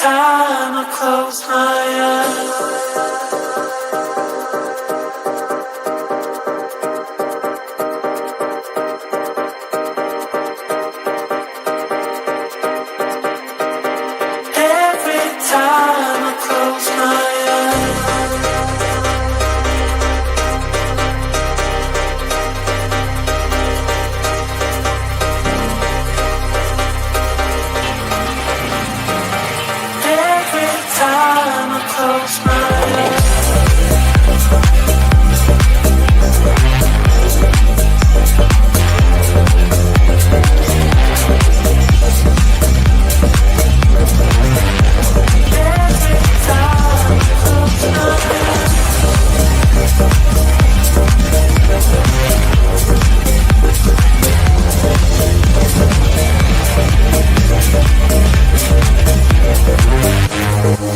time I close my eyes, every time I close my time I close my eyes.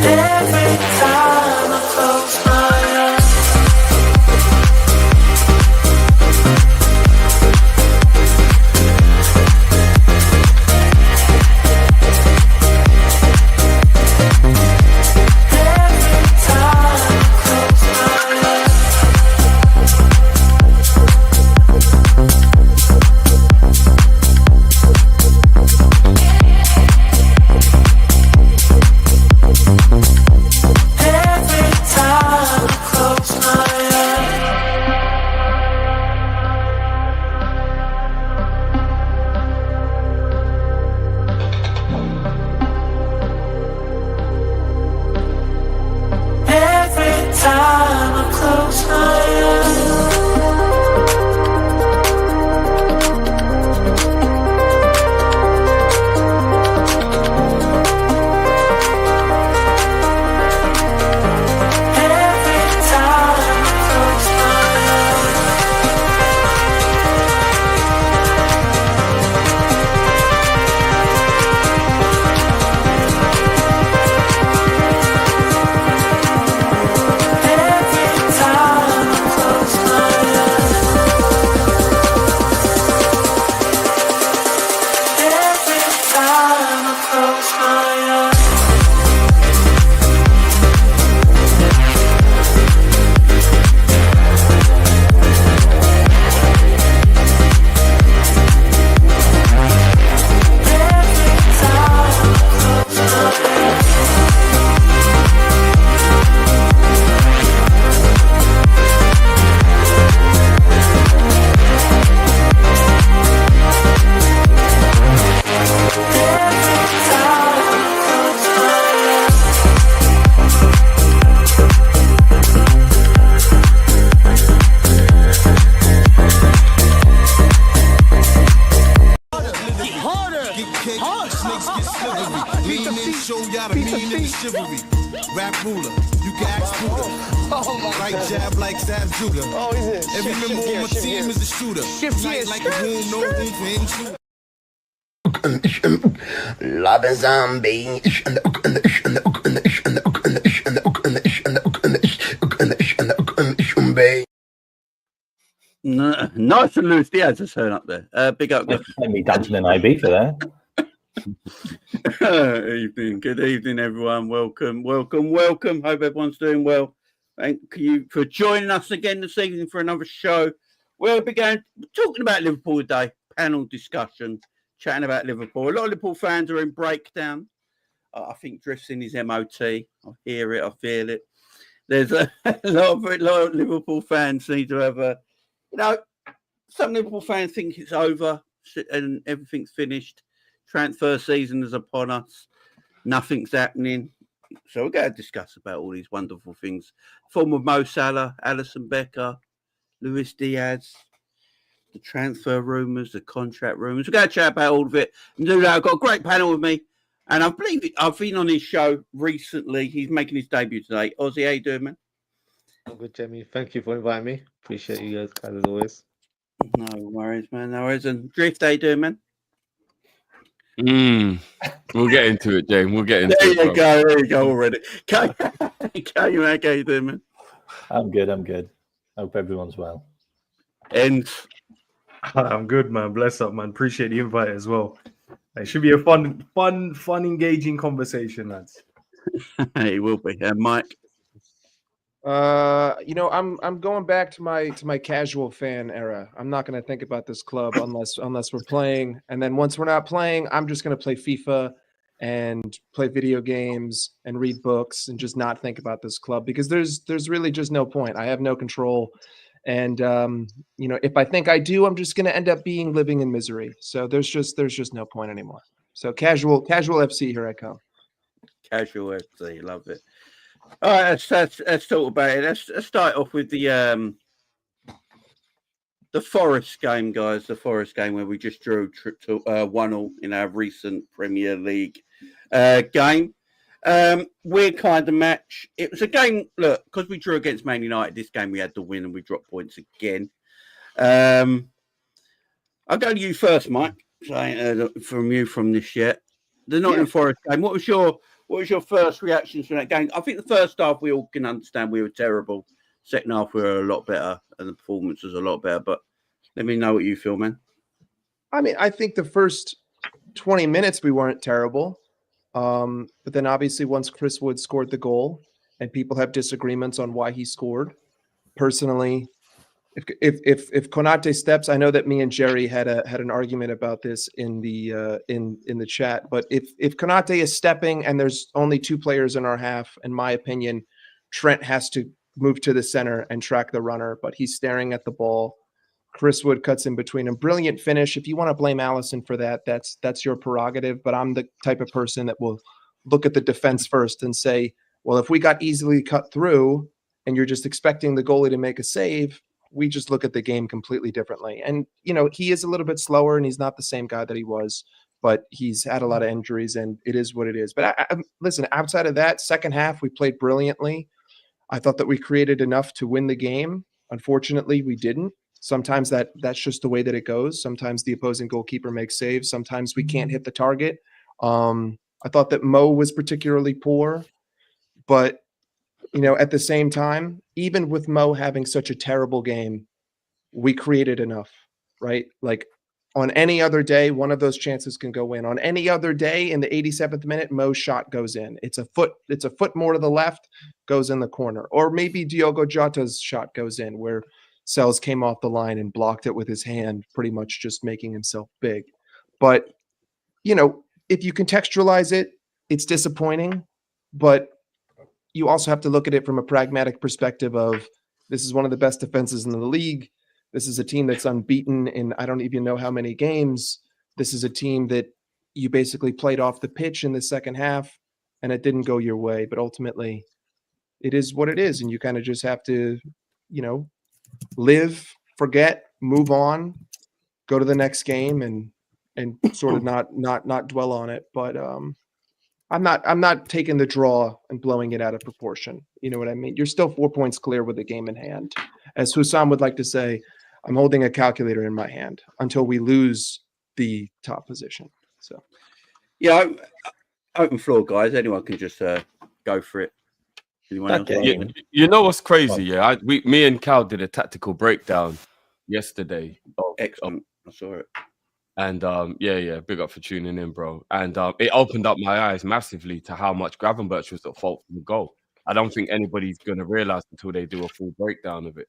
Every time I close my eyes. chivalry. Rap ruler, you can ask Buddha. Right jab like Zab Judah. Oh, is it? Every member on my team is a shooter. Tight like a room, no room for intruder. Nice and Luis Diaz has turned up there. Big up. Let me dancing in IB for that. Evening, good evening, everyone. Welcome. Hope everyone's doing well. Thank you for joining us again this evening for another show. We'll be talking about Liverpool today. Panel discussion, chatting about Liverpool. A lot of Liverpool fans are in breakdown. I think Drift's in his MOT. I hear it. I feel it. There's a lot of Liverpool fans need to have some Liverpool fans think it's over and everything's finished. Transfer season is upon us. Nothing's happening. So we're going to discuss about all these wonderful things. Form of Mo Salah, Alisson Becker, Luis Diaz, the transfer rumours, the contract rumours. We're going to chat about all of it. And do that. I've got a great panel with me. And I believe I've been on his show recently. He's making his debut today. Ozzy, how you doing, man? I'm good, Jamie. Thank you for inviting me. Appreciate you guys as always. No worries, man. No worries. And Drift, how you doing, man? We'll get into it, James. We'll get into it. There you go already. How you doing, man? I'm good. Hope everyone's well. And I'm good, man. Bless up, man. Appreciate the invite as well. It should be a fun, engaging conversation, lads. He will be. Mike. I'm going back to my casual fan era. I'm not going to think about this club unless we're playing, and then once we're not playing, I'm just going to play FIFA and play video games and read books and just not think about this club because there's really just no point. I have no control, and if I think I do, I'm just going to end up living in misery. So there's just no point anymore. So casual FC, here I come. Casual FC, love it. All right, let's talk about it. Let's start off with the Forest game, guys. The Forest game where we just drew 1-1 in our recent Premier League game. Weird kind of match. It was a game. Look, because we drew against Man United, this game we had to win, and we dropped points again. I'll go to you first, Mike. So I ain't heard from you from this yet. The Nottingham Forest game. What was your first reactions from that game? I think the first half we all can understand we were terrible. Second half we were a lot better, and the performance was a lot better. But let me know what you feel, man. I mean, I think the first 20 minutes we weren't terrible. But then obviously once Chris Wood scored the goal, and people have disagreements on why he scored. Personally, if 𝐁𝐑𝐄𝐀𝐊𝐈𝍍𝐆 steps, I know that me and Jerry had an argument about this in the chat. But if 𝐁𝐁𝐿𝐈𝍍𝐿 is stepping and there's only two players in our half, in my opinion, Trent has to move to the center and track the runner. But he's staring at the ball. Chris Wood cuts in between him. Brilliant finish. If you want to blame Allison for that, that's your prerogative. But I'm the type of person that will look at the defense first and say, well, if we got easily cut through and you're just expecting the goalie to make a save, we just look at the game completely differently. And, he is a little bit slower and he's not the same guy that he was, but he's had a lot of injuries and it is what it is. But listen, outside of that, second half, we played brilliantly. I thought that we created enough to win the game. Unfortunately, we didn't. Sometimes that's just the way that it goes. Sometimes the opposing goalkeeper makes saves. Sometimes we can't hit the target. I thought that Mo was particularly poor, but at the same time, even with Mo having such a terrible game, we created enough, right? Like on any other day, one of those chances can go in. On any other day, in the 87th minute, Mo's shot goes in. It's a foot more to the left, goes in the corner. Or maybe Diogo Jota's shot goes in, where Sells came off the line and blocked it with his hand, pretty much just making himself big. But, if you contextualize it, it's disappointing, but you also have to look at it from a pragmatic perspective of this is one of the best defenses in the league. This is a team that's unbeaten in I don't even know how many games. This is a team that you basically played off the pitch in the second half and it didn't go your way. But ultimately, it is what it is. And you kind of just have to, live, forget, move on, go to the next game and sort of not dwell on it. But I'm not taking the draw and blowing it out of proportion. You know what I mean? You're still 4 points clear with the game in hand. As Hussam would like to say, I'm holding a calculator in my hand until we lose the top position. So, yeah, open floor, guys. Anyone can just go for it. Anyone else? You know what's crazy? Yeah, me and Cal did a tactical breakdown yesterday. Excellent. I saw it. And big up for tuning in, bro. And it opened up my eyes massively to how much Gravenberch was at fault for the goal. I don't think anybody's going to realize until they do a full breakdown of it.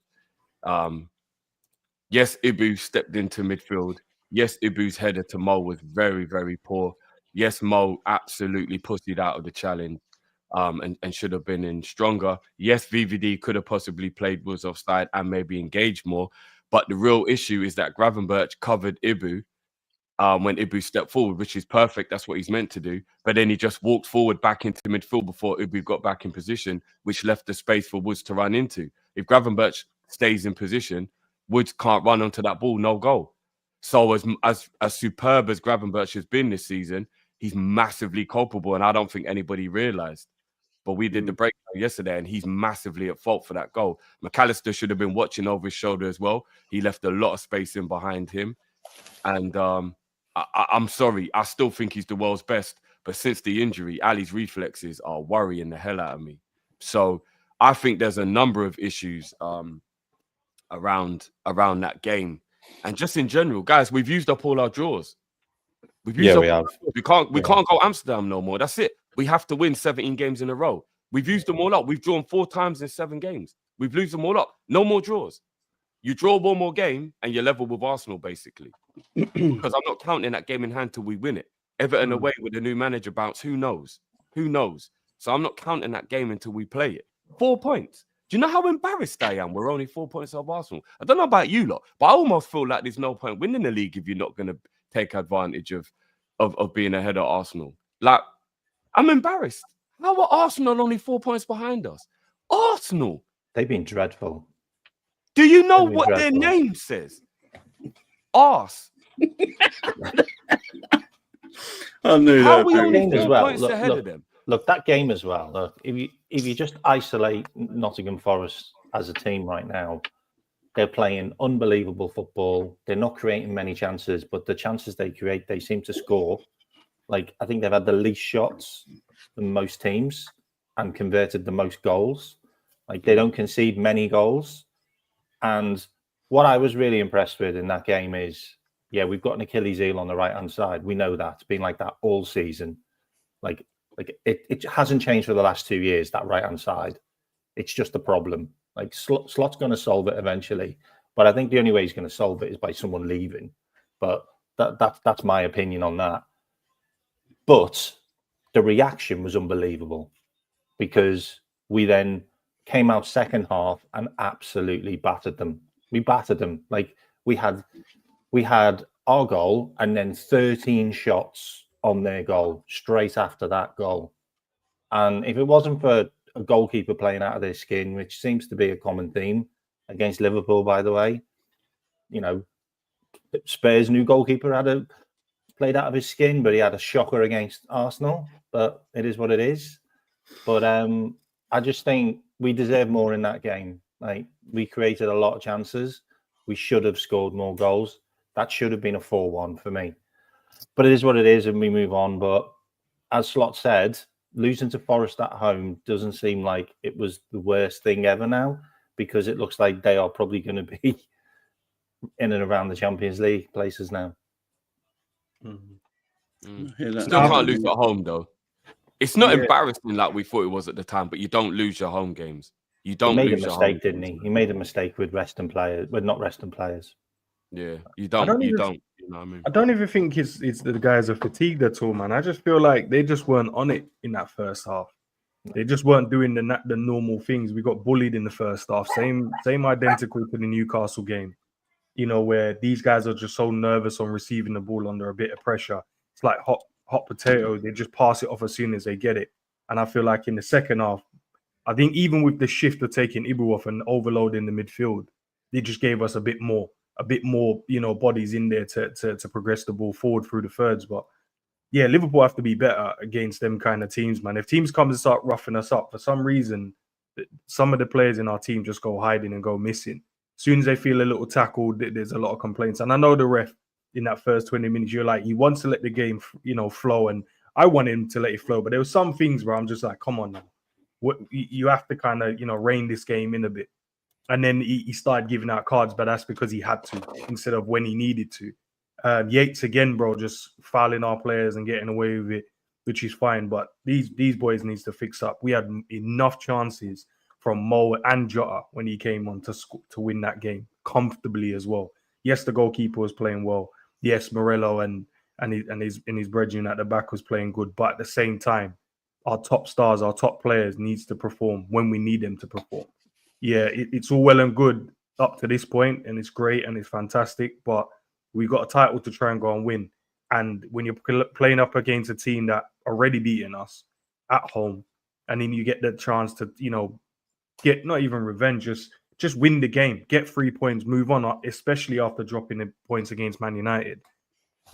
Yes, Ibu stepped into midfield. Yes, Ibu's header to Mo was very, very poor. Yes, Mo absolutely pussied out of the challenge and should have been in stronger. Yes, VVD could have possibly played, was offside and maybe engaged more. But the real issue is that Gravenberch covered Ibu when Ibu stepped forward, which is perfect. That's what he's meant to do. But then he just walked forward back into midfield before Ibu got back in position, which left the space for Woods to run into. If Gravenberch stays in position, Woods can't run onto that ball, no goal. So as superb as Gravenberch has been this season, he's massively culpable, and I don't think anybody realised. But we did the breakdown yesterday, and he's massively at fault for that goal. McAllister should have been watching over his shoulder as well. He left a lot of space in behind him. And I'm sorry, I still think he's the world's best. But since the injury, Ali's reflexes are worrying the hell out of me. So I think there's a number of issues around that game. And just in general, guys, we've used up all our draws. We have. We can't go Amsterdam no more. That's it. We have to win 17 games in a row. We've used them all up. We've drawn 4 times in 7 games. We've lose them all up. No more draws. You draw one more game and you're level with Arsenal, basically. Because I'm not counting that game in hand till we win it. Everton away with a new manager bounce. Who knows? Who knows? So I'm not counting that game until we play it. 4 points. Do you know how embarrassed I am? We're only 4 points off Arsenal. I don't know about you lot, but I almost feel like there's no point winning the league if you're not going to take advantage of being ahead of Arsenal. Like, I'm embarrassed. How are Arsenal only 4 points behind us? Arsenal. They've been dreadful. Do you know They've been what dreadful. their name says? Arse. I knew How that. are we only Game as 4 well. points ahead of them? Look, that game as well. Look, if you just isolate Nottingham Forest as a team right now, they're playing unbelievable football. They're not creating many chances, but the chances they create, they seem to score. Like, I think they've had the least shots than most teams and converted the most goals. Like, they don't concede many goals. And what I was really impressed with in that game is, yeah, we've got an Achilles heel on the right-hand side. We know that. It's been like that all season. Like it hasn't changed for the last 2 years, that right-hand side. It's just a problem. Like, Slot's going to solve it eventually. But I think the only way he's going to solve it is by someone leaving. But that's my opinion on that. But the reaction was unbelievable because we then came out second half and absolutely battered them. We battered them. Like, we had our goal and then 13 shots on their goal straight after that goal. And if it wasn't for a goalkeeper playing out of their skin, which seems to be a common theme against Liverpool, by the way, you know, Spurs' new goalkeeper played out of his skin, but he had a shocker against Arsenal. But it is what it is. But I just think we deserve more in that game. Like, we created a lot of chances. We should have scored more goals. That should have been a 4-1 for me. But it is what it is, and we move on. But as Slot said, losing to Forest at home doesn't seem like it was the worst thing ever now, because it looks like they are probably going to be in and around the Champions League places now. Still can't lose at home, though. It's not embarrassing like we thought it was at the time, but you don't lose your home games. You don't He made lose a your home mistake, didn't he? He made a mistake with resting players, with not resting players. Yeah, you don't. You know what I mean? I don't even think it's the guys are fatigued at all, man. I just feel like they just weren't on it in that first half. They just weren't doing the normal things. We got bullied in the first half. Same identical to the Newcastle game. You know, where these guys are just so nervous on receiving the ball under a bit of pressure. It's like hot potato. They just pass it off as soon as they get it. And I feel like in the second half, I think even with the shift of taking Ibu off and overloading the midfield, they just gave us a bit more, you know, bodies in there to progress the ball forward through the thirds. But yeah, Liverpool have to be better against them kind of teams, man. If teams come and start roughing us up, for some reason, some of the players in our team just go hiding and go missing. As soon as they feel a little tackled, there's a lot of complaints. And I know the ref in that first 20 minutes, you're like, he wants to let the game, you know, flow. And I want him to let it flow. But there were some things where I'm just like, come on now. You have to kind of, you know, rein this game in a bit. And then he started giving out cards, but that's because he had to instead of when he needed to. Yates again, bro, just fouling our players and getting away with it, which is fine. But these boys needs to fix up. We had enough chances from Mo and Jota when he came on to win that game comfortably as well. Yes, the goalkeeper was playing well. Yes, Morello and his brethren at the back was playing good. But at the same time, our top stars, our top players needs to perform when we need them to perform. Yeah, it's all well and good up to this point, and it's great and it's fantastic, but we got a title to try and go and win. And when you're playing up against a team that already beaten us at home, and then you get the chance to, you know, get not even revenge, just win the game, get 3 points, move on, especially after dropping the points against Man United.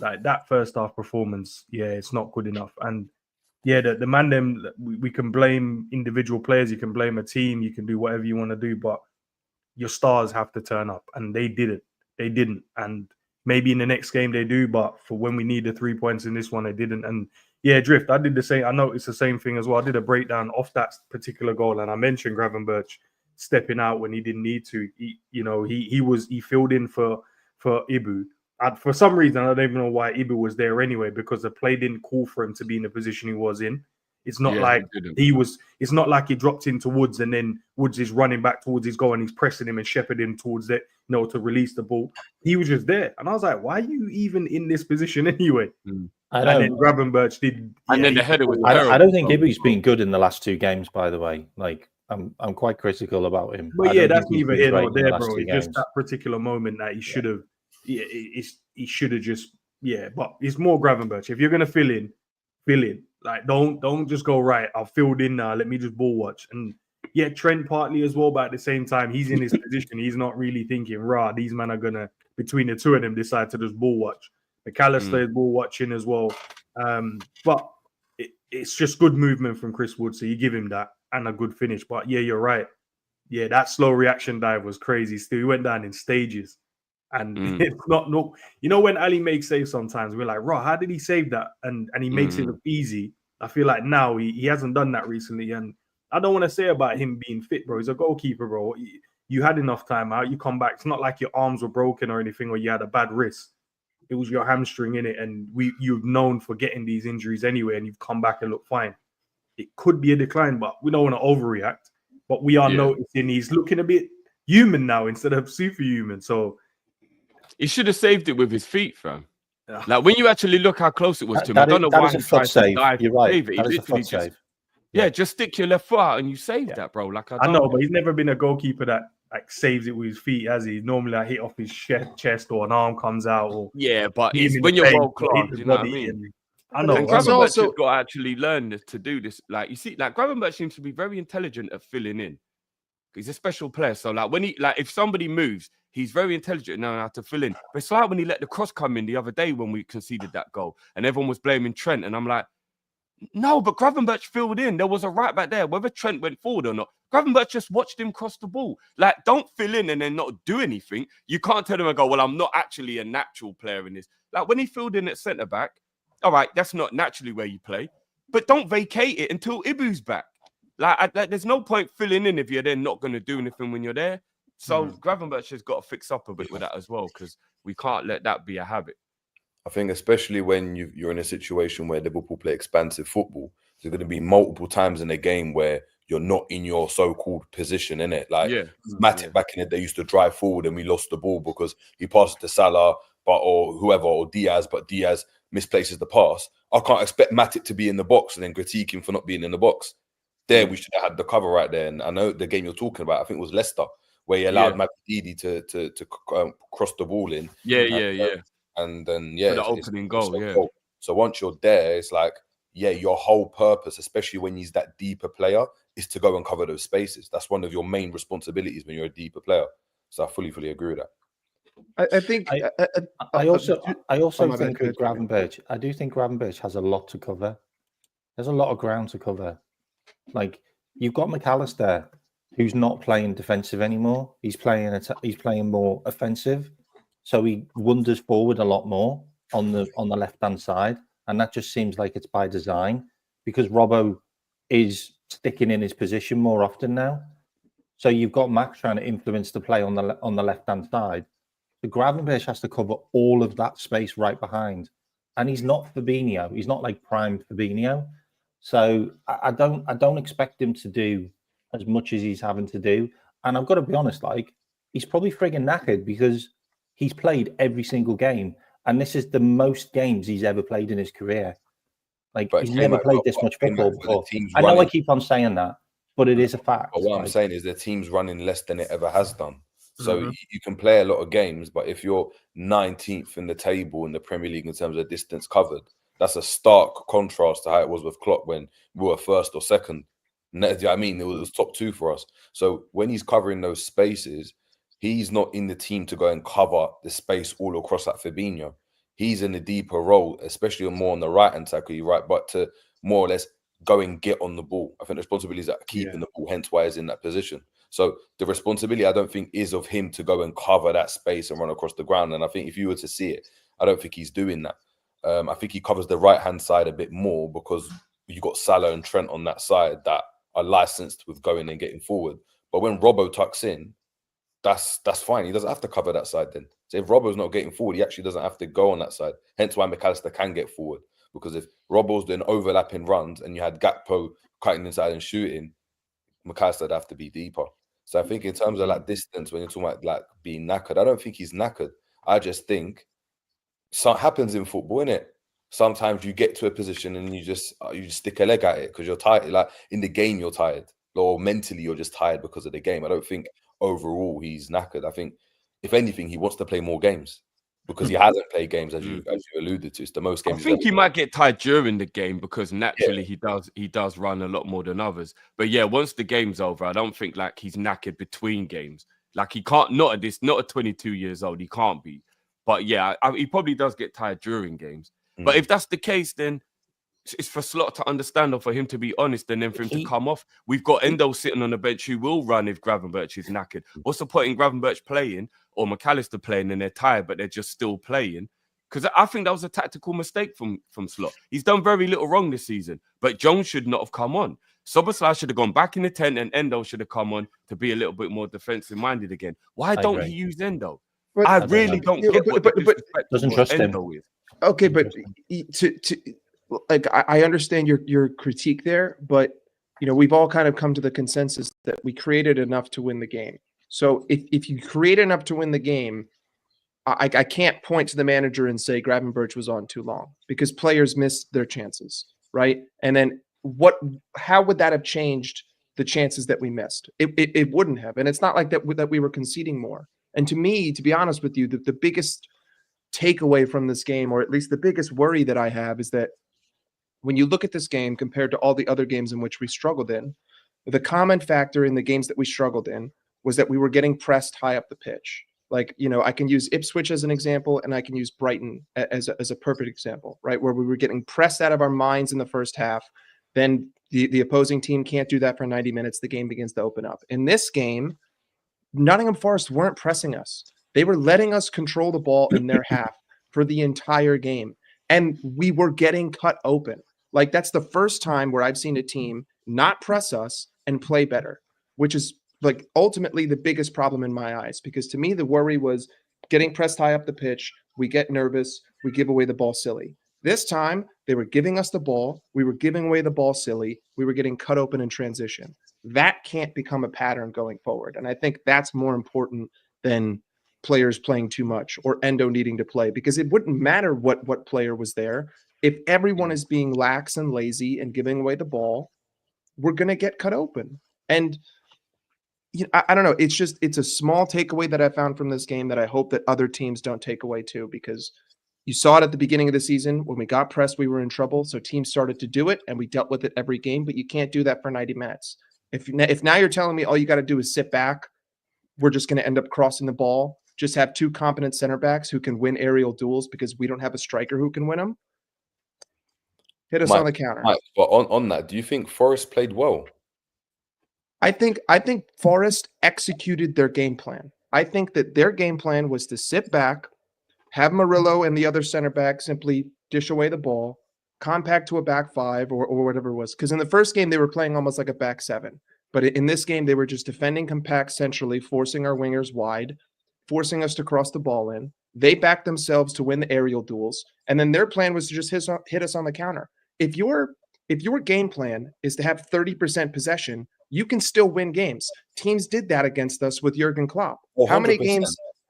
Like that first half performance, yeah, it's not good enough. And yeah, the man, them, we can blame individual players, you can blame a team, you can do whatever you want to do, but your stars have to turn up, and they didn't. They didn't. And maybe in the next game they do, but for when we need the 3 points in this one, they didn't. And yeah, Drift, I did the same. I noticed the same thing as well. I did a breakdown off that particular goal, and I mentioned Gravenberch stepping out when he didn't need to. He filled in for Ibu. For some reason, I don't even know why Ibu was there anyway, because the play didn't call for him to be in the position he was in. It's not Yeah, like he didn't. it's not like he dropped into Woods and then Woods is running back towards his goal and he's pressing him and shepherding him towards it, to release the ball. He was just there. And I was like, why are you even in this position anyway? I And then Gravenberch did. And then the header was I terrible. don't think Ibby's been good in the last 2 games, by the way. Like, I'm quite critical about him. But I yeah, don't that's think he's neither been here great nor in the there, last bro. 2 It's just games. that particular moment that he should have. Yeah, he should have just. Yeah, but it's more Gravenberch. If you're gonna fill in. Like, don't just go right. I've filled in now. Let me just ball watch. And yeah, Trent partly as well, but at the same time, he's in his position. He's not really thinking, these men are gonna between the two of them decide to just ball watch. McAllister is ball watching as well. But it's just good movement from Chris Wood, so you give him that and a good finish. But yeah, you're right. Yeah, that slow reaction dive was crazy. Still, he went down in stages. And it's not when Ali makes saves sometimes, we're like, how did he save that? And he makes it look easy. I feel like now he hasn't done that recently. And I don't want to say about him being fit, bro. He's a goalkeeper, bro. You had enough time out. You come back. It's not like your arms were broken or anything, or you had a bad wrist. It was your hamstring in it, and you've known for getting these injuries anyway, and you've come back and look fine. It could be a decline, but we don't want to overreact. But we are noticing he's looking a bit human now instead of superhuman. So he should have saved it with his feet, fam. Like when you actually look how close it was to him, I don't know that why is a he foot tried save. to dive You're to right. save it. He That is a literally foot just save. just stick your left foot out and you save that, bro. Like I know, but he's never been a goalkeeper that like saves it with his feet, has he? Normally, like, hit off his chest or an arm comes out. Or but it's when you're world class, you know what I mean? I know. And Gravenberch has got to actually learn to do this. Like you see, like Gravenberch seems to be very intelligent at filling in. He's a special player. So like if somebody moves, he's very intelligent now how to fill in. But it's like when he let the cross come in the other day when we conceded that goal and everyone was blaming Trent. And I'm like, no, but Gravenberch filled in. There was a right back there, whether Trent went forward or not. Gravenberch just watched him cross the ball. Like, don't fill in and then not do anything. You can't tell him and go, well, I'm not actually a natural player in this. Like when he filled in at centre back, all right, that's not naturally where you play, but don't vacate it until Ibu's back. Like, there's no point filling in if you're then not going to do anything when you're there. So Gravenberch has got to fix up a bit with that as well, because we can't let that be a habit. I think especially when you're in a situation where Liverpool play expansive football, there's going to be multiple times in a game where you're not in your so-called position, innit? Like Matic back in the day used to drive forward and we lost the ball because he passed it to Salah or whoever, or Diaz, but Diaz misplaces the pass. I can't expect Matic to be in the box and then critique him for not being in the box. There, we should have had the cover right there. And I know the game you're talking about, I think it was Leicester, where he allowed Mavidi to cross the ball in. And then, for the opening goal, So once you're there, it's like, your whole purpose, especially when he's that deeper player, is to go and cover those spaces. That's one of your main responsibilities when you're a deeper player. So I fully agree with that. I think I also think with Gravenberch, I do think Gravenberch has a lot to cover. There's a lot of ground to cover. Like, you've got McAllister, who's not playing defensive anymore. He's playing more offensive. So he wanders forward a lot more on the left-hand side. And that just seems like it's by design because Robbo is sticking in his position more often now. So you've got Max trying to influence the play on the left-hand side. The Gravenberch has to cover all of that space right behind. And he's not Fabinho. He's not like prime Fabinho. So I don't expect him to do as much as he's having to do. And I've got to be honest, like, he's probably frigging knackered because he's played every single game. And this is the most games he's ever played in his career. Like, he's never played this much football before. I know I keep on saying that, but it is a fact. But what I'm saying is the team's running less than it ever has done. So you can play a lot of games, but if you're 19th in the table in the Premier League in terms of distance covered, that's a stark contrast to how it was with Klopp when we were first or second. I mean, it was top two for us. So when he's covering those spaces, he's not in the team to go and cover the space all across like Fabinho. He's in a deeper role, especially more on the right-hand side, but to more or less go and get on the ball. I think the responsibility is at keeping the ball, hence why he's in that position. So the responsibility, I don't think, is of him to go and cover that space and run across the ground. And I think if you were to see it, I don't think he's doing that. I think he covers the right-hand side a bit more because you got Salah and Trent on that side that are licensed with going and getting forward. But when Robbo tucks in, that's fine. He doesn't have to cover that side then. So if Robbo's not getting forward, he actually doesn't have to go on that side. Hence why McAllister can get forward. Because if Robbo's doing overlapping runs and you had Gakpo cutting inside and shooting, McAllister would have to be deeper. So I think in terms of like distance, when you're talking about like being knackered, I don't think he's knackered. I just think something happens in football, innit? Sometimes you get to a position and you just stick a leg at it because you're tired. Like in the game, you're tired, or mentally you're just tired because of the game. I don't think overall he's knackered. I think if anything, he wants to play more games because he hasn't played games as you alluded to. It's the most games. I think he might get tired during the game because naturally he does run a lot more than others. But yeah, once the game's over, I don't think like he's knackered between games. Like he can't not at 22 years old. He can't be. But yeah, he probably does get tired during games. But if that's the case, then it's for Slot to understand or for him to be honest and then for him to come off. We've got Endo sitting on the bench who will run if Gravenberch is knackered. What's the point in Gravenberch playing or McAllister playing and they're tired but they're just still playing? Because I think that was a tactical mistake from Slot. He's done very little wrong this season, but Jones should not have come on. Szoboszlai should have gone back in the tent and Endo should have come on to be a little bit more defensive-minded again. Why don't he use Endo? But, I really don't get what doesn't trust Endo is. Okay, but I understand your critique there, but you know, we've all kind of come to the consensus that we created enough to win the game. So if you create enough to win the game, I can't point to the manager and say Gravenberch was on too long because players missed their chances, right? And then how would that have changed the chances that we missed? It wouldn't have. And it's not like that we were conceding more. And to me, to be honest with you, the biggest takeaway from this game, or at least the biggest worry that I have, is that when you look at this game compared to all the other games in which we struggled in, the common factor in the games that we struggled in was that we were getting pressed high up the pitch. Like, you know, I can use Ipswich as an example, and I can use Brighton as a perfect example, right? Where we were getting pressed out of our minds in the first half. Then the opposing team can't do that for 90 minutes. The game begins to open up. In this game, Nottingham Forest weren't pressing us. They were letting us control the ball in their half for the entire game. And we were getting cut open. Like, that's the first time where I've seen a team not press us and play better, which is like ultimately the biggest problem in my eyes. Because to me, the worry was getting pressed high up the pitch. We get nervous. We give away the ball silly. This time, they were giving us the ball. We were giving away the ball silly. We were getting cut open in transition. That can't become a pattern going forward. And I think that's more important than players playing too much or Endo needing to play, because it wouldn't matter what player was there. If everyone is being lax and lazy and giving away the ball, we're going to get cut open. And you know, I don't know. It's a small takeaway that I found from this game that I hope that other teams don't take away too, because you saw it at the beginning of the season. When we got pressed, we were in trouble. So teams started to do it and we dealt with it every game, but you can't do that for 90 minutes. If now you're telling me all you got to do is sit back, we're just going to end up crossing the ball, just have two competent center backs who can win aerial duels because we don't have a striker who can win them. Hit us on the counter. Mike, but on that, do you think Forest played well? I think Forest executed their game plan. I think that their game plan was to sit back, have Murillo and the other center back simply dish away the ball, compact to a back five or whatever it was. Because in the first game, they were playing almost like a back seven. But in this game, they were just defending compact centrally, forcing our wingers wide, forcing us to cross the ball in. They backed themselves to win the aerial duels. And then their plan was to just hit us on the counter. If your game plan is to have 30% possession, you can still win games. Teams did that against us with Jurgen Klopp. 100%.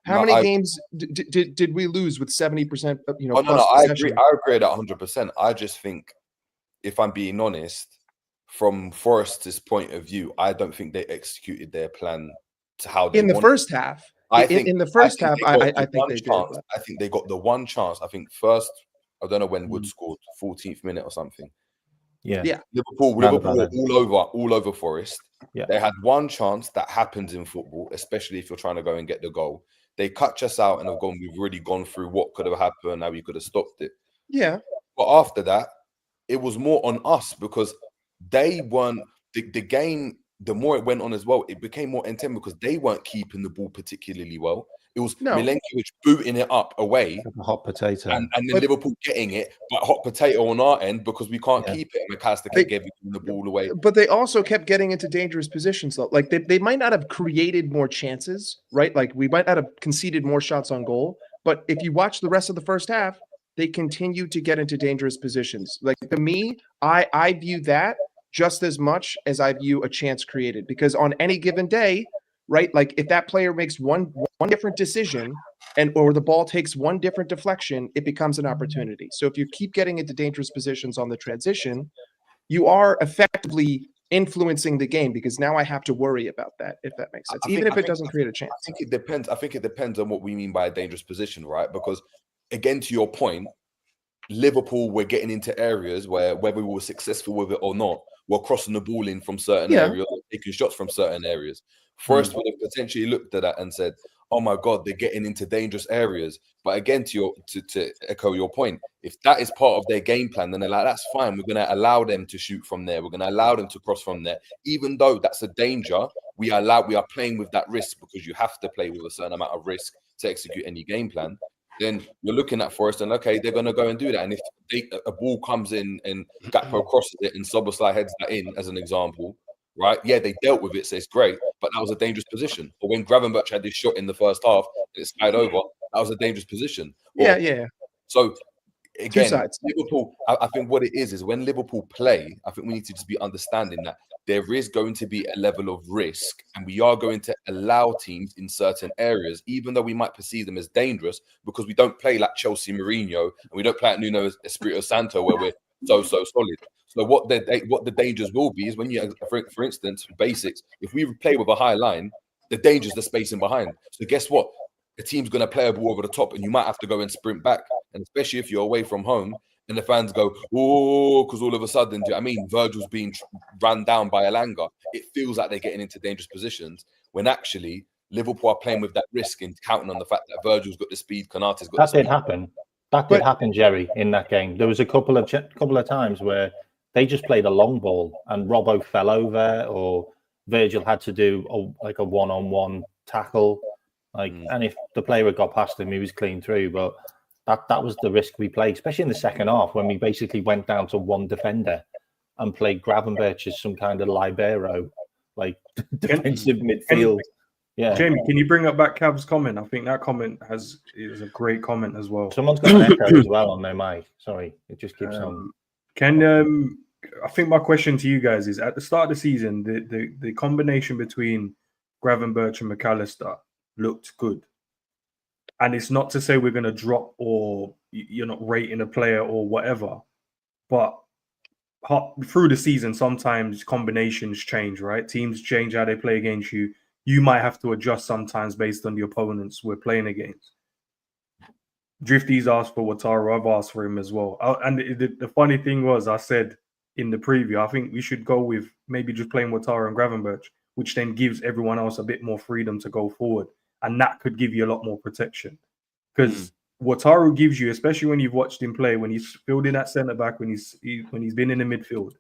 How many games did we lose with 70%? I agree at 100%. I just think, if I'm being honest, from Forest's point of view, I don't think they executed their plan to how they in the first half. I think they did. I think they got the one chance. I think first, I don't know when Wood scored, 14th minute or something. Yeah. Liverpool were all over Forest. Yeah. They had one chance that happens in football, especially if you're trying to go and get the goal. They cut us out and we've already gone through what could have happened, how we could have stopped it. Yeah. But after that, it was more on us because they weren't the game. The more it went on as well, it became more intense because they weren't keeping the ball particularly well. It was Milenkovic booting it up away, like a hot potato, and then Liverpool getting it, but hot potato on our end because we can't keep it. And McAllister kept giving the ball away. But they also kept getting into dangerous positions, though. Like they might not have created more chances, right? Like we might not have conceded more shots on goal. But if you watch the rest of the first half, they continue to get into dangerous positions. Like to me, I view that just as much as I view a chance created, because on any given day, right? Like if that player makes one different decision or the ball takes one different deflection, it becomes an opportunity. So if you keep getting into dangerous positions on the transition, you are effectively influencing the game, because now I have to worry about that, if that makes sense, even if it doesn't create a chance. I think it depends. I think it depends on what we mean by a dangerous position, right? Because again, to your point, Liverpool were getting into areas where whether we were successful with it or not, we're crossing the ball in from certain areas, taking shots from certain areas. Forest would have potentially looked at that and said, "Oh my God, they're getting into dangerous areas." But again, to echo your point, if that is part of their game plan, then they're like, "That's fine. We're going to allow them to shoot from there. We're going to allow them to cross from there, even though that's a danger. We are playing with that risk, because you have to play with a certain amount of risk to execute any game plan." Then you're looking at Forest and okay, they're going to go and do that. And if a ball comes in and Gakpo crosses it and Szoboszlai heads that in, as an example, right? Yeah, they dealt with it, so it's great, but that was a dangerous position. Or when Gravenberch had this shot in the first half, it slid over, that was a dangerous position. So again, Liverpool, I think what it is when Liverpool play, I think we need to just be understanding that there is going to be a level of risk, and we are going to allow teams in certain areas, even though we might perceive them as dangerous, because we don't play like Chelsea Mourinho, and we don't play like Nuno Espirito Santo, where we're so solid. So what the dangers will be is when you, for instance, basics, if we play with a high line, the danger is the spacing behind. So guess what? The team's going to play a ball over the top, and you might have to go and sprint back. And especially if you're away from home, and the fans go, "Oh," because all of a sudden, do you know what I mean? Virgil's being run down by Elanga. It feels like they're getting into dangerous positions, when actually Liverpool are playing with that risk and counting on the fact that Virgil's got the speed, Konate's got the speed. That did happen, Jerry, in that game. There was a couple of times where they just played a long ball and Robbo fell over, or Virgil had to do a one-on-one tackle. And if the player had got past him, he was clean through. But that was the risk we played, especially in the second half, when we basically went down to one defender and played Gravenberch as some kind of libero, like defensive midfield. Yeah, Jamie, can you bring up back Cav's comment? I think that comment is a great comment as well. Someone's got an echo as well on their mic. Sorry, it just keeps on. I think my question to you guys is, at the start of the season, the combination between Gravenberch and McAllister looked good. And it's not to say we're going to drop or you're not rating a player or whatever, but through the season, sometimes combinations change, right? Teams change how they play against you. You might have to adjust sometimes based on the opponents we're playing against. Drifty's asked for Wataru. I've asked for him as well. And the funny thing was, I said in the preview, I think we should go with maybe just playing Wataru and Gravenberch, which then gives everyone else a bit more freedom to go forward. And that could give you a lot more protection. Because Wataru gives you, especially when you've watched him play, when he's fielding at centre-back, when he's been in the midfield,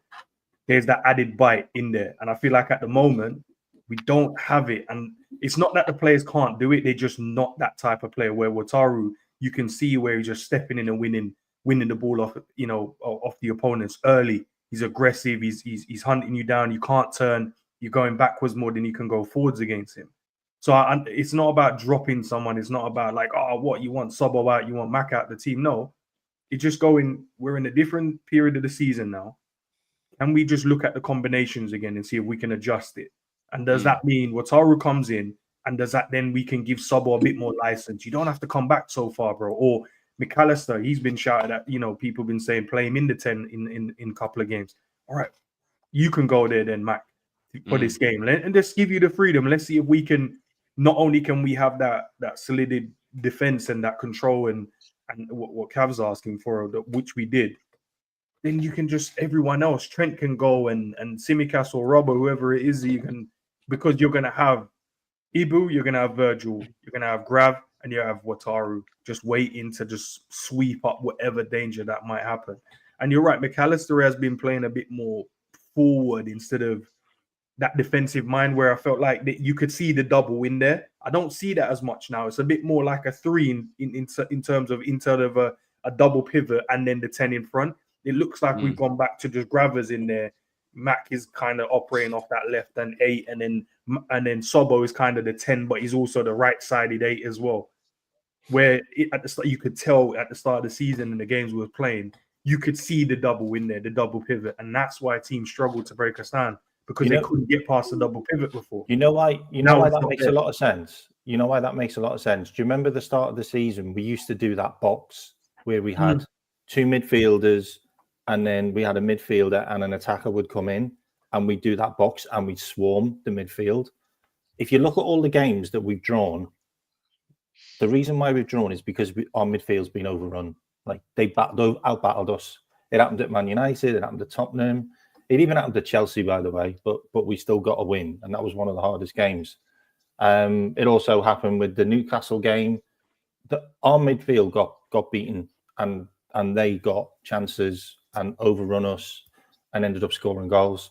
there's that added bite in there. And I feel like at the moment, we don't have it. And it's not that the players can't do it. They're just not that type of player, where Wataru, you can see where he's just stepping in and winning the ball off the opponents early. He's aggressive. He's hunting you down. You can't turn. You're going backwards more than you can go forwards against him. So it's not about dropping someone. It's not about like, oh, what you want Sobo out, you want Mac out the team. No, it's just going. We're in a different period of the season now. Can we just look at the combinations again and see if we can adjust it? And does that mean Wataru comes in, and does that then we can give Sobo a bit more license? You don't have to come back so far, bro. Or McAllister, he's been shouted at. People have been saying play him in the 10 in a couple of games. All right, you can go there then, Mac, for this game, and just give you the freedom. Let's see if we can. Not only can we have that solid defense and that control and what Cav's asking for, which we did, then you can just everyone else. Trent can go and Tsimikas or Robbo, whoever it is, you can, because you're gonna have Ibu, you're gonna have Virgil, you're gonna have Grav, and you have Wataru just waiting to just sweep up whatever danger that might happen. And you're right, McAllister has been playing a bit more forward instead of that defensive mind, where I felt like that you could see the double in there. I don't see that as much now. It's a bit more like a 3 in terms of instead of a double pivot and then the 10 in front. It looks like we've gone back to just Gravers in there. Mac is kind of operating off that left and 8, and then Sobo is kind of the 10, but he's also the right-sided 8 as well. where at the start you could tell at the start of the season and the games we were playing, you could see the double in there, the double pivot, and that's why teams struggled to break us down because they couldn't get past the double pivot before. You know why? You know why that makes a lot of sense. You know why that makes a lot of sense. Do you remember the start of the season? We used to do that box where we had two midfielders, and then we had a midfielder and an attacker would come in, and we'd do that box and we'd swarm the midfield. If you look at all the games that we've drawn, the reason why we've drawn is because our midfield's been overrun. Like they out-battled us. It happened at Man United. It happened at Tottenham. It even happened at Chelsea, by the way. But we still got a win, and that was one of the hardest games. It also happened with the Newcastle game. Our midfield got beaten, and they got chances and overrun us, and ended up scoring goals.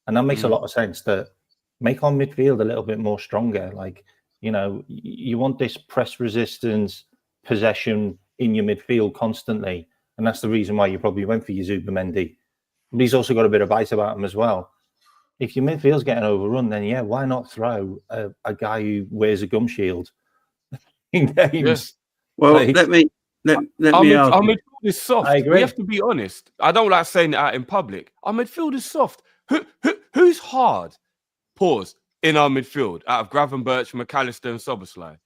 And that makes a lot of sense to make our midfield a little bit more stronger. Like, you know, you want this press resistance, possession in your midfield constantly. And that's the reason why you probably went for your Zubimendi. But he's also got a bit of bite about him as well. If your midfield's getting overrun, then yeah, why not throw a guy who wears a gum shield in games? Yes. Well, Like, let me Our midfield is soft. I agree. We have to be honest. I don't like saying it out in public. Our midfield is soft. Who's hard? Pause. In our midfield, out of Gravenberch, McAllister, and Szoboszlai.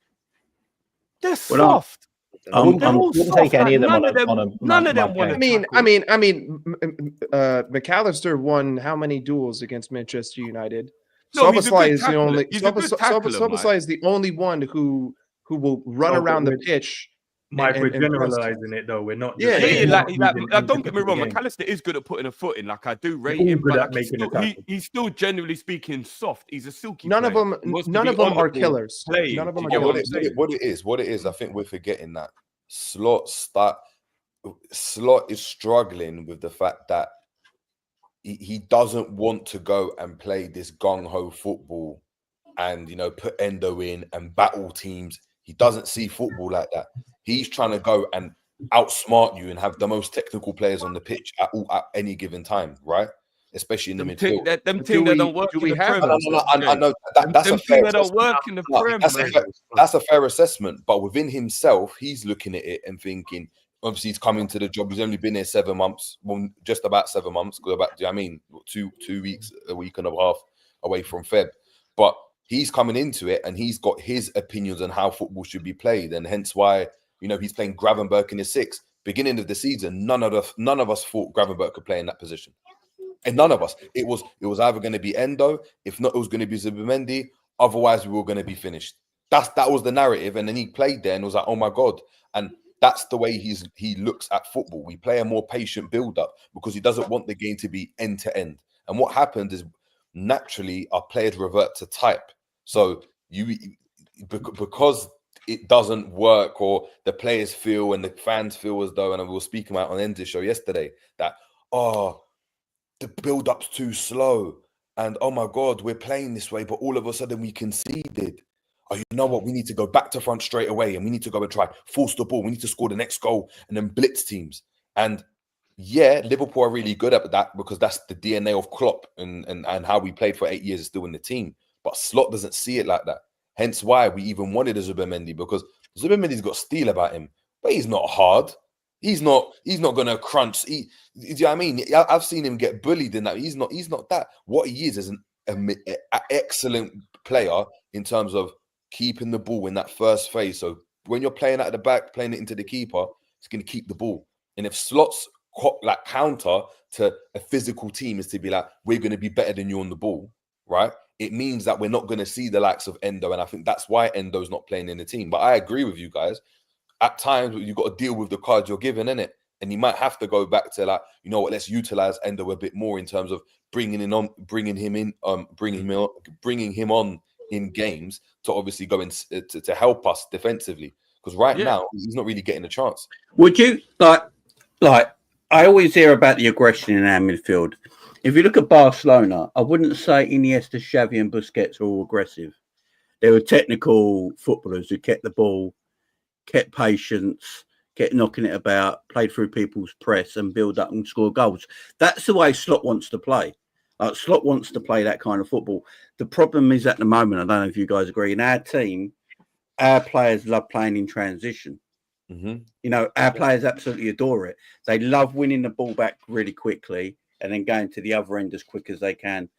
They're soft. I wouldn't take any of them on a none of them want to. I mean, McAllister won how many duels against Manchester United? No, he's a Szoboszlai good is the tackler. only. He's a good tackler, Szoboszlai is the only one who will run around the pitch. Mike, we're and generalizing it though. We're not. Yeah, Don't get me wrong. McAllister is good at putting a foot in. Like I do rate him, but like, he's still generally speaking soft. He's a silky. None of player. them are killers. Playing. None of them are Yeah, killers. what it is, I think we're forgetting that Slot is struggling with the fact that he doesn't want to go and play this gung-ho football and, you know, put Endo in and battle teams. He doesn't see football like that. He's trying to go and outsmart you and have the most technical players on the pitch at any given time, right? Especially in the midfield. Them teams that don't work in the Prem. I know that's a fair that don't work in the Prem. That's a fair assessment. But within himself, he's looking at it and thinking, obviously, he's coming to the job. He's only been here 7 months, well, just about 7 months. Go back, do you know what I mean? 2 weeks, a week and a half away from Feb. But he's coming into it and he's got his opinions on how football should be played, and hence why, you know, he's playing Gravenberch in his six. Beginning of the season, none of us thought Gravenberch could play in that position, and none of us. It was either going to be Endo, if not, it was going to be Zubimendi. Otherwise, we were going to be finished. That was the narrative, and then he played there and was like, oh my god. And that's the way he looks at football. We play a more patient build-up because he doesn't want the game to be end to end. And what happens is naturally our players revert to type. So because it doesn't work, or the players feel and the fans feel as though, and we were speaking about on Endo's show yesterday, that the build-up's too slow, and oh my god, we're playing this way, but all of a sudden we conceded. Oh, you know what? We need to go back to front straight away, and we need to go and try force the ball. We need to score the next goal and then blitz teams. And yeah, Liverpool are really good at that because that's the DNA of Klopp and how we played for 8 years is still in the team. But Slot doesn't see it like that. Hence why we even wanted a Zubimendi, because Zubimendi's got steel about him, but he's not hard. He's not gonna crunch. Do you know what I mean? I've seen him get bullied in that. He's not that. What he is an excellent player in terms of keeping the ball in that first phase. So when you're playing at the back, playing it into the keeper, it's going to keep the ball. And if Slot's like counter to a physical team is to be like, we're going to be better than you on the ball, right? It means that we're not going to see the likes of Endo. And I think that's why Endo's not playing in the team. But I agree with you guys. At times, you've got to deal with the cards you're given, innit? And you might have to go back to like, you know what, let's utilize Endo a bit more in terms of bringing him on in games to obviously go in to help us defensively, because now he's not really getting a chance. Would you like I always hear about the aggression in our midfield. If you look at Barcelona, I wouldn't say Iniesta, Xavi and Busquets are all aggressive. They were technical footballers who kept the ball, kept patience, kept knocking it about, played through people's press and build up and score goals. That's the way Slot wants to play. Slot wants to play that kind of football. The problem is at the moment, I don't know if you guys agree, in our team, our players love playing in transition. Mhm. You know, our players absolutely adore it. They love winning the ball back really quickly and then going to the other end as quick as they can.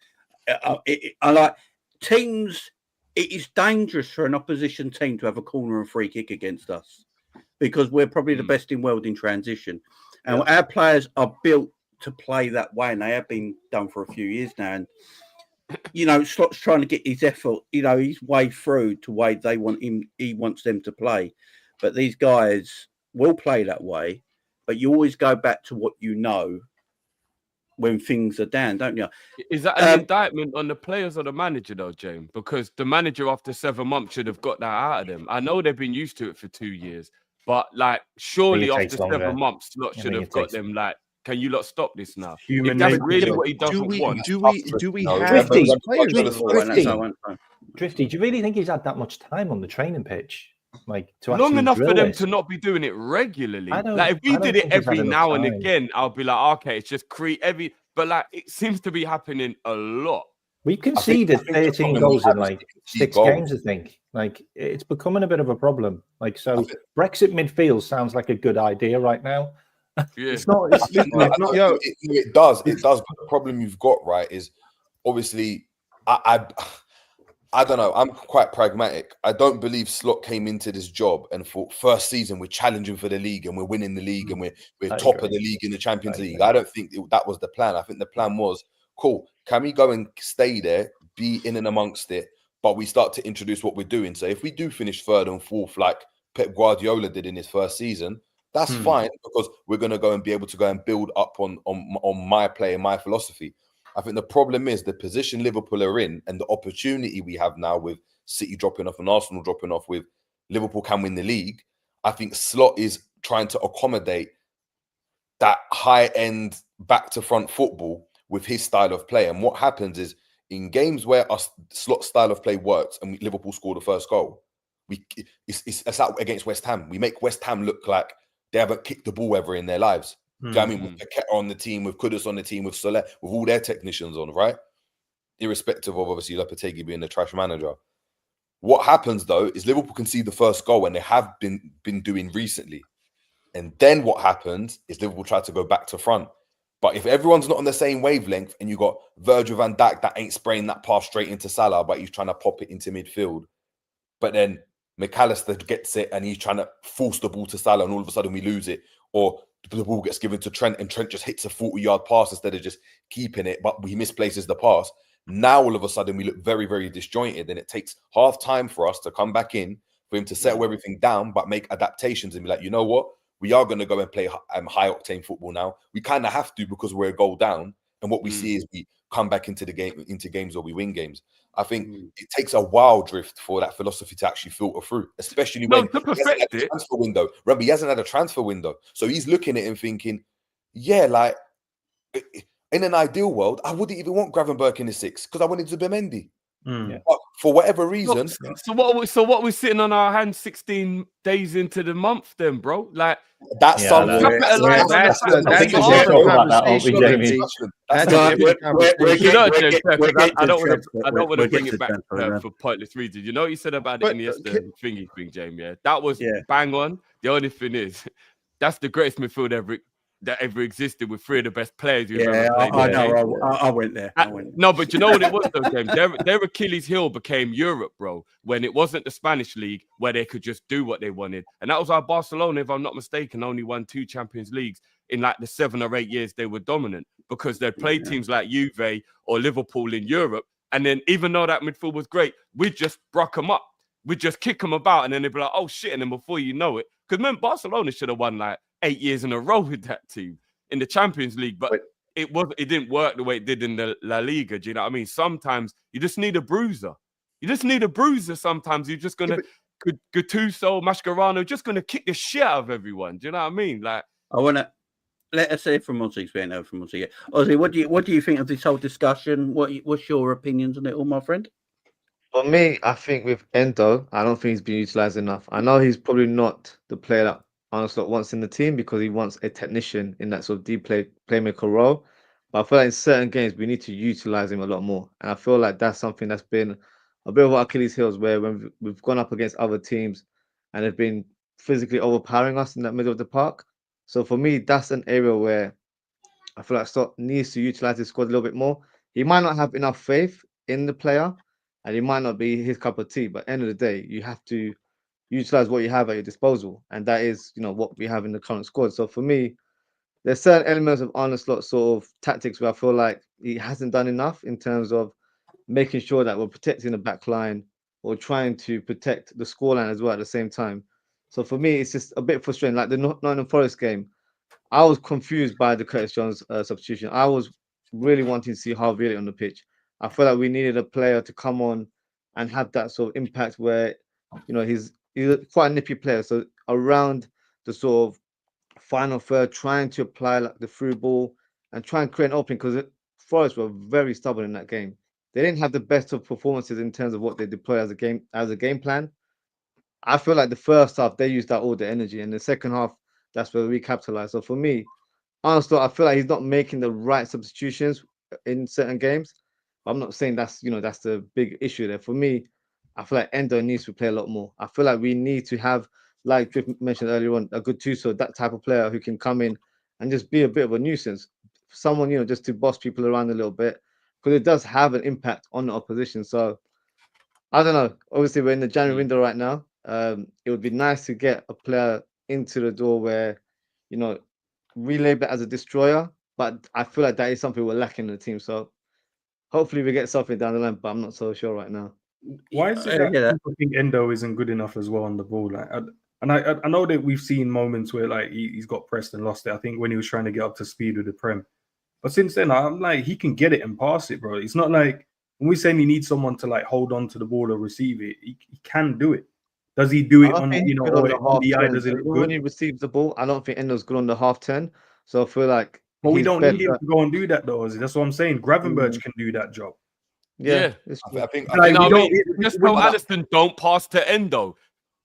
I like teams. It is dangerous for an opposition team to have a corner and free kick against us because we're probably the best in world in transition, and our players are built to play that way, and they have been done for a few years now. And you know, Slot's trying to get his effort, you know, his way through to way they want him. He wants them to play, but these guys will play that way. But you always go back to what you know when things are down, don't you? Is that an indictment on the players or the manager, though, James? Because the manager, after 7 months, should have got that out of them. I know they've been used to it for 2 years, but like, surely after 7 months, Slot should have got them. Like, can you lot stop this now? Human If that's nature. really what he doesn't want. Do we No, have Drifty, those players? Drifty, do you really think he's had that much time on the training pitch? Like to Long actually enough for drill them this? to not be doing it regularly. I don't- Like, if I we don't did it think he's had every enough now and time. again, I'll be like, okay, it's just every. But like, it seems to be happening a lot. We've conceded I think the 13 problem goals we in have is like the key 6 goals. games, I think. Like it's becoming a bit of a problem. Like so, Brexit midfield sounds like a good idea right now. Yeah. It's not. It's, listen, it's not. It does. It does. But the problem you've got, right, is obviously I don't know. I'm quite pragmatic. I don't believe Slot came into this job and for first season we're challenging for the league and we're winning the league and we're I top agree. of the league in the Champions I League. agree. I don't think that was the plan. I think the plan was, cool, can we go and stay there, be in and amongst it, but we start to introduce what we're doing. So if we do finish third and fourth like Pep Guardiola did in his first season, that's fine because we're going to go and be able to go and build up on my play and my philosophy. I think the problem is the position Liverpool are in and the opportunity we have now with City dropping off and Arsenal dropping off with Liverpool can win the league. I think Slot is trying to accommodate that high-end back-to-front football with his style of play. And what happens is in games where our Slot style of play works and Liverpool score the first goal, it's out against West Ham. We make West Ham look like they haven't kicked the ball ever in their lives. Do you know what I mean? With Paqueta on the team, with Kudus on the team, with Salah, with all their technicians on, right? Irrespective of obviously Lopetegui being the trash manager. What happens though is Liverpool can see the first goal and they have been doing recently. And then what happens is Liverpool try to go back to front. But if everyone's not on the same wavelength and you got Virgil van Dijk that ain't spraying that pass straight into Salah, but he's trying to pop it into midfield. But then McAllister gets it and he's trying to force the ball to Salah and all of a sudden we lose it. Or the ball gets given to Trent and Trent just hits a 40-yard pass instead of just keeping it, but he misplaces the pass. Now all of a sudden we look very, very disjointed and it takes half time for us to come back in, for him to settle everything down, but make adaptations and be like, you know what? We are going to go and play high-octane football now. We kind of have to because we're a goal down. And what we see is we come back into games or we win games. I think it takes a while, Drift, for that philosophy to actually filter through, especially when to perfect he hasn't had a transfer window. Remember, he hasn't had a transfer window. So he's looking at it and thinking, yeah, like, in an ideal world, I wouldn't even want Gravenberch in the 6 because I wanted Zubimendi. But for whatever reason... So what we're sitting on our hands 16 days into the month then, bro? Like... That's something. That's a I don't want to bring it back for pointless reasons. You know what you said about it in the thingy thing, James, yeah? That was bang on. The only thing is, that's the greatest midfield that ever existed with 3 of the best players you've ever played. I went there. No, but you know what it was though, James? Their Achilles heel became Europe, bro, when it wasn't the Spanish league where they could just do what they wanted. And that was why Barcelona, if I'm not mistaken, only won 2 Champions Leagues in like the 7 or 8 years they were dominant because they'd play teams like Juve or Liverpool in Europe. And then even though that midfield was great, we'd just brock them up. We'd just kick them about and then they'd be like, oh shit. And then before you know it, because remember, Barcelona should have won like 8 years in a row with that team in the Champions League, but it didn't work the way it did in the La Liga. Do you know what I mean? Sometimes you just need a bruiser. You just need a bruiser. Sometimes you're just gonna Gattuso, Mascherano, just gonna kick the shit out of everyone. Do you know what I mean? Like, I wanna let us say from Ozzy, we ain't know from Ozzy yet. Ozzy, what do you think of this whole discussion? What's your opinions on it all, my friend? For me, I think with Endo, I don't think he's been utilised enough. I know he's probably not the player that Arne Slot wants in the team because he wants a technician in that sort of deep playmaker role. But I feel like in certain games, we need to utilise him a lot more. And I feel like that's something that's been a bit of our Achilles heels, where when we've gone up against other teams and they've been physically overpowering us in that middle of the park. So for me, that's an area where I feel like Slot needs to utilize his squad a little bit more. He might not have enough faith in the player, and he might not be his cup of tea. But at the end of the day, you have to utilize what you have at your disposal, and that is, what we have in the current squad. So for me, there's certain elements of Arne Slot's sort of tactics where I feel like he hasn't done enough in terms of making sure that we're protecting the back line or trying to protect the scoreline as well at the same time. So for me, it's just a bit frustrating. Like the Nottingham Forest game, I was confused by the Curtis Jones substitution. I was really wanting to see Harvey Elliott on the pitch. I feel like we needed a player to come on and have that sort of impact where, he's quite a nippy player. So around the sort of final third, trying to apply like the through ball and try and create an opening, because Forest were very stubborn in that game. They didn't have the best of performances in terms of what they deployed as a game plan. I feel like the first half they used that all the energy, and the second half that's where we capitalized. So for me, honestly, I feel like he's not making the right substitutions in certain games. I'm not saying that's that's the big issue there. For me, I feel like Endo needs to play a lot more. I feel like we need to have, like Drift mentioned earlier on, a good Tuso, that type of player who can come in and just be a bit of a nuisance. Someone, just to boss people around a little bit, because it does have an impact on the opposition. So I don't know. Obviously, we're in the January window right now. It would be nice to get a player into the door where, we label it as a destroyer, but I feel like that is something we're lacking in the team. So hopefully we get something down the line, but I'm not so sure right now. Why is it that people think Endo isn't good enough as well on the ball? Like, I know that we've seen moments where like he's got pressed and lost it. I think when he was trying to get up to speed with the Prem, but since then I'm like he can get it and pass it, bro. It's not like when we're saying he needs someone to like hold on to the ball or receive it, he can do it. Does he do it on the eye? Does it look good? When he receives the ball, I don't think Endo's good on the half turn. So I feel like, but we don't need him to go and do that though. That's what I'm saying. Gravenberch can do that job. Yeah. I think just tell Alisson don't pass to Endo.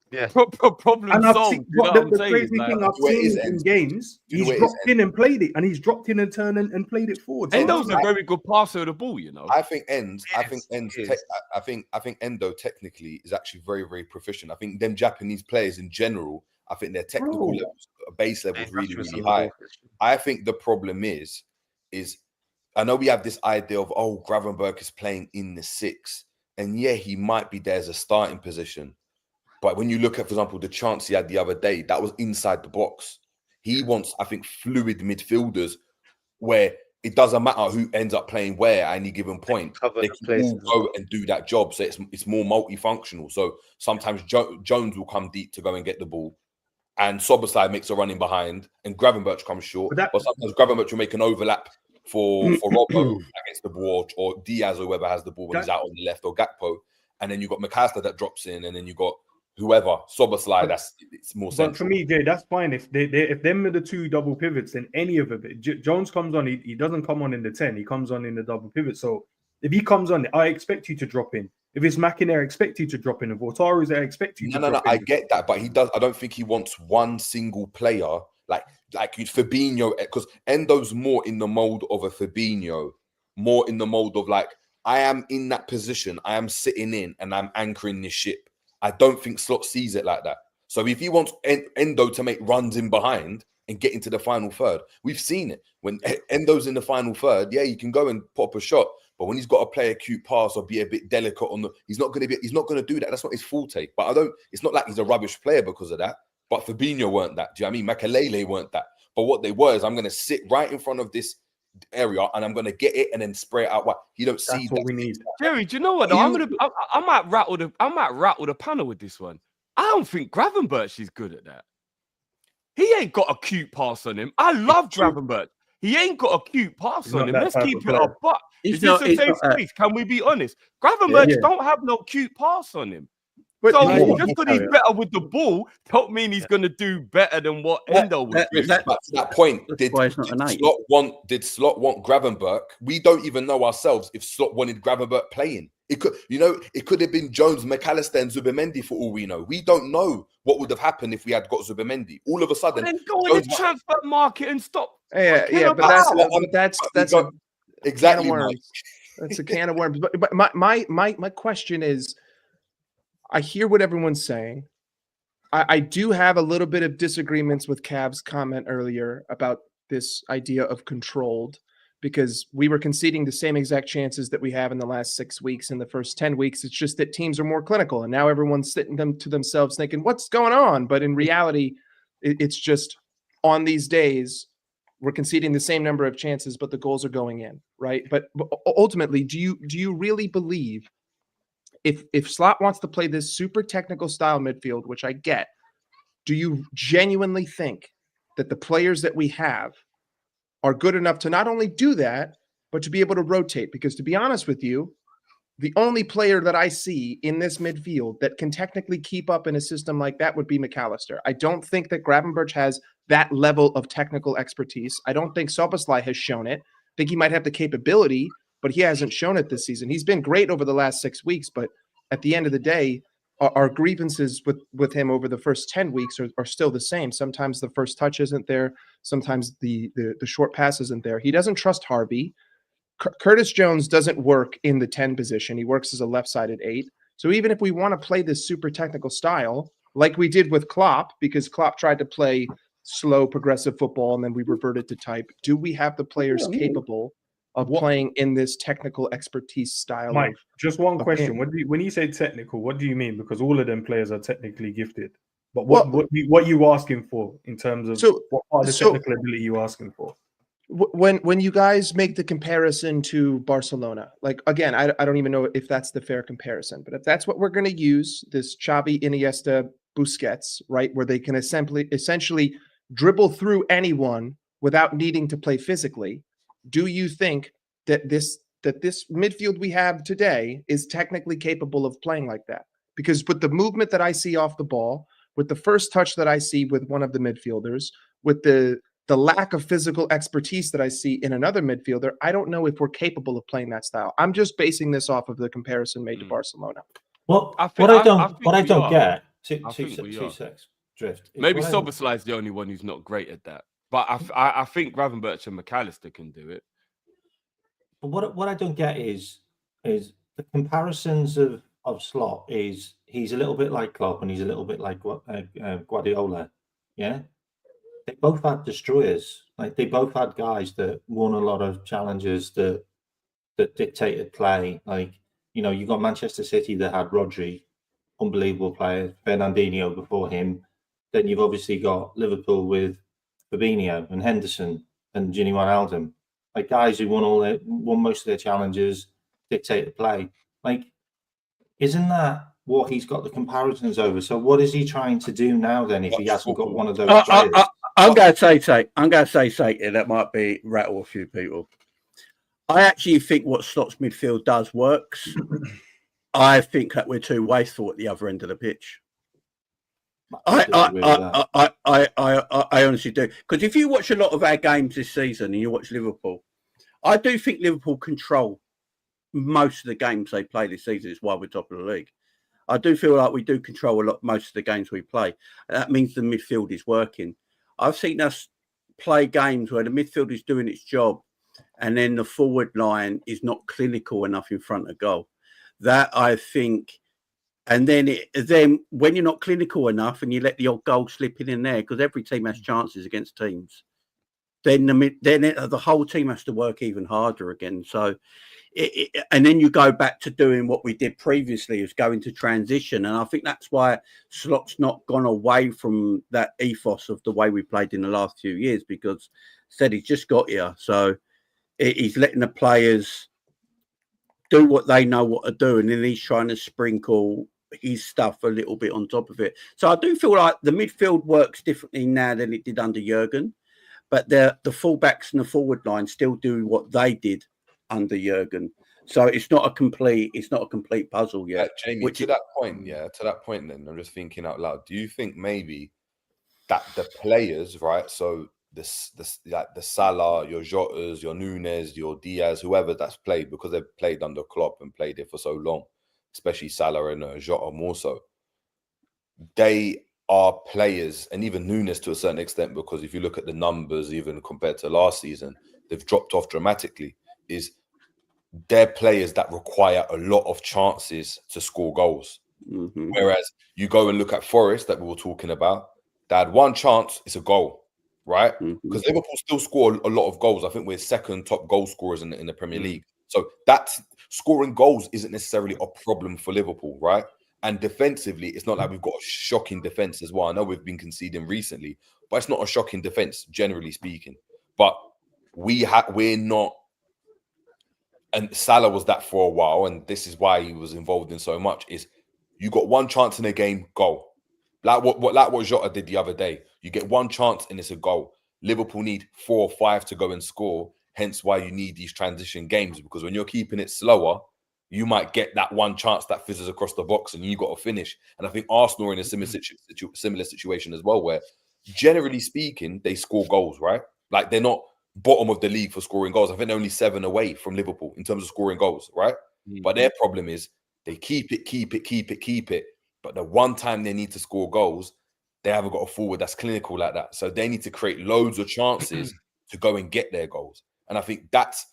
Yeah. Problem solved. The crazy thing I've seen in games, he's dropped in and played it, and he's dropped in and turned and played it forward. Endo's a very good passer of the ball, I think Endo technically is actually very, very proficient. I think them Japanese players in general, I think their technical levels, base level is really, really high. I think the problem is I know we have this idea of Gravenberch is playing in the 6, and yeah, he might be there as a starting position. But when you look at, for example, the chance he had the other day, that was inside the box. He wants, I think, fluid midfielders where it doesn't matter who ends up playing where at any given point. They can all go and do that job. So it's more multifunctional. So sometimes Jones will come deep to go and get the ball, and Szoboszlai makes a running behind, and Gravenberch comes short. But sometimes Gravenberch will make an overlap for Robbo against the ball, or Diaz or whoever has the ball when he's out on the left, or Gakpo. And then you've got McAllister that drops in, and then you've got whoever, Szoboszlai, it's more central. But for me, Jay, that's fine. If them are the two double pivots, then any of it. Jones comes on, he doesn't come on in the 10, he comes on in the double pivot. So if he comes on, I expect you to drop in. If it's McInerney, I expect you to drop in. If Wataru is there, I expect you to drop in. I get that, but he does. I don't think he wants one single player like Fabinho, because Endo's more in the mold of a Fabinho, more in the mold of like, I am in that position, I am sitting in and I'm anchoring this ship. I don't think Slot sees it like that. So if he wants Endo to make runs in behind and get into the final third, we've seen it. When Endo's in the final third, yeah, you can go and pop a shot. But when he's got to play a cute pass or be a bit delicate he's not going to do that. That's not his forte. But it's not like he's a rubbish player because of that. But Fabinho weren't that. Do you know what I mean? Makelele weren't that. But what they were is, I'm going to sit right in front of this area and I'm going to get it and then spray it out. What you don't see. That's what we need. Jerry, do you know what? I might rattle the panel with this one. I don't think Gravenberch is good at that. He ain't got a cute pass on him. I love Gravenberch. He ain't got a cute pass on him. Let's keep it up. But is this a safe space? Can we be honest? Gravenberch don't have no cute pass on him. But so just because he's better with the ball, don't mean he's going to do better than what Endo would do. To that point, did Slot want Gravenberch? We don't even know ourselves if Slot wanted Gravenberch playing. It could have been Jones, McAllister, and Zubimendi for all we know. We don't know what would have happened if we had got Zubimendi. All of a sudden, then go in the transfer market and stop. But that's exactly. That's a can of worms. But my question is, I hear what everyone's saying. I do have a little bit of disagreements with Cav's comment earlier about this idea of controlled, because we were conceding the same exact chances that we have in the last 6 weeks. In the first 10 weeks, it's just that teams are more clinical, and now everyone's sitting them to themselves thinking, what's going on? But in reality, it's just on these days, we're conceding the same number of chances, but the goals are going in, right? But ultimately, do you really believe, if Slot wants to play this super technical style midfield, which I get, do you genuinely think that the players that we have are good enough to not only do that, but to be able to rotate? Because to be honest with you, the only player that I see in this midfield that can technically keep up in a system like that would be McAllister. I don't think that Gravenberch has that level of technical expertise. I don't think Szoboszlai has shown it. I think he might have the capability, but he hasn't shown it this season. He's been great over the last 6 weeks, but at the end of the day, our grievances with him over the first 10 weeks are still the same. Sometimes the first touch isn't there. Sometimes the short pass isn't there. He doesn't trust Harvey. Curtis Jones doesn't work in the 10 position. He works as a left-sided 8. So even if we want to play this super technical style, like we did with Klopp, because Klopp tried to play slow, progressive football, and then we reverted to type, do we have the players capable of playing in this technical expertise style? Mike, just one question. When you say technical, what do you mean? Because all of them players are technically gifted. But what are you asking for in terms of what part of the technical ability you asking for? When you guys make the comparison to Barcelona, like, again, I don't even know if that's the fair comparison, but if that's what we're going to use, this Xavi, Iniesta, Busquets, right, where they can essentially dribble through anyone without needing to play physically, do you think that this midfield we have today is technically capable of playing like that? Because with the movement that I see off the ball, with the first touch that I see with one of the midfielders, with the lack of physical expertise that I see in another midfielder, I don't know if we're capable of playing that style. I'm just basing this off of the comparison made to Barcelona. Well, what I don't get, two secs, Drift. Maybe Szoboszlai is the only one who's not great at that. But I think Gravenberch and McAllister can do it. But what I don't get is the comparisons of Slot is he's a little bit like Klopp and he's a little bit like Guardiola. Yeah. They both had destroyers. Like, they both had guys that won a lot of challenges that dictated play. Like, you know, you got Manchester City that had Rodri, unbelievable player, Fernandinho before him. Then you've obviously got Liverpool with Fabinho and Henderson and Gini Wijnaldum, like guys who won most of their challenges, dictated play. Like, isn't that what he's got the comparisons over? So what is he trying to do now then if he hasn't got one of those players? I'm going to say something that might rattle a few people. I actually think what Slot's midfield does works. I think that we're too wasteful at the other end of the pitch. I honestly do. Because if you watch a lot of our games this season and you watch Liverpool, I do think Liverpool control most of the games they play this season. Is why we're top of the league. I do feel like we do control most of the games we play. That means the midfield is working. I've seen us play games where the midfield is doing its job and then the forward line is not clinical enough in front of goal. That, I think, and then when you're not clinical enough and you let the odd goal slip in there, because every team has chances against teams, then the whole team has to work even harder again. So, and then you go back to doing what we did previously, is going to transition. And I think that's why Slot's not gone away from that ethos of the way we played in the last few years, because said he's just got here. So he's letting the players do what they know what to do. And then he's trying to sprinkle his stuff a little bit on top of it. So I do feel like the midfield works differently now than it did under Jurgen, but the fullbacks and the forward line still do what they did under Jurgen. So it's not a complete puzzle yet. Jamie, to that point, then I'm just thinking out loud. Do you think maybe that the players, right? So the Salah, your Jotas, your Nunes, your Diaz, whoever that's played, because they've played under Klopp and played it for so long, especially Salah and Jota more so, they are players, and even Nunes to a certain extent, because if you look at the numbers, even compared to last season, they've dropped off dramatically. Is they're players that require a lot of chances to score goals. Mm-hmm. Whereas you go and look at Forest that we were talking about, they had one chance, it's a goal, right? Because Liverpool still score a lot of goals. I think we're second top goal scorers in the Premier League. So that's scoring goals isn't necessarily a problem for Liverpool, right? And defensively, it's not like we've got a shocking defense as well. I know we've been conceding recently, but it's not a shocking defense, generally speaking. But we're not, and Salah was that for a while, and this is why he was involved in so much, is you got one chance in a game, goal. Like what 𝐁𝐸 did the other day. You get one chance and it's a goal. Liverpool need 4 or 5 to go and score, hence why you need these transition games, because when you're keeping it slower, you might get that one chance that fizzes across the box and you got to finish. And I think Arsenal are in a similar situation as well, where generally speaking, they score goals, right? Like they're not bottom of the league for scoring goals. I think they're only 7 away from Liverpool in terms of scoring goals, right? But their problem is they keep it. But the one time they need to score goals, they haven't got a forward that's clinical like that. So they need to create loads of chances to go and get their goals. And I think that's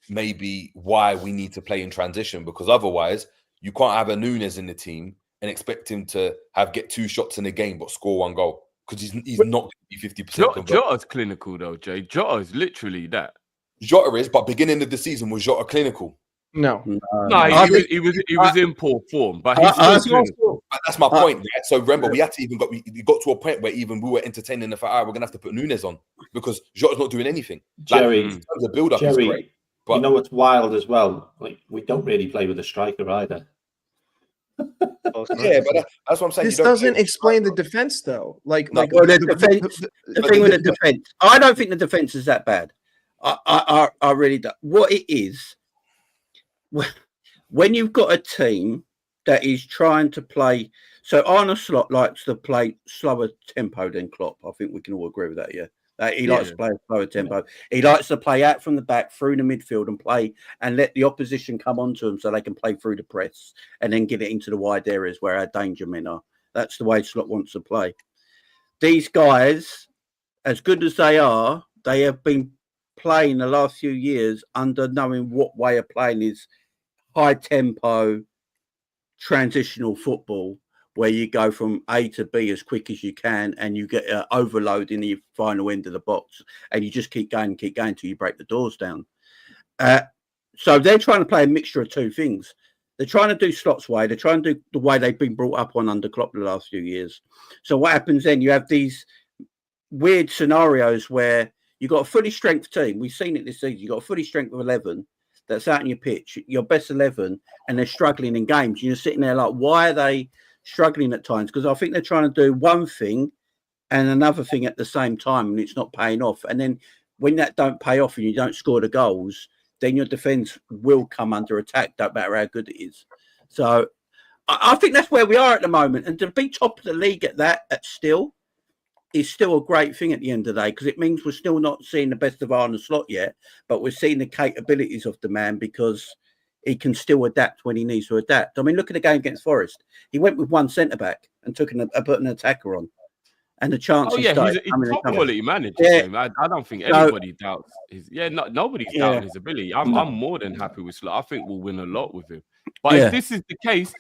maybe why we need to play in transition, because otherwise you can't have a Nunes in the team and expect him to get 2 shots in a game but score 1 goal, because he's not going to be 50%. Jota's clinical though, Jay. Jota is literally that. Jota is, but beginning of the season was Jota clinical? No, he was in poor form, but he's still clinical. But that's my point, right? So remember, we got to a point where even we were entertaining the fact, we're gonna have to put Nunes on because Jota's not doing anything. Jerry, like, in terms of build-up is great. But you know what's wild as well? Like, we don't really play with a striker either. Yeah, but that's what I'm saying. This doesn't explain the defense, though. The thing with the defense, I don't think the defense is that bad. I really don't. What it is, when you've got a team that is trying to play, so Arne Slot likes to play slower tempo than Klopp. I think we can all agree with that, yeah. He likes to play a slower tempo. He likes to play out from the back through the midfield and play and let the opposition come onto them so they can play through the press and then get it into the wide areas where our danger men are. That's the way Slot wants to play. These guys, as good as they are, they have been playing the last few years under knowing what way of playing is high tempo, transitional football, where you go from A to B as quick as you can and you get overload in the final end of the box and you just keep going till you break the doors down. So they're trying to play a mixture of 2 things. They're trying to do Slot's way. They're trying to do the way they've been brought up on under Klopp the last few years. So what happens then? You have these weird scenarios where you've got a fully strength team. We've seen it this season. You've got a fully strength of 11 that's out on your pitch, your best 11, and they're struggling in games. You're sitting there like, why are they struggling at times? Because I think they're trying to do one thing and another thing at the same time, and it's not paying off. And then when that don't pay off and you don't score the goals, then your defense will come under attack, don't matter how good it is. So I think that's where we are at the moment. And to be top of the league at that, is still a great thing at the end of the day, because it means we're still not seeing the best of Arne Slot yet, but we're seeing the capabilities of the man because he can still adapt when he needs to adapt. I mean, look at the game against Forest. He went with 1 centre-back and put an attacker on. And the chances he's a top quality manager. Yeah. I don't think anybody doubts his. Nobody's doubting his ability. I'm more than happy with Slot. I think we'll win a lot with him. But if this is the case,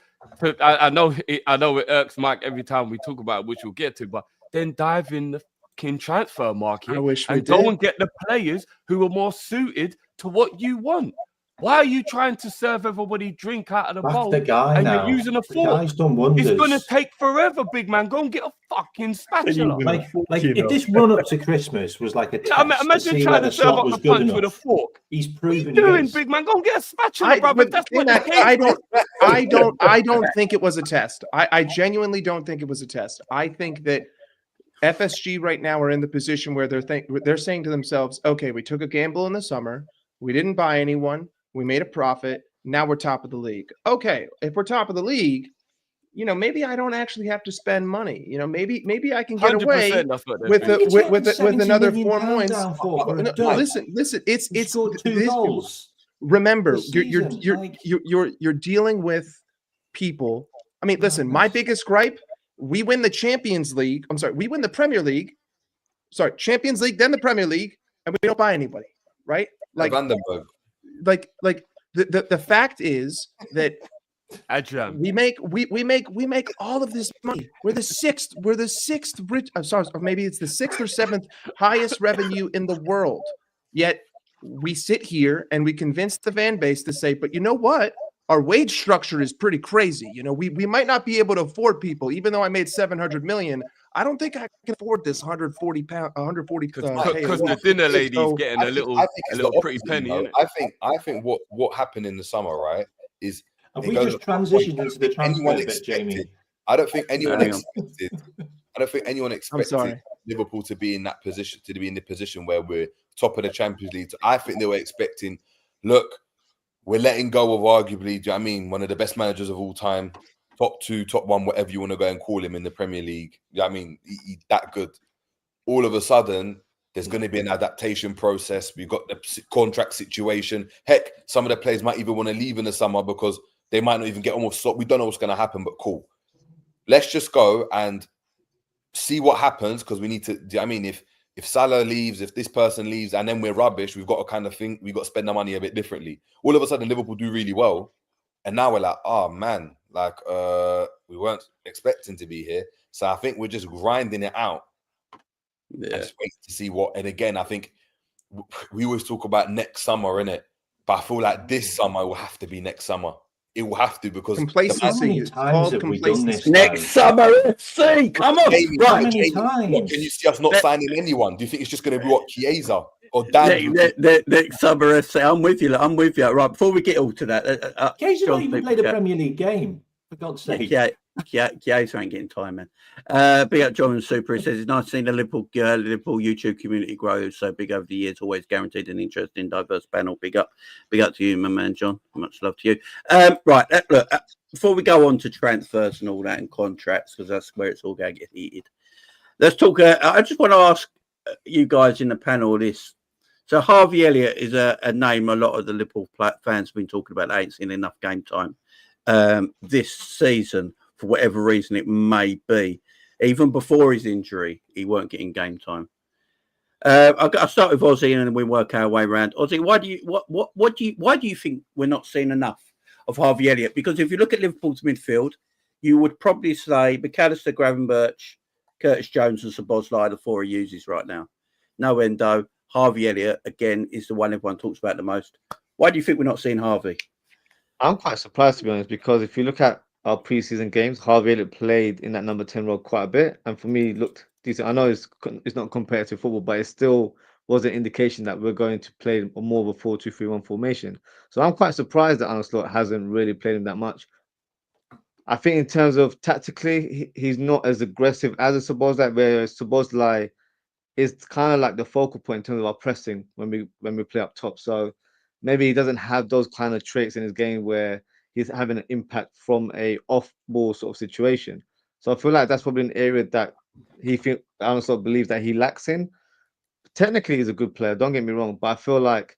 I know it irks Mike every time we talk about it, which we'll get to, but then dive in the fucking transfer market and go and get the players who are more suited to what you want. Why are you trying to serve everybody drink out of the bowl and you're using a fork? It's going to take forever, big man. Go and get a fucking spatula. Like if this run up to Christmas was like a test imagine trying to serve up a punch with a fork. He's proven what are you doing, big man? Go and get a spatula, brother. I don't think it was a test. I genuinely don't think it was a test. I think that FSG right now are in the position where they're saying to themselves, okay, we took a gamble in the summer. We didn't buy anyone. We made a profit. Now we're top of the league. Okay, if we're top of the league, maybe I don't actually have to spend money. Maybe I can get away with another 4 points. Listen. It's 2 goals. Remember, you're dealing with people. I mean, listen. My biggest gripe: we win the Champions League. I'm sorry, we win the Premier League. Sorry, Champions League, then the Premier League, and we don't buy anybody, right? Vandenberg. Like the fact is that Adrian. we make all of this money. We're the sixth rich. I'm sorry, or maybe it's the sixth or seventh highest revenue in the world. Yet we sit here and we convince the fan base to say, but you know what? Our wage structure is pretty crazy. You know, we might not be able to afford people, even though I made 700 million. I don't think I can afford this 140 pound, 140 Because the dinner lady's getting a little pretty penny. You know? I think what happened in the summer, right, is have we just transitioned into the transfer bit, Jamie? I don't think anyone expected Liverpool to be in that position, to be in the position where we're top of the Champions League. I think they were expecting, look, we're letting go of arguably, do you know what I mean, one of the best managers of all time, top two, top one, whatever you want to go and call him in the Premier League. You know what I mean? He's that good. All of a sudden, there's going to be an adaptation process. We've got the contract situation. Heck, some of the players might even want to leave in the summer because they might not even get on with slot. We don't know what's going to happen, but cool. Let's just go and see what happens, because we need to, do you know what I mean? If Salah leaves, if this person leaves, and then we're rubbish, we've got to kind of think, we've got to spend the money a bit differently. All of a sudden, Liverpool do really well. And now we're like, oh, man, like we weren't expecting to be here. So I think we're just grinding it out. Yeah. And just wait to see what. And again, I think we always talk about next summer, innit? But I feel like this summer will have to be next summer. It will have to, because complacency. It's called complacency. Next summer, FC. Come on, Jamie, right? Can you see us not signing anyone? Do you think it's just going to be what, Chiesa or Dan? Next summer, FC. I'm with you. I'm with you. Right, before we get all to that, Chiesa not even played a Premier League game. For God's sake. Chiesa ain't getting time, man. Big up John and Super. He says it's nice seeing the Liverpool YouTube community grow so big over the years. Always guaranteed an interesting, diverse panel. Big up to you, my man, John. Much love to you. Right, look. Before we go on to transfers and all that and contracts, because that's where it's all going to get heated. Let's talk. I just want to ask you guys in the panel this. So Harvey Elliott is a name a lot of the Liverpool fans have been talking about. They ain't seen enough game time this season. For whatever reason it may be, even before his injury, he weren't getting game time. I'll start with Ozzy and then we work our way around. Ozzy, why do you think we're not seeing enough of Harvey Elliott? Because if you look at Liverpool's midfield, you would probably say McAllister, Gravenberch, Curtis Jones, and Szoboszlai are the four he uses right now. No Endo. Harvey Elliott again is the one everyone talks about the most. Why do you think we're not seeing Harvey? I'm quite surprised, to be honest, because if you look at our preseason games, Harvey Elliott played in that number 10 role quite a bit, and for me, looked decent. I know it's not competitive football, but it still was an indication that we're going to play more of a 4-2-3-1 formation. So I'm quite surprised that Arne Slot hasn't really played him that much. I think in terms of tactically, he's not as aggressive as a Szoboszlai, whereas Szoboszlai is kind of like the focal point in terms of our pressing when we play up top. So maybe he doesn't have those kind of traits in his game where he's having an impact from a off-ball sort of situation. So I feel like that's probably an area that Arne Slot believes that he lacks in. Technically, he's a good player, don't get me wrong, but I feel like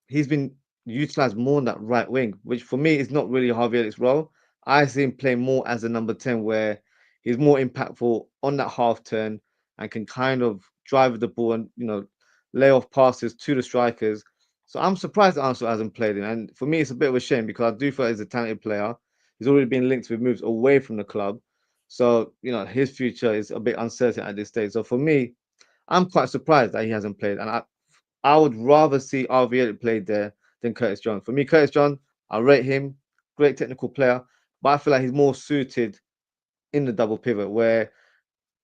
he's been utilised more on that right wing, which for me is not really Harvey Elliott's role. I see him playing more as a number 10, where he's more impactful on that half turn and can kind of drive the ball and, lay off passes to the strikers. So I'm surprised that Arne Slot hasn't played him. And for me, it's a bit of a shame because I do feel he's a talented player. He's already been linked with moves away from the club. So, his future is a bit uncertain at this stage. So for me, I'm quite surprised that he hasn't played. And I would rather see Harvey Elliott played there than Curtis Jones. For me, Curtis Jones, I rate him, great technical player, but I feel like he's more suited in the double pivot, where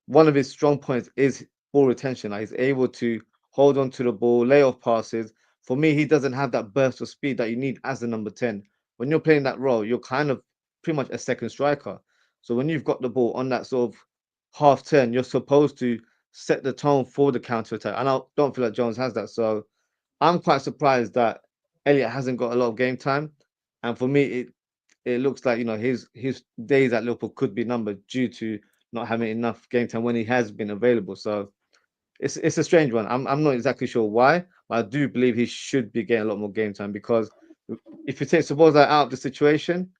one of his strong points is ball retention. Like, he's able to hold on to the ball, lay off passes. For me, he doesn't have that burst of speed that you need as the number 10. When you're playing that role, you're kind of pretty much a second striker. So when you've got the ball on that sort of half turn, you're supposed to set the tone for the counter-attack. And I don't feel like Jones has that. So I'm quite surprised that Elliott hasn't got a lot of game time. And for me, it looks like, his days at Liverpool could be numbered due to not having enough game time when he has been available. So it's a strange one. I'm not exactly sure why, but I do believe he should be getting a lot more game time, because if you take Szoboszlai out of the situation,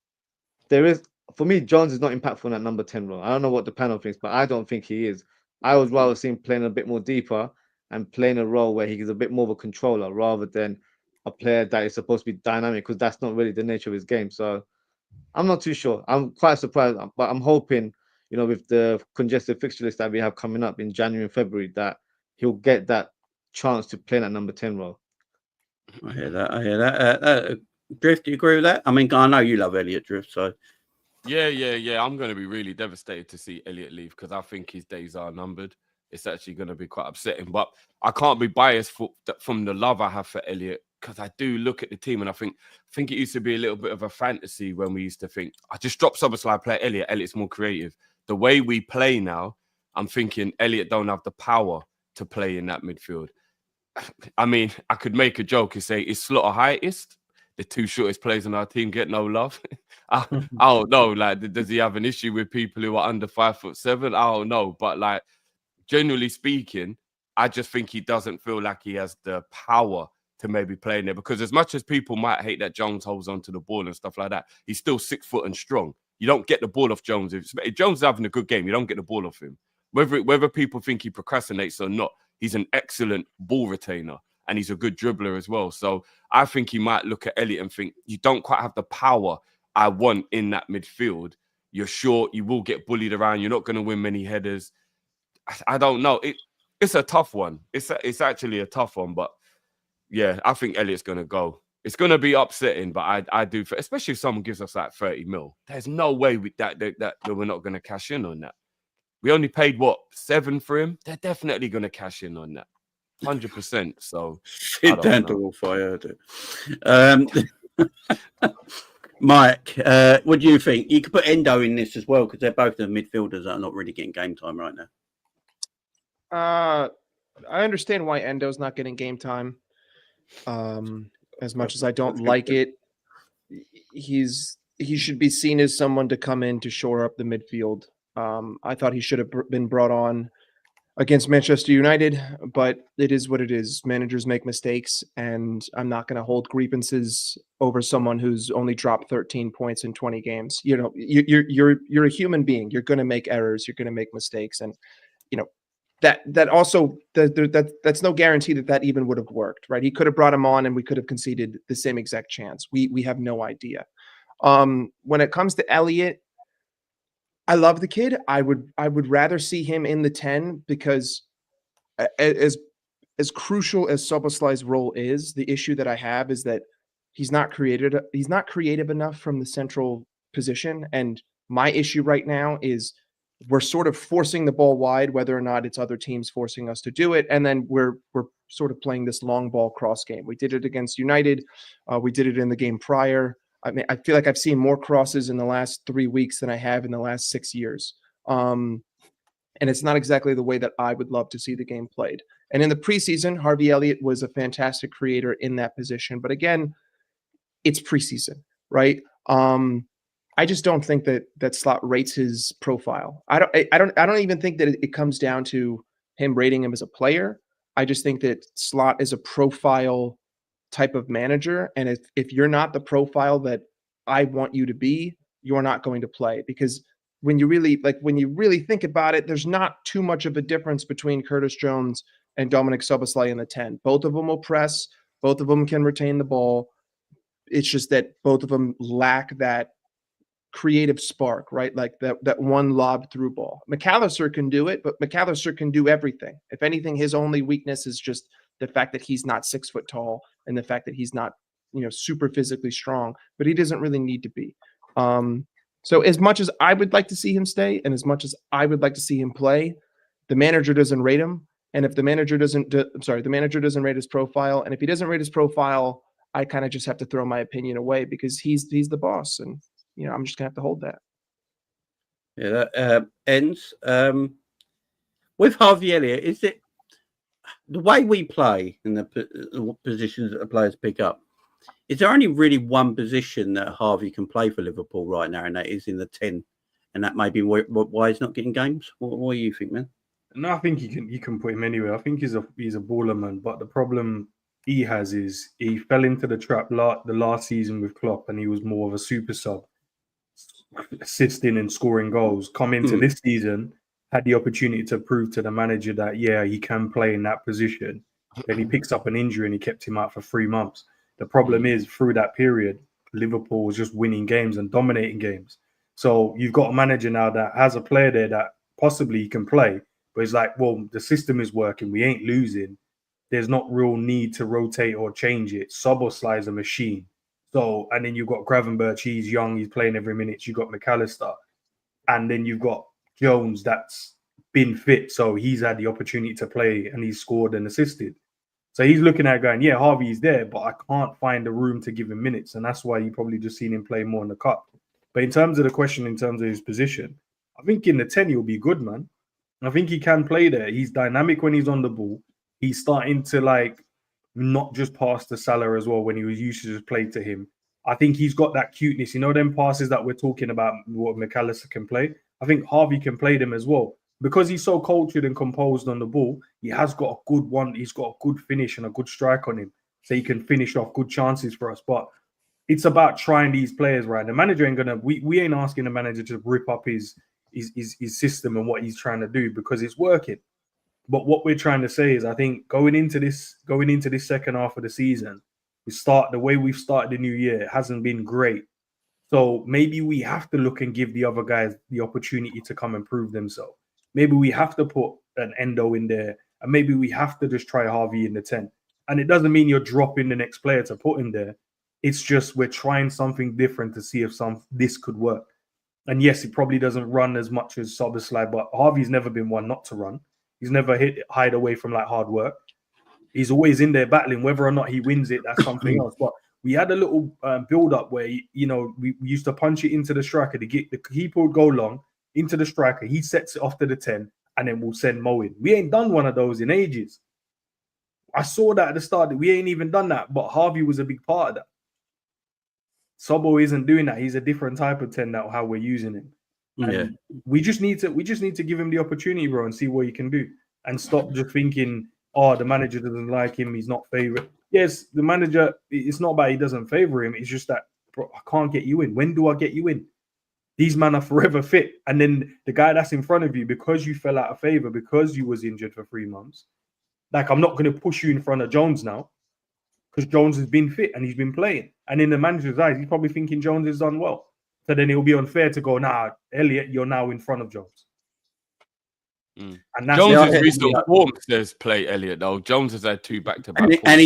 for me, Jones is not impactful in that number 10 role. I don't know what the panel thinks, but I don't think he is. I would rather see him playing a bit more deeper and playing a role where he is a bit more of a controller rather than a player that is supposed to be dynamic, because that's not really the nature of his game. So I'm not too sure. I'm quite surprised, but I'm hoping, you know, with the congested fixture list that we have coming up in January and February, that he'll get that chance to play in that number 10 role. I hear that. Drift, do you agree with that? I mean, I know you love Elliott, Drift, so. Yeah. I'm going to be really devastated to see Elliott leave, because I think his days are numbered. It's actually going to be quite upsetting. But I can't be biased from the love I have for Elliott, because I do look at the team and I think it used to be a little bit of a fantasy when we used to think, I just drop Szoboszlai, play Elliott. Elliott's more creative. The way we play now, I'm thinking Elliott don't have the power to play in that midfield. I mean, I could make a joke and say, is Slaughter highest? The two shortest players on our team get no love. I don't know. Like, does he have an issue with people who are under 5'7"? I don't know. But like, generally speaking, I just think he doesn't feel like he has the power to maybe play in there, because as much as people might hate that Jones holds onto the ball and stuff like that, he's still 6 foot and strong. You don't get the ball off Jones. If Jones is having a good game, you don't get the ball off him. Whether people think he procrastinates or not, he's an excellent ball retainer and he's a good dribbler as well. So I think he might look at Elliott and think, you don't quite have the power I want in that midfield. You're short, you will get bullied around, you're not going to win many headers. I don't know. It's a tough one. It's actually a tough one, but yeah, I think Elliott's going to go. It's going to be upsetting, but I do, especially if someone gives us like 30 mil. There's no way that we're not going to cash in on that. We only paid, what, 7 for him? They're definitely going to cash in on that. 100%. So, sit down to all fire. Mike, what do you think? You could put Endo in this as well, because they're both the midfielders that are not really getting game time right now. I understand why Endo's not getting game time. As much as I don't like it, he should be seen as someone to come in to shore up the midfield. I thought he should have been brought on against Manchester United, but it is what it is. Managers make mistakes, and I'm not going to hold grievances over someone who's only dropped 13 points in 20 games. You know, you're a human being. You're going to make errors. You're going to make mistakes, and you know that also that's no guarantee that even would have worked, right? He could have brought him on, and we could have conceded the same exact chance. We have no idea. When it comes to Elliott, I love the kid. I would rather see him in the 10, because as crucial as Szoboszlai's role is, the issue that I have is that he's not creative enough from the central position. And my issue right now is we're sort of forcing the ball wide, whether or not it's other teams forcing us to do it. And then we're sort of playing this long ball cross game. We did it against United. We did it in the game prior. I mean, I feel like I've seen more crosses in the last 3 weeks than I have in the last 6 years. And it's not exactly the way that I would love to see the game played. And in the preseason, Harvey Elliott was a fantastic creator in that position. But again, it's preseason, right? I just don't think that Slot rates his profile. I don't even think that it comes down to him rating him as a player. I just think that Slot is a profile type of manager, and if you're not the profile that I want you to be, you're not going to play. Because when you really think about it, there's not too much of a difference between Curtis Jones and Dominik Szoboszlai in the 10. Both of them will press, both of them can retain the ball. It's just that both of them lack that creative spark, right? Like that one lob through ball. McAllister can do it, but McAllister can do everything. If anything, his only weakness is just the fact that he's not 6 foot tall, and the fact that he's not, super physically strong, but he doesn't really need to be. So as much as I would like to see him stay, and as much as I would like to see him play, the manager doesn't rate him. And if the manager doesn't rate his profile, and if he doesn't rate his profile, I kind of just have to throw my opinion away, because he's the boss, and I'm just gonna have to hold that. Yeah, that ends with Harvey Elliott. Is it the way we play in the positions that the players pick up? Is there only really one position that Harvey can play for Liverpool right now, and that is in the 10? And that may be why he's not getting games. What do you think, man? No, I think you can put him anywhere. I think he's a baller, man. But the problem he has is he fell into the trap the last season with Klopp, and he was more of a super sub, assisting and scoring goals. Come into this season, had the opportunity to prove to the manager that, yeah, he can play in that position. Then he picks up an injury and he kept him out for 3 months. The problem is through that period, Liverpool was just winning games and dominating games. So you've got a manager now that has a player there that possibly he can play, but it's like, well, the system is working. We ain't losing. There's not real need to rotate or change it. Szoboszlai's a machine. So, and then you've got Gravenberch, he's young, he's playing every minute. You've got McAllister. And then you've got Jones that's been fit. So he's had the opportunity to play and he's scored and assisted. So he's looking at going, yeah, Harvey's there, but I can't find the room to give him minutes. And that's why you probably just seen him play more in the cup. But in terms of the question, in terms of his position, I think in the 10, he'll be good, man. I think he can play there. He's dynamic when he's on the ball. He's starting to like not just pass to Salah as well when he was used to just play to him. I think he's got that cuteness. You know, them passes that we're talking about, what McAllister can play. I think Harvey can play them as well. Because he's so cultured and composed on the ball, he has got a good one. He's got a good finish and a good strike on him. So he can finish off good chances for us. But it's about trying these players, right? The manager ain't gonna, we ain't asking the manager to rip up his system and what he's trying to do because it's working. But what we're trying to say is, I think going into this second half of the season, the way we've started the new year, it hasn't been great. So maybe we have to look and give the other guys the opportunity to come and prove themselves. Maybe we have to put an Endo in there, and maybe we have to just try Harvey in the 10. And it doesn't mean you're dropping the next player to put in there. It's just we're trying something different to see if this could work. And yes, it probably doesn't run as much as Szoboszlai, but Harvey's never been one not to run. He's never hide away from like hard work. He's always in there battling. Whether or not he wins it, that's something else. But we had a little build-up where, you know, we used to punch it into the striker. The keeper would go long into the striker. He sets it off to the 10, and then we'll send Mo in. We ain't done one of those in ages. I saw that at the start. We ain't even done that, but Harvey was a big part of that. Sobo isn't doing that. He's a different type of 10 now, how we're using him. And we just need to give him the opportunity, bro, and see what he can do. And stop just thinking, oh, the manager doesn't like him, he's not favourite. Yes, the manager, it's not about he doesn't favour him, it's just that, bro, I can't get you in. When do I get you in? These men are forever fit. And then the guy that's in front of you, because you fell out of favour, because you was injured for 3 months, like, I'm not going to push you in front of Jones now, because Jones has been fit and he's been playing. And in the manager's eyes, he's probably thinking Jones has done well. So then it'll be unfair to go, nah, Elliott, you're now in front of Jones. And that's Jones' recent form says play Elliott though. Jones has had 2 back-to-back, and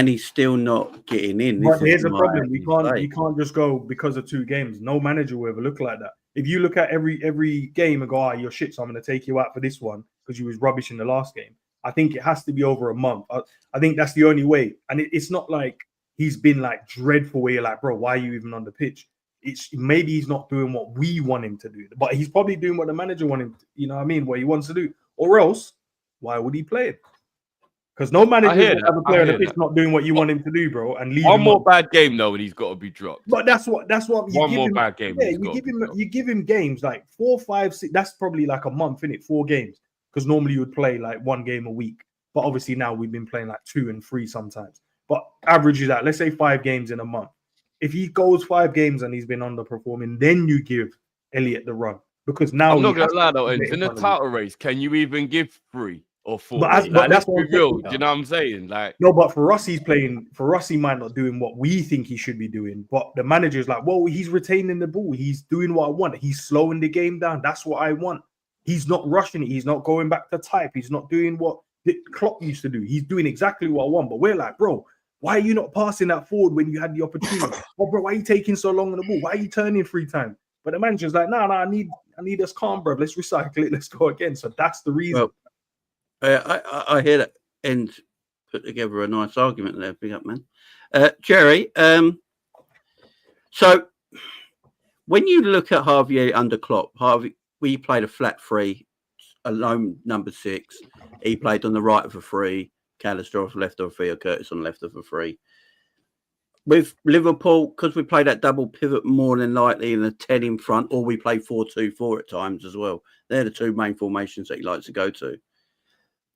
he's still not getting in. But here's the problem: we can't just go because of 2 games. No manager will ever look like that. If you look at every game and go, you're shit, so I'm going to take you out for this one because you was rubbish in the last game. I think it has to be over a month. I think that's the only way. And it's not like he's been like dreadful where you're like, bro, why are you even on the pitch? It's maybe he's not doing what we want him to do, but he's probably doing what the manager wants him to, you know what I mean, what he wants to do. Or else, why would he play it? Because no manager will have a player on the pitch not doing what you want him to do, bro. And leave one more bad game though, and he's got to be dropped. But that's what you one give more him, bad game. Yeah, you give him games like 4, 5, 6. That's probably like a month, innit? 4 games, because normally you would play like 1 game a week. But obviously now we've been playing like 2 and 3 sometimes. But averages out, let's say 5 games in a month. If he goes 5 games and he's been underperforming, then you give Elliott the run. Because now I'm not gonna lie though, in the title race, can you even give 3 or 4? But let's be real. Do you know what I'm saying? Like, no, but for us, he's playing. For us, he might not doing what we think he should be doing. But the manager's like, well, he's retaining the ball. He's doing what I want. He's slowing the game down. That's what I want. He's not rushing it. He's not going back to type. He's not doing what the Klopp used to do. He's doing exactly what I want. But we're like, bro, why are you not passing that forward when you had the opportunity? Oh, bro, why are you taking so long on the ball? Why are you turning 3 times? But the manager's like, no, I need us calm, bro. Let's recycle it. Let's go again. So that's the reason. Well, I hear that End put together a nice argument there. Big up, man. Jerry, so when you look at Harvey under Klopp, we played a flat 3, a lone number 6. He played on the right of a 3. McAllister off left of a 3, or Curtis on the left of a 3. With Liverpool, because we play that double pivot more than likely in the 10 in front, or we play 4-2-4 at times as well. They're the 2 main formations that he likes to go to.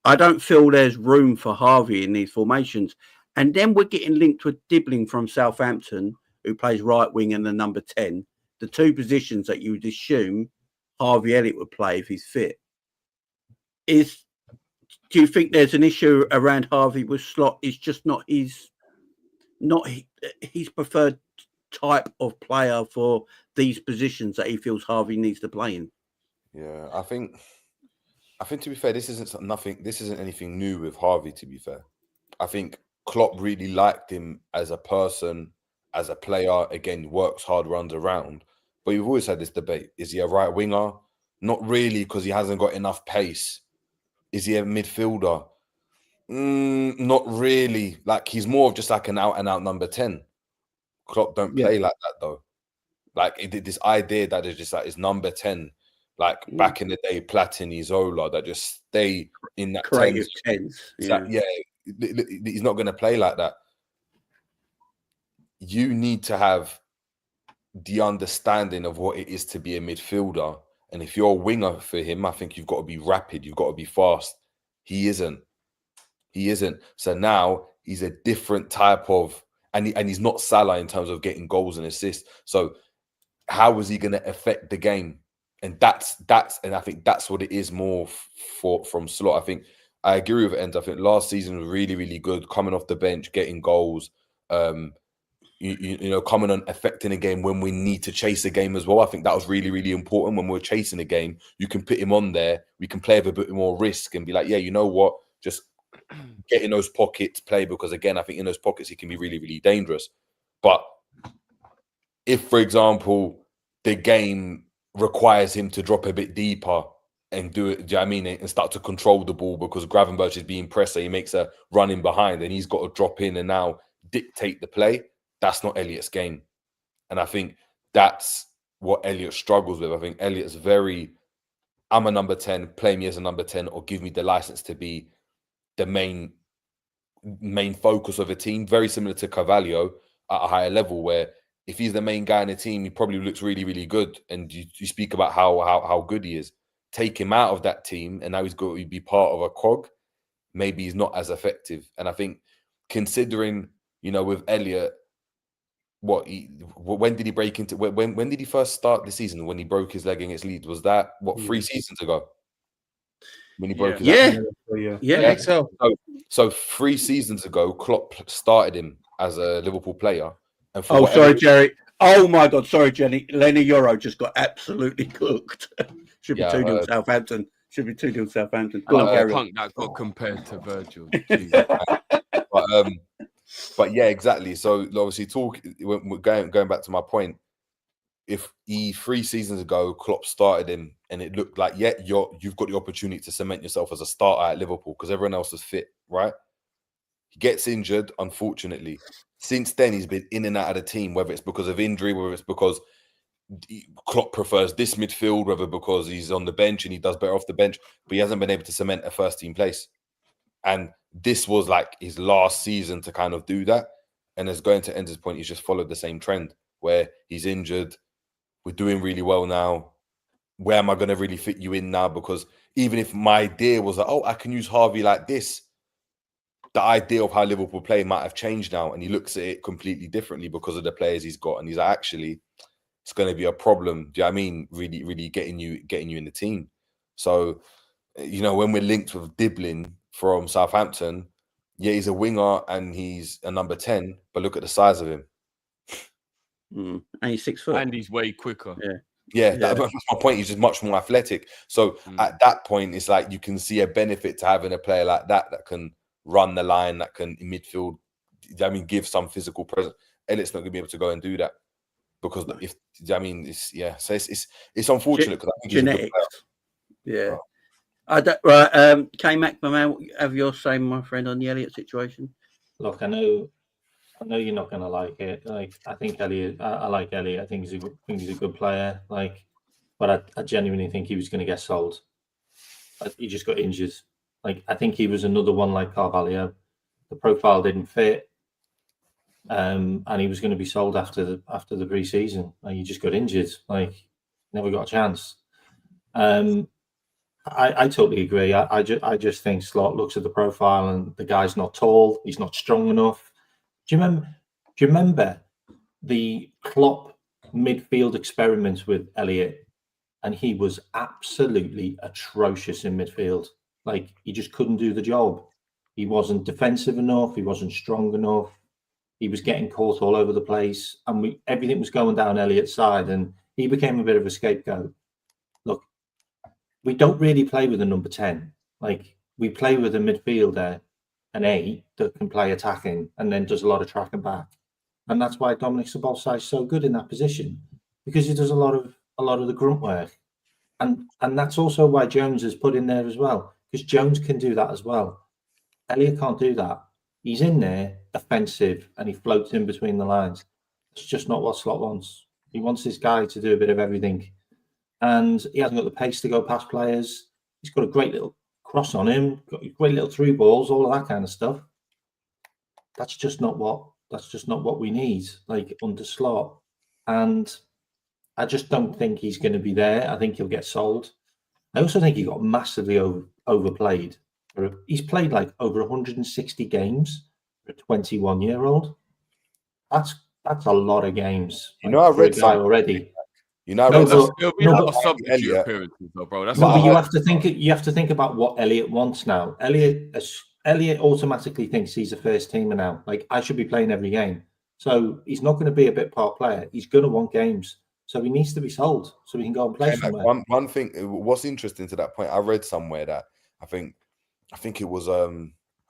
I don't feel there's room for Harvey in these formations. And then we're getting linked with Dibbling from Southampton, who plays right wing and the number 10, the 2 positions that you would assume Harvey Elliott would play if he's fit. Do you think there's an issue around Harvey with slot? It's just not his not his preferred type of player for these positions that he feels Harvey needs to play in. Yeah, I think to be fair, this isn't anything new with Harvey, to be fair. I think Klopp really liked him as a person, as a player. Again, works hard, runs around. But you've always had this debate. Is he a right winger? Not really, because he hasn't got enough pace. Is he a midfielder? Not really. Like, he's more of just like an out-and-out number 10. Klopp don't play like that, though. Like, this idea that is just like his number 10, like back in the day, Platini, Zola, that just stay in that creative 10s. He's not going to play like that. You need to have the understanding of what it is to be a midfielder. And if you're a winger for him, I think you've got to be rapid. You've got to be fast. He isn't. So now he's a different type of, and he's not Salah in terms of getting goals and assists. So how is he going to affect the game? And and I think that's what it is more from Slot. I think I agree with Endo. I think last season was really, really good, coming off the bench, getting goals, you know, coming on, affecting a game when we need to chase a game as well. I think that was really, really important. When we're chasing a game, you can put him on there. We can play with a bit more risk and be like, yeah, you know what? Just get in those pockets, play, because again, I think in those pockets, he can be really, really dangerous. But if, for example, the game requires him to drop a bit deeper and do it, do you know what I mean? And start to control the ball because Gravenberch is being pressed, so he makes a run in behind and he's got to drop in and now dictate the play. That's not Elliott's game. And I think that's what Elliott struggles with. I think Elliott's very, I'm a number 10, play me as a number 10 or give me the license to be the main focus of a team. Very similar to Carvalho at a higher level, where if he's the main guy in the team, he probably looks really, really good. And you speak about how good he is. Take him out of that team and now he's going to be part of a cog. Maybe he's not as effective. And I think considering, you know, with Elliott, when did he break into, when did he first start the season? When he broke his leg against Leeds? Was that, 3 seasons ago? When he broke his leg? Yeah, I think so. So 3 seasons ago, Klopp started him as a Liverpool player. And sorry, Jerry. Oh my God, sorry, Jenny. Lenny Euro just got absolutely cooked. Should be 2-0 Southampton. Should be 2-0 Southampton. Punk that got compared to Virgil. But yeah, exactly. So obviously, going back to my point, if 3 seasons ago Klopp started him and it looked like, yeah, you've got the opportunity to cement yourself as a starter at Liverpool because everyone else is fit, right? He gets injured, unfortunately. Since then, he's been in and out of the team, whether it's because of injury, whether it's because Klopp prefers this midfield, whether because he's on the bench and he does better off the bench, but he hasn't been able to cement a first team place. And this was like his last season to kind of do that. And as going to Ender's point, he's just followed the same trend where he's injured. We're doing really well now. Where am I going to really fit you in now? Because even if my idea was like, oh, I can use Harvey like this, the idea of how Liverpool play might have changed now. And he looks at it completely differently because of the players he's got. And he's like, actually, it's going to be a problem. Do you know what I mean? Really, really getting you in the team. So, you know, when we're linked with Diblin from Southampton, yeah, he's a winger and he's a number 10, but look at the size of him. And he's 6 foot. And he's way quicker. That's my point. He's just much more athletic. So at that point, it's like you can see a benefit to having a player like that can run the line, that can in midfield, I mean, give some physical presence. Elliott's not going to be able to go and do that because if I mean, so it's unfortunate because I think genetics. Yeah. I don't, right, K-Mac, have your say, my friend, on the Elliott situation? Look, I know you're not going to like it. Like, I think Elliott, I like Elliott. I think he's a good player. Like, but I genuinely think he was going to get sold. He just got injured. Like, I think he was another one like Carvalho. The profile didn't fit, and he was going to be sold after the pre-season. Like, he just got injured. Like, never got a chance. I totally agree. I just think Slot looks at the profile and the guy's not tall. He's not strong enough. Do you remember the Klopp midfield experiments with Elliott? And he was absolutely atrocious in midfield. Like, he just couldn't do the job. He wasn't defensive enough. He wasn't strong enough. he was getting caught all over the place, and everything was going down Elliott's side, and he became a bit of a scapegoat. Look, we don't really play with a number 10. Like, we play with a midfielder, an 8 that can play attacking and then does a lot of tracking back. And that's why Dominic Szoboszlai is so good in that position, because he does a lot of the grunt work. And that's also why Jones is put in there as well, because Jones can do that as well. Elliott can't do that. He's in there, offensive, and he floats in between the lines. It's just not what Slot wants. He wants this guy to do a bit of everything. And he hasn't got the pace to go past players. He's got a great little cross on him, got great little through balls, all of that kind of stuff. That's just not what we need, like, under Slot. And I just don't think he's going to be there. I think he'll get sold. I also think he got massively overplayed. He's played like over 160 games for a 21-year-old. That's a lot of games. You know, I read a guy already. You know, it'll be a lot of substitute appearances, though, bro. That's but you have to think about what Elliott wants now. Elliott automatically thinks he's a first teamer now. Like, I should be playing every game. So he's not going to be a bit part player. He's going to want games. So he needs to be sold so he can go and play somewhere. One thing, what's interesting to that point, I read somewhere that I think it was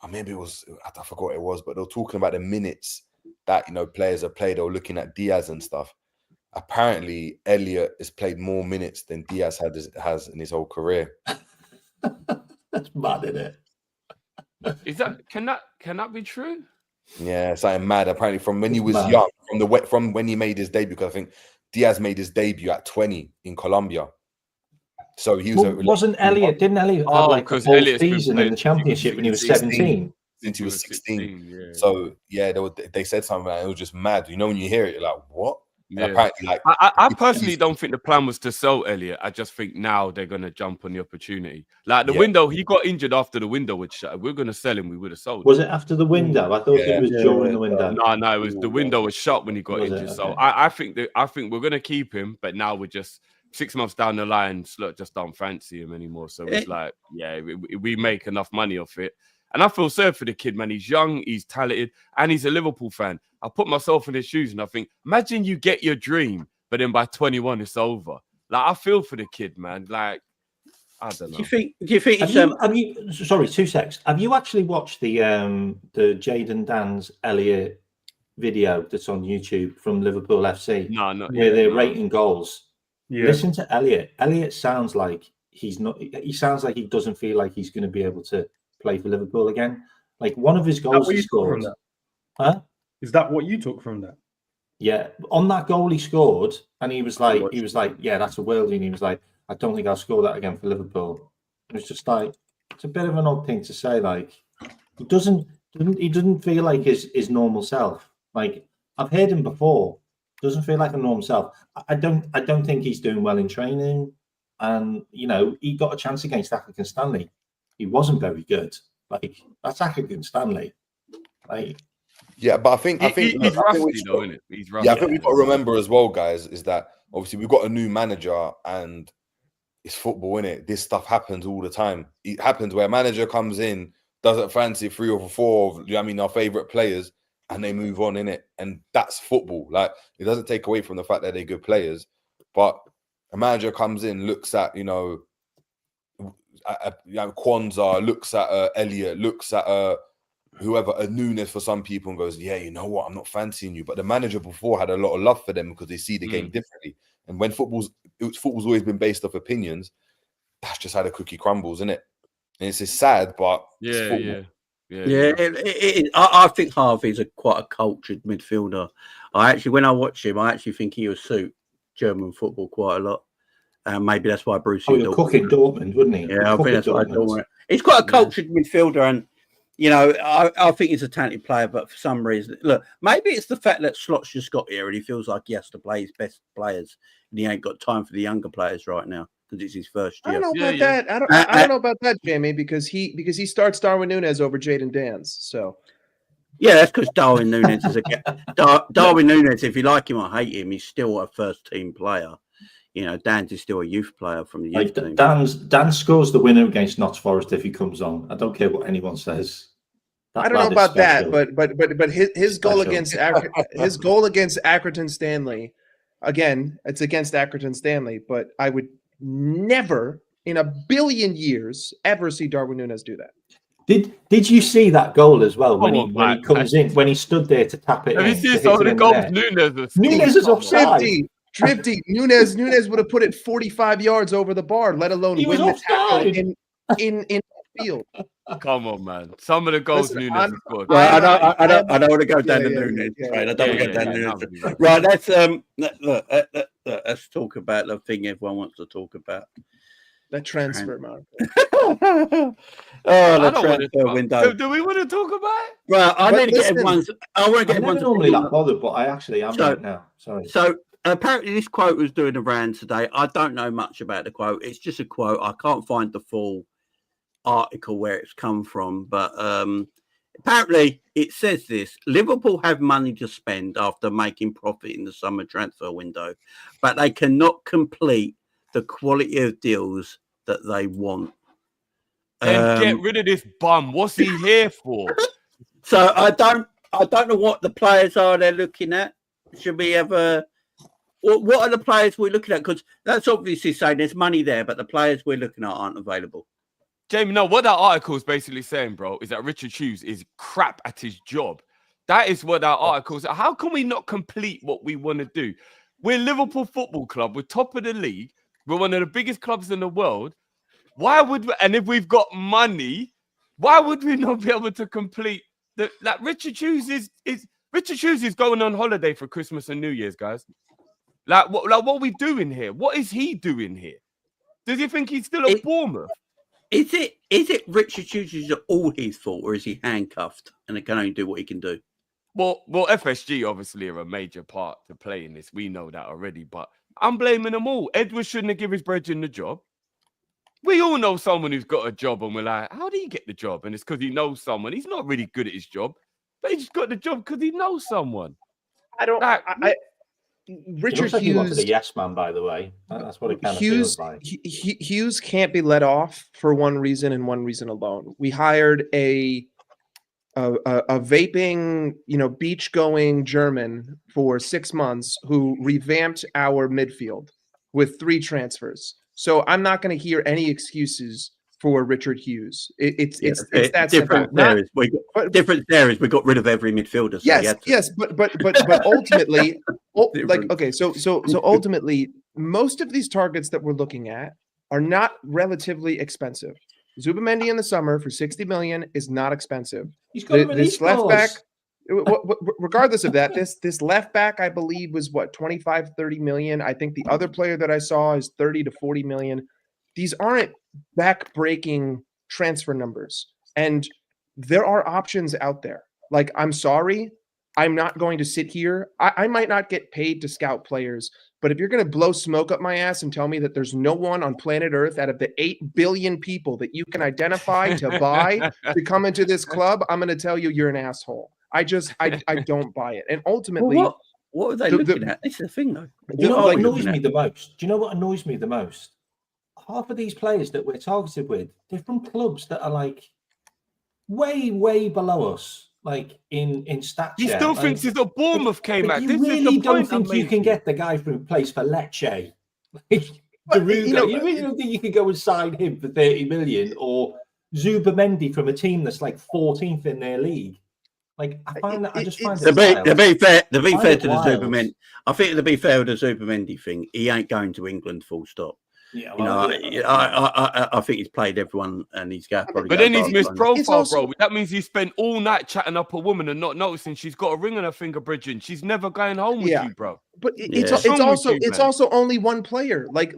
maybe it was, I forgot what it was, but they were talking about the minutes that, you know, players have played. They were looking at Diaz and stuff. Apparently, Elliott has played more minutes than Diaz has in his whole career. That's mad, isn't it? Can that be true? Yeah, something mad. Apparently, from when he was young, from when he made his debut, because I think Diaz made his debut at 20 in Colombia. So he was didn't Elliott have like a full season in the championship when he was 17? Since he was 16. Yeah. So yeah, they said something like, it was just mad. You know, when you hear it, you're like, what? Yeah. Apparently, like, I personally don't think the plan was to sell Elliott. I just think now they're going to jump on the opportunity. Like the window, he got injured after the window was shut. If we're going to sell him, we would have sold him. Was it after the window? I thought it was during the window. No, it was the window was shut when he got injured. Okay. So I think we're going to keep him, but now we're just 6 months down the line, Slot just don't fancy him anymore. So it's like, yeah, we make enough money off it. And I feel sorry for the kid, man. He's young, he's talented, and he's a Liverpool fan. I put myself in his shoes and I think, imagine you get your dream, but then by 21, it's over. Like, I feel for the kid, man. Like, I don't know. Do you think it's, sorry, 2 secs. Have you actually watched the Jaden Dan's Elliott video that's on YouTube from Liverpool FC? No, not where they're rating goals. Yeah. Listen to Elliott. Elliott sounds like he doesn't feel like he's going to be able to play for Liverpool again. Like, one of his goals he scored. Huh? Is that what you took from that? Yeah, on that goal he scored, and he was like, yeah, that's a worldie. And he was like, I don't think I'll score that again for Liverpool. It was just like, it's a bit of an odd thing to say. Like, he doesn't feel like his normal self. Like, I've heard him before. Doesn't feel like a normal self. I don't think he's doing well in training. And, you know, he got a chance against Accrington Stanley. He wasn't very good. Like, that's Accrington Stanley. Like, yeah, but I think he's rusty, though, isn't it? He's rusty. Yeah, I think we've got to remember as well, guys, is that obviously we've got a new manager and it's football, innit? This stuff happens all the time. It happens where a manager comes in, doesn't fancy 3 or 4 of, our favourite players, and they move on, innit? And that's football. Like, it doesn't take away from the fact that they're good players, but a manager comes in, looks at, Kwanzaa, looks at Elliott, looks at whoever, a Nunes for some people, and goes, yeah, you know what, I'm not fancying you. But the manager before had a lot of love for them because they see the game differently. And when football's always been based off opinions, that's just how the cookie crumbles, isn't it? And it's sad, but it's football. I think Harvey's quite a cultured midfielder. When I watch him, I actually think he'll suit German football quite a lot. Maybe that's why Bruce. He'll cook in Dortmund, wouldn't he? Yeah, I think that's why Dortmund. He's quite a cultured midfielder, and I think he's a talented player. But for some reason, look, maybe it's the fact that Slot's just got here and he feels like he has to play his best players, and he ain't got time for the younger players right now because it's his first year. I don't know about that. I don't know about that, Jamie, because he starts Darwin Núñez over Jaden Dan's. So yeah, that's because Darwin Núñez is Darwin Núñez. If you like him or hate him, he's still a first team player. Dan's is still a youth player from the youth team. Dan scores the winner against Notts Forest if he comes on. I don't care what anyone says. I don't know about that, but his goal against his goal against Accrington Stanley, again, it's against Accrington Stanley, but I would never in a billion years ever see Darwin Núñez do that. Did you see that goal as well when he comes in, when he stood there to tap it? Have you seen some of the goals Núñez is offside. Drifty. Núñez would have put it 45 yards over the bar, let alone win the tackle in the field. Come on, man. Some of the goals Núñez has scored. Right, I don't want to go down to Núñez. Right, I don't want to go down to Núñez. Right, let's talk about the thing everyone wants to talk about. The transfer market. The transfer window. Do we want to talk about it? Right, I want to get everyone's normally that bothered, but I actually am right now. Sorry. So apparently this quote was doing a round today. I don't know much about the quote. It's just a quote. I can't find the full article where it's come from, but apparently it says this: Liverpool have money to spend after making profit in the summer transfer window, but they cannot complete the quality of deals that they want. Then get rid of this bum. What's he here for? So I don't know what the players are they're looking at. Should we ever? What are the players we're looking at? Because that's obviously saying there's money there, but the players we're looking at aren't available. Jamie, no, what that article is basically saying, bro, is that Richard Hughes is crap at his job. That is what that article is. How can we not complete what we want to do? We're Liverpool Football Club. We're top of the league. We're one of the biggest clubs in the world. Why would we, and if we've got money, why would we not be able to complete the like Richard Hughes is going on holiday for Christmas and New Year's, guys. What are we doing here? What is he doing here? Does he think he's still at Bournemouth? Is it Richard Hughes is all his fault, or is he handcuffed and it can only do what he can do? Well, FSG obviously are a major part to play in this. We know that already, but I'm blaming them all. Edwards shouldn't have given his brethren the job. We all know someone who's got a job, and we're like, how did he get the job? And it's because he knows someone. He's not really good at his job, but he just got the job because he knows someone. Richard Hughes. He wanted Hughes, a yes man, by the way. That's what it kind of feels like. Hughes can't be let off for one reason and one reason alone. We hired a vaping, beach going German for 6 months who revamped our midfield with 3 transfers. So I'm not going to hear any excuses for Richard Hughes. It's that simple. Different areas. We got rid of every midfielder. So yes, but ultimately, so ultimately, most of these targets that we're looking at are not relatively expensive. Zubamendi in the summer for 60 million is not expensive. He's got this left back. Regardless of that, this left back, I believe, was 25, 30 million. I think the other player that I saw is 30 to 40 million. These aren't back-breaking transfer numbers. And there are options out there. Like, I'm sorry, I'm not going to sit here. I might not get paid to scout players, but if you're going to blow smoke up my ass and tell me that there's no one on planet Earth out of the 8 billion people that you can identify to buy to come into this club, I'm going to tell you you're an asshole. I don't buy it. And ultimately, what are they looking at? This is the thing, though. You know what annoys me the most? Do you know what annoys me the most? Half of these players that we're targeted with, they're from clubs that are like way, way below us, like in stature. He still thinks he's a Bournemouth came out. You really don't think you can get the guy who plays for Lecce? You really don't think you could go and sign him for 30 million, or Zubamendi from a team that's like 14th in their league? Like, I find that I just find to be fair to the Zubamendi, I think to be fair with the Zubamendi thing, he ain't going to England full stop. Yeah, I think he's played everyone, and he's got. But then he's missed profile, bro. That means he spent all night chatting up a woman and not noticing she's got a ring on her finger, Bridget. She's never going home with you, bro. But it's also only one player. Like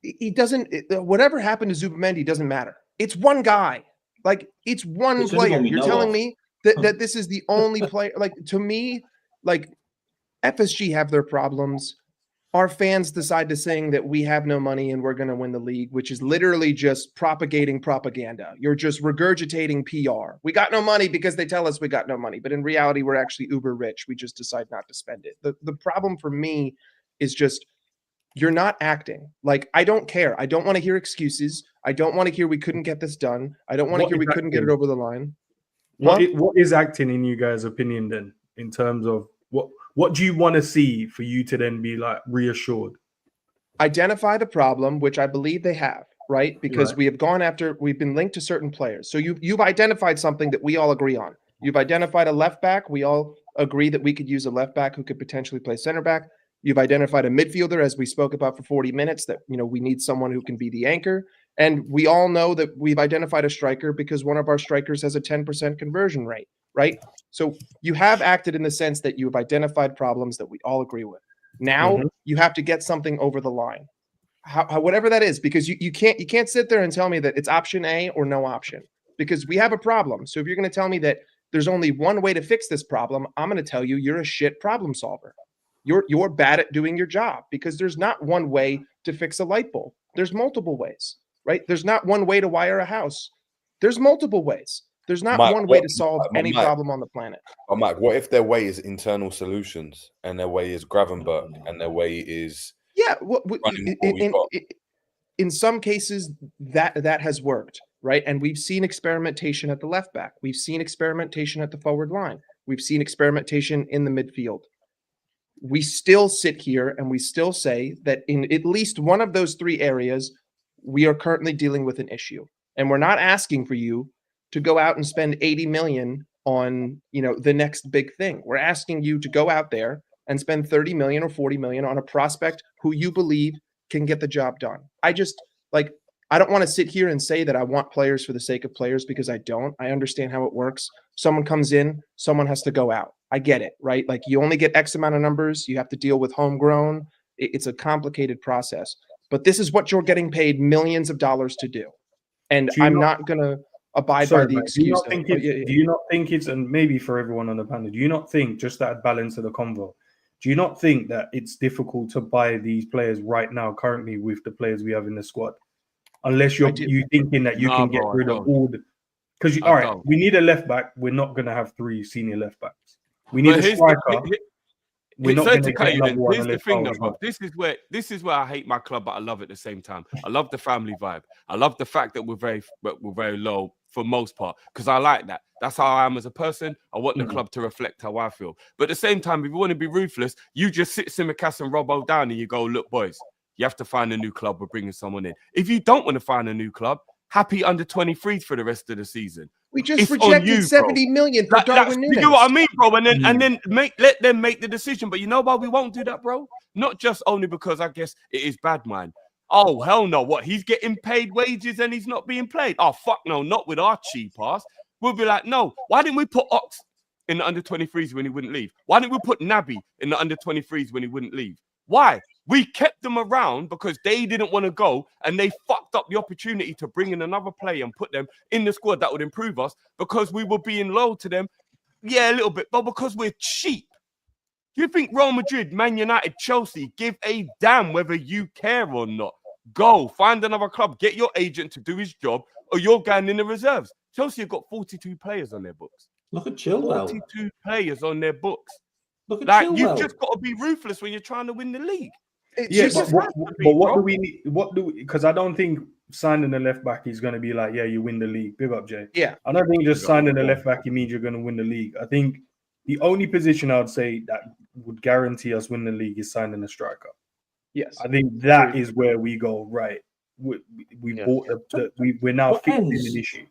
he doesn't. Whatever happened to Zubamendi doesn't matter. It's one guy. Like, it's one player. You're telling me that this is the only player. Like, to me, like, FSG have their problems. Our fans decide to sing that we have no money and we're going to win the league, which is literally just propagating propaganda. You're just regurgitating PR. We got no money because they tell us we got no money. But in reality, we're actually uber rich. We just decide not to spend it. The problem for me is just you're not acting. Like, I don't care. I don't want to hear excuses. I don't want to hear we couldn't get this done. I don't want to hear we couldn't get it over the line. What is acting in you guys' opinion then, in terms of what do you want to see for you to then be like reassured? Identify the problem, which I believe they have, right? Because we've been linked to certain players. So you've identified something that we all agree on. You've identified a left back. We all agree that we could use a left back who could potentially play center back. You've identified a midfielder, as we spoke about for 40 minutes, that we need someone who can be the anchor. And we all know that we've identified a striker because one of our strikers has a 10% conversion rate, right? So you have acted in the sense that you have identified problems that we all agree with. Now you have to get something over the line, whatever that is, because you can't sit there and tell me that it's option A or no option, because we have a problem. So if you're going to tell me that there's only one way to fix this problem, I'm going to tell you you're a shit problem solver. You're bad at doing your job, because there's not one way to fix a light bulb. There's multiple ways, right? There's not one way to wire a house. There's multiple ways. There's not one way to solve any problem on the planet. Oh, Mike, what if their way is internal solutions and their way is Gravenberg and their way is in some cases that has worked, right? And we've seen experimentation at the left back. We've seen experimentation at the forward line. We've seen experimentation in the midfield. We still sit here and we still say that in at least one of those three areas, we are currently dealing with an issue. And we're not asking for you to go out and spend 80 million on, the next big thing. We're asking you to go out there and spend 30 million or 40 million on a prospect who you believe can get the job done. I don't want to sit here and say that I want players for the sake of players, because I don't. I understand how it works. Someone comes in, someone has to go out. I get it, right? Like, you only get X amount of numbers. You have to deal with homegrown. It's a complicated process. But this is what you're getting paid millions of dollars to do. And I'm not going to abide by the excuse. Do you not think it's, and maybe for everyone on the panel, do you not think, just that balance of the convo, do you not think that it's difficult to buy these players right now, currently, with the players we have in the squad? Unless you thinking that you can get rid of all the... Because, all right, we need a left back. We're not going to have three senior left backs. We need a striker. We're not going to get another one. Here's the thing, though, bro. This is where I hate my club, but I love it at the same time. I love the family vibe. I love the fact that we're very low for most part, because I like that. That's how I am as a person. I want the club to reflect how I feel. But at the same time, if you want to be ruthless, you just sit Simicast and Robbo down and you go, look, boys, you have to find a new club. We're bringing someone in. If you don't want to find a new club, happy under 23s for the rest of the season. We just rejected 70 million for Darwin Núñez. You know what I mean, bro? And then let them make the decision. But you know why we won't do that, bro? Not just only because I guess it is bad mind. Oh, hell no. What? He's getting paid wages and he's not being played? Oh, fuck no. Not with our cheap ass. We'll be like, no. Why didn't we put Ox in the under 23s when he wouldn't leave? Why didn't we put Naby in the under 23s when he wouldn't leave? Why? We kept them around because they didn't want to go, and they fucked up the opportunity to bring in another player and put them in the squad that would improve us, because we were being loyal to them. Yeah, a little bit, but because we're cheap. You think Real Madrid, Man United, Chelsea give a damn whether you care or not? Go find another club, get your agent to do his job, or you're going in the reserves. Chelsea have got 42 players on their books. Look at Chilwell. 42 players on their books. Look at like, Chilwell. You've just got to be ruthless when you're trying to win the league. But what do we need? Because I don't think signing a left back is going to be like, yeah, you win the league. Big up, Jay. Yeah. I don't think just signing a left back means you're going to win the league. I think the only position I would say that would guarantee us win the league is signing a striker. Yes. I think that is where we go, right. We bought we're now fixing an issue.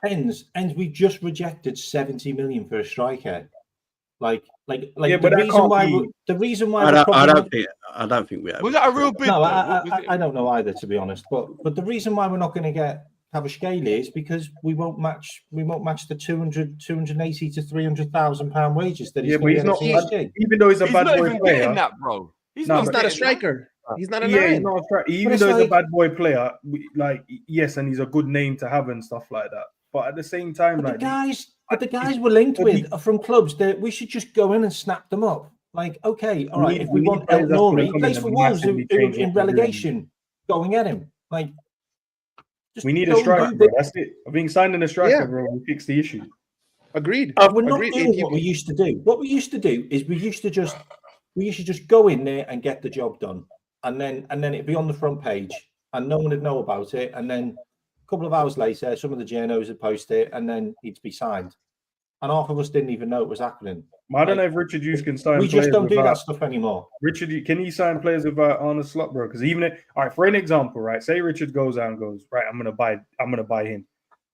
Ends. We just rejected 70 million for a striker. Like but the reason why I don't think we have. Was that a real big? No, I don't know either, to be honest. But the reason why we're not going to get Kvaratskhelia is because we won't match the 280 to 300,000 pound wages that he's going to get. Even though he's a bad boy player, that, bro. He's not a striker. He's not a nine. He's not a striker. Even though he's a bad boy player, yes, and he's a good name to have and stuff like that. But at the same time, the guys we're linked with are from clubs that we should just go in and snap them up. Like, okay, all right, if we want El Nouri, he plays for Wolves who in relegation, going at him. Like, we need a striker, bro. That's it. I think signing a striker, bro, will fix the issue. Agreed. We're not doing what we used to do. What we used to do is we used to just go in there and get the job done, and then it'd be on the front page, and no one would know about it, and then a couple of hours later, some of the journos would post it, and then he'd be signed. and half of us didn't even know it was happening. I don't know if Richard Hughes can sign. We just players don't do that without- stuff anymore. Richard, can you sign players without Arne Slot, bro? Because even if, all right, for an example, right? Say Richard goes out and goes, right, I'm gonna buy him,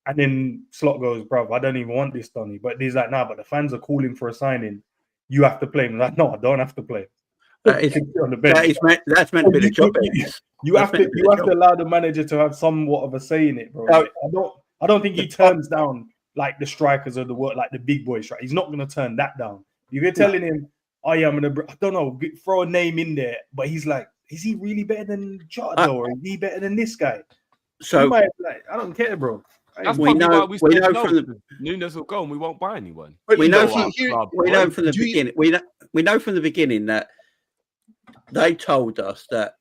and then Slot goes, bro, I don't even want this Donny. But he's like, nah, but the fans are calling for a signing. You have to play him. Like, no, I don't have to play. That's meant to be the job. You have to allow the manager to have somewhat of a say in it, bro. Like, I don't think he turns down like the strikers of the world, like the big boys, right? He's not going to turn that down. If you're telling him, oh yeah, I don't know, throw a name in there, but he's like, is he really better than Jota or is he better than this guy? So I don't care, bro. That's we know why we know from the Nunes will go and we won't buy anyone. we know from the beginning. We know from the beginning that they told us that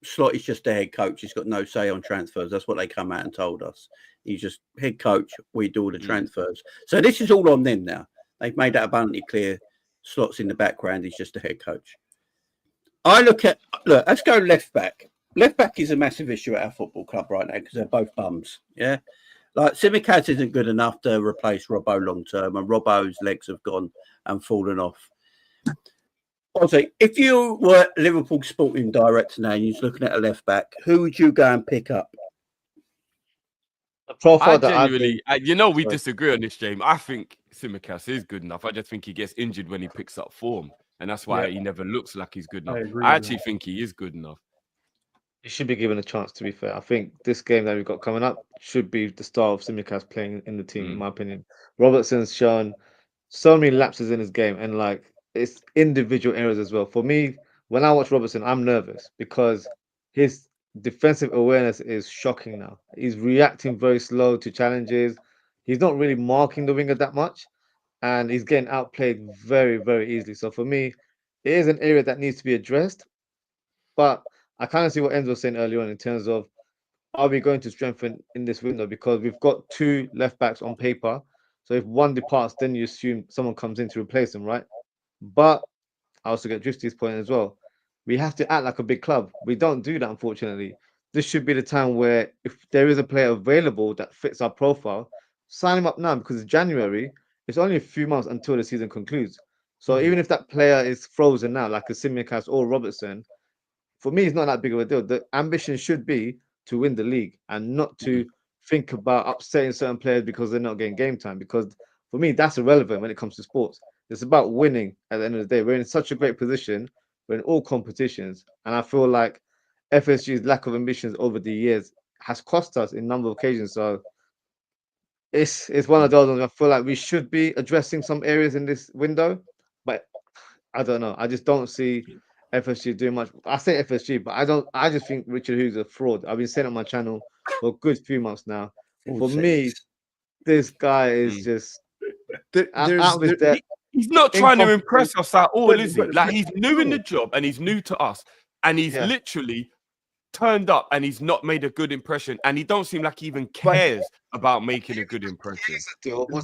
Slot is just the head coach. He's got no say on transfers. That's what they come out and told us. He's just head coach. We do all the transfers. So this is all on them now. They've made that abundantly clear. Slot's in the background. He's just the head coach. Look, let's go left back. Left back is a massive issue at our football club right now because they're both bums. Yeah. Like Tsimikas isn't good enough to replace Robbo long term, and Robbo's legs have gone and fallen off. Ozzy, if you were Liverpool sporting director now and you're looking at a left back, who would you go and pick up? The profile we disagree on this, James. I think Tsimikas is good enough. I just think he gets injured when he picks up form, and that's why he never looks like he's good enough. I actually think he is good enough. He should be given a chance, to be fair. I think this game that we've got coming up should be the start of Tsimikas playing in the team, in my opinion. Robertson's shown so many lapses in his game, and like it's individual errors as well. For me, when I watch Robertson, I'm nervous because his defensive awareness is shocking now. He's reacting very slow to challenges. He's not really marking the winger that much, and he's getting outplayed very, very easily. So for me, it is an area that needs to be addressed. But I kind of see what Enzo was saying earlier on in terms of, are we going to strengthen in this window? Because we've got two left backs on paper. So if one departs, then you assume someone comes in to replace him, right? But I also get Drifty's point as well. We have to act like a big club. We don't do that, unfortunately. This should be the time where if there is a player available that fits our profile, sign him up now, because it's January. It's only a few months until the season concludes. So even if that player is frozen now, like a Tsimikas or Robertson, for me, it's not that big of a deal. The ambition should be to win the league and not to think about upsetting certain players because they're not getting game time. Because for me, that's irrelevant when it comes to sports. It's about winning at the end of the day. We're in such a great position. We're in all competitions. And I feel like FSG's lack of ambitions over the years has cost us in a number of occasions. So it's one of those ones I feel like we should be addressing some areas in this window. But I don't know. I just don't see FSG doing much. I say FSG, but I just think Richard Hughes is a fraud. I've been saying it on my channel for a good few months now. For me, this guy is just he's not trying to impress us at all, is he? Like, he's new in the job and he's new to us, and he's literally turned up and he's not made a good impression, and he don't seem like he even cares about making a good impression.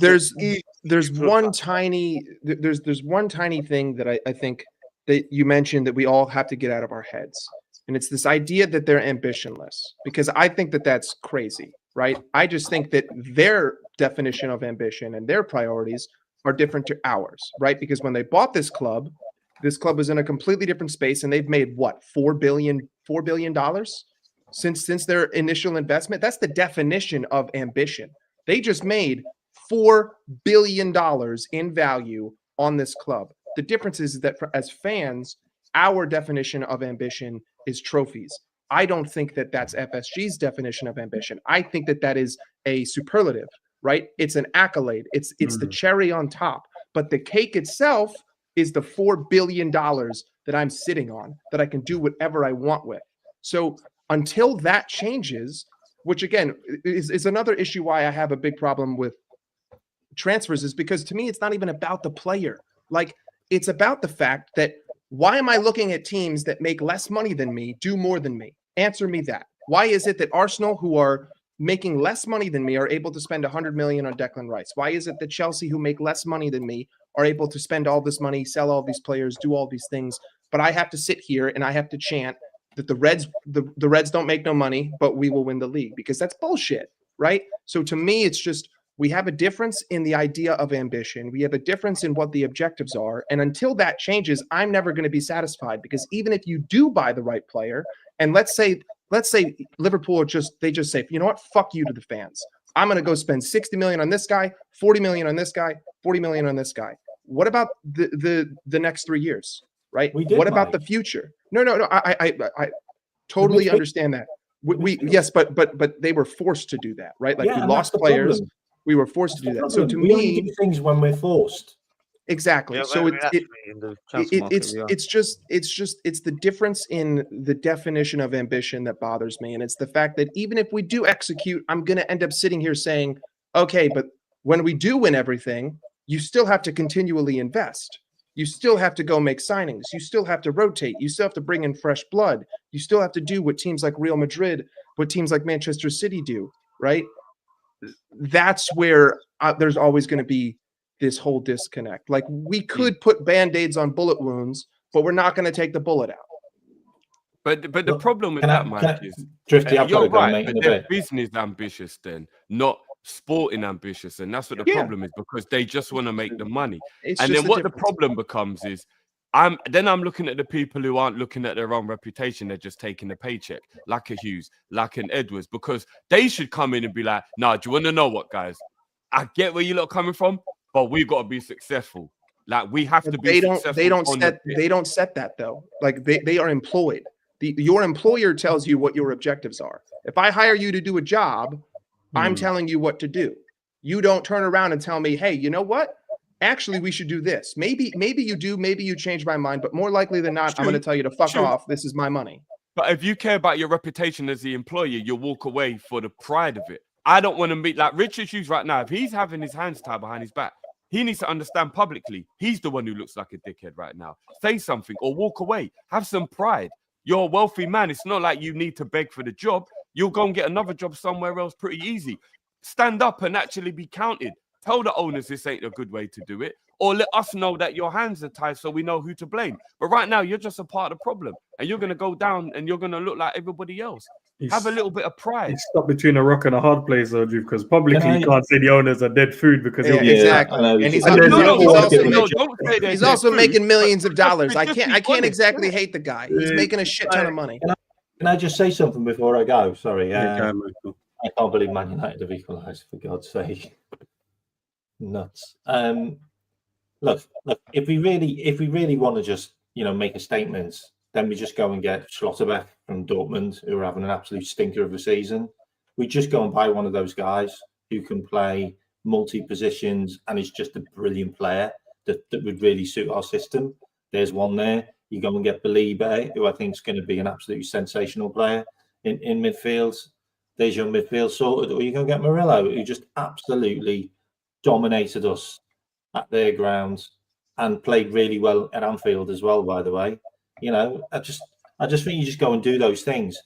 There's one tiny thing that I think that you mentioned that we all have to get out of our heads. And it's this idea that they're ambitionless, because I think that that's crazy, right? I just think that their definition of ambition and their priorities are different to ours, right? Because when they bought this club was in a completely different space, and they've made what, $4 billion since their initial investment. That's the definition of ambition. They just made $4 billion in value on this club. The difference is that as fans, our definition of ambition is trophies. I don't think that that's FSG's definition of ambition. I think that that is a superlative, right? It's an accolade. It's the cherry on top. But the cake itself is the $4 billion that I'm sitting on, that I can do whatever I want with. So until that changes, which again is another issue why I have a big problem with transfers, is because to me, it's not even about the player. Like, it's about the fact that, why am I looking at teams that make less money than me do more than me? Answer me that. Why is it that Arsenal, who are making less money than me, are able to spend 100 million on Declan Rice? Why is it that Chelsea, who make less money than me, are able to spend all this money, sell all these players, do all these things? But I have to sit here and I have to chant that the Reds don't make no money, but we will win the league, because that's bullshit, right? So to me, it's just, We have a difference in the idea of ambition. We have a difference in what the objectives are. And until that changes, I'm never going to be satisfied, because even if you do buy the right player, and let's say Liverpool they just say, you know what, fuck you to the fans. I'm going to go spend 60 million on this guy, 40 million on this guy, 40 million on this guy. What about the next 3 years, right? What about the future? No. I totally understand that. Yes, but they were forced to do that, right? Like, we lost players. Problem. We were forced to do that. So to we only do things when we're forced. Exactly. Yeah, So it's the difference in the definition of ambition that bothers me. And it's the fact that even if we do execute, I'm going to end up sitting here saying, okay, but when we do win everything, you still have to continually invest. You still have to go make signings. You still have to rotate. You still have to bring in fresh blood. You still have to do what teams like Real Madrid, what teams like Manchester City do, right? That's where there's always going to be this whole disconnect. Like, we could put Band-Aids on bullet wounds, but we're not going to take the bullet out. But the problem with that, Mike, is Drifty, I've got to you're go, right, mate, in but a they're bit. business ambitious then, not sporting ambitious. And that's what the problem is, because they just want to make the money. And then what the problem becomes is, I'm looking at the people who aren't looking at their own reputation. They're just taking the paycheck, like a Hughes, like an Edwards, because they should come in and be like, nah, do you want to know what, guys? I get where you lot are coming from, but we've got to be successful. Like, we have to be successful. They don't set that, though. Like, they are employed. Your employer tells you what your objectives are. If I hire you to do a job, I'm telling you what to do. You don't turn around and tell me, hey, you know what? Actually, we should do this. Maybe you do. Maybe you change my mind. But more likely than not, I'm going to tell you to fuck off. This is my money. But if you care about your reputation as the employer, you'll walk away for the pride of it. I don't want to meet like Richard Hughes right now. If he's having his hands tied behind his back, he needs to understand publicly he's the one who looks like a dickhead right now. Say something or walk away. Have some pride. You're a wealthy man. It's not like you need to beg for the job. You'll go and get another job somewhere else pretty easy. Stand up and actually be counted. Tell the owners this ain't a good way to do it, or let us know that your hands are tied so we know who to blame. But right now, you're just a part of the problem, and you're going to go down and you're going to look like everybody else. Have a little bit of pride. It's stuck between a rock and a hard place, though, because publicly you can't say the owners are dead food because exactly. And he's also making millions of dollars. I can't exactly hate the guy. He's making a shit ton of money. Can I just say something before I go? Sorry. I can't believe Man United have equalised, for God's sake. Nuts. Look, if we really want to just, make a statement, then we just go and get Schlotterbeck from Dortmund, who are having an absolute stinker of a season. We just go and buy one of those guys who can play multi-positions and is just a brilliant player that would really suit our system. There's one there. You go and get Balibe, who I think is going to be an absolutely sensational player in midfield. There's your midfield sorted. Or you go and get Murillo, who just absolutely dominated us at their ground and played really well at Anfield as well, by the way. I just think you just go and do those things.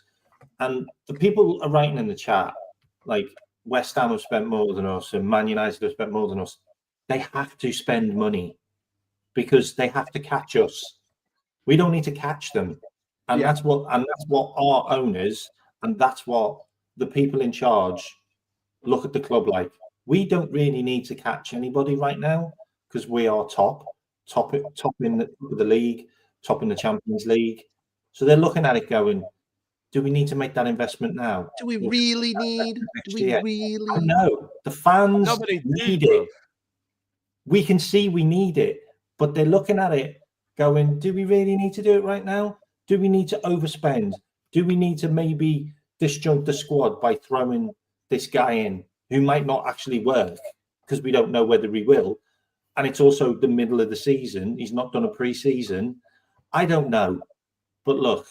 And the people are writing in the chat, like, West Ham have spent more than us and Man United have spent more than us. They have to spend money because they have to catch us. We don't need to catch them. And that's what our owners, and that's what the people in charge look at the club like. We don't really need to catch anybody right now because we are top in the league, top in the Champions League. So they're looking at it going, do we need to make that investment now? Do we really need? No, the fans need it. We can see we need it, but they're looking at it going, do we really need to do it right now? Do we need to overspend? Do we need to maybe disjunct the squad by throwing this guy in who might not actually work because we don't know whether he will? And it's also the middle of the season. He's not done a pre-season. I don't know. But look,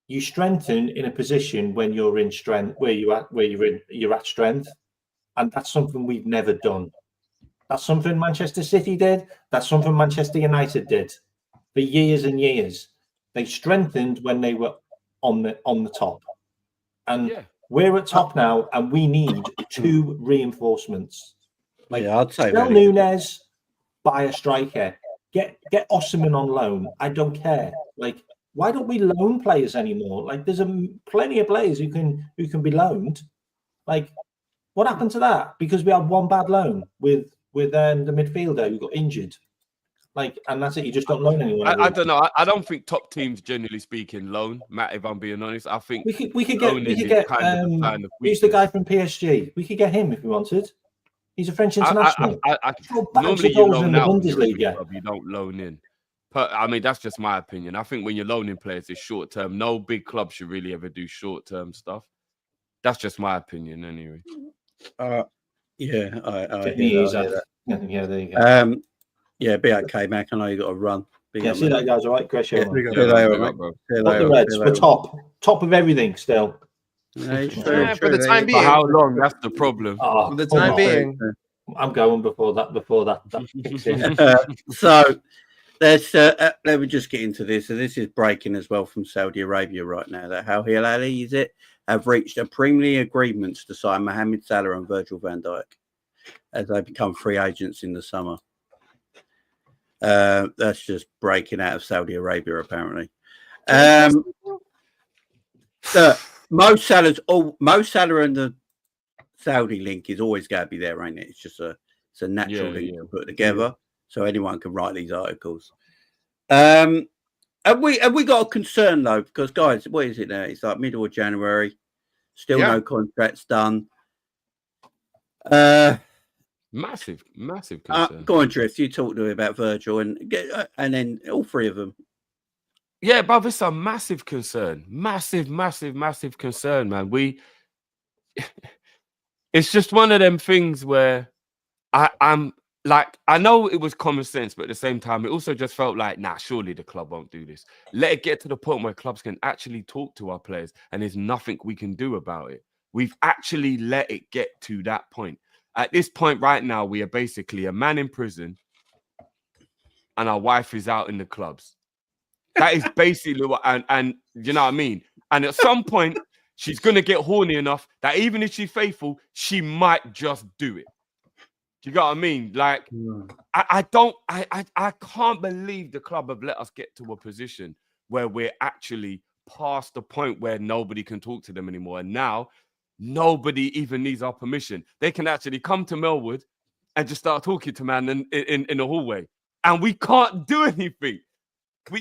you strengthen in a position when you're in strength, you're at strength. And that's something we've never done. That's something Manchester City did. That's something Manchester United did for years and years. They strengthened when they were on the top. And we're at top now, and we need 2 reinforcements. I'd say sell Nunes, buy a striker, get Osimhen on loan. I don't care. Like, why don't we loan players anymore? Like, there's plenty of players who can be loaned. Like, What happened to that? Because we had one bad loan with the midfielder who got injured. And that's it. You just don't loan anyone. I don't know. I don't think top teams, generally speaking, loan. Matt, if I'm being honest, I think we could get who's the guy from PSG? We could get him if we wanted. He's a French international. Normally you loan out in the club, you don't loan in. But I mean, that's just my opinion. I think when you're loaning players, it's short term. No big club should really ever do short term stuff. That's just my opinion, anyway. I hear that. Yeah, there you go. Yeah, be okay, Mac. I know you got to run. See that, guys. All right, Chris. Bro. The Reds, we're top of everything still. For the time being. For how long? That's the problem. For the time being. I'm going before that kicks in. So let me just get into this. So this is breaking as well from Saudi Arabia right now. That how Hilal have reached a preliminary agreement to sign Mohamed Salah and Virgil van Dijk as they become free agents in the summer. That's just breaking out of Saudi Arabia, apparently. Mo Salah and the Saudi link is always going to be there, ain't it? It's just it's a natural link to put together, so anyone can write these articles. Have we got a concern though? Because guys, what is it now? It's like middle of January, still no contracts done. Massive concern. Go on, Drift. You talk to me about Virgil and then all three of them. Yeah, but it's a massive concern. Massive concern, man. It's just one of them things where I'm like, I know it was common sense, but at the same time, it also just felt like, nah, surely the club won't do this. Let it get to the point where clubs can actually talk to our players and there's nothing we can do about it. We've actually let it get to that point. At this point right now, we are basically a man in prison and our wife is out in the clubs. That is basically what, and you know what I mean? And at some point, she's going to get horny enough that even if she's faithful, she might just do it. Do you got what I mean? Like, I can't believe the club have let us get to a position where we're actually past the point where nobody can talk to them anymore. And now, nobody even needs our permission. They can actually come to Melwood and just start talking to man in the hallway. And we can't do anything.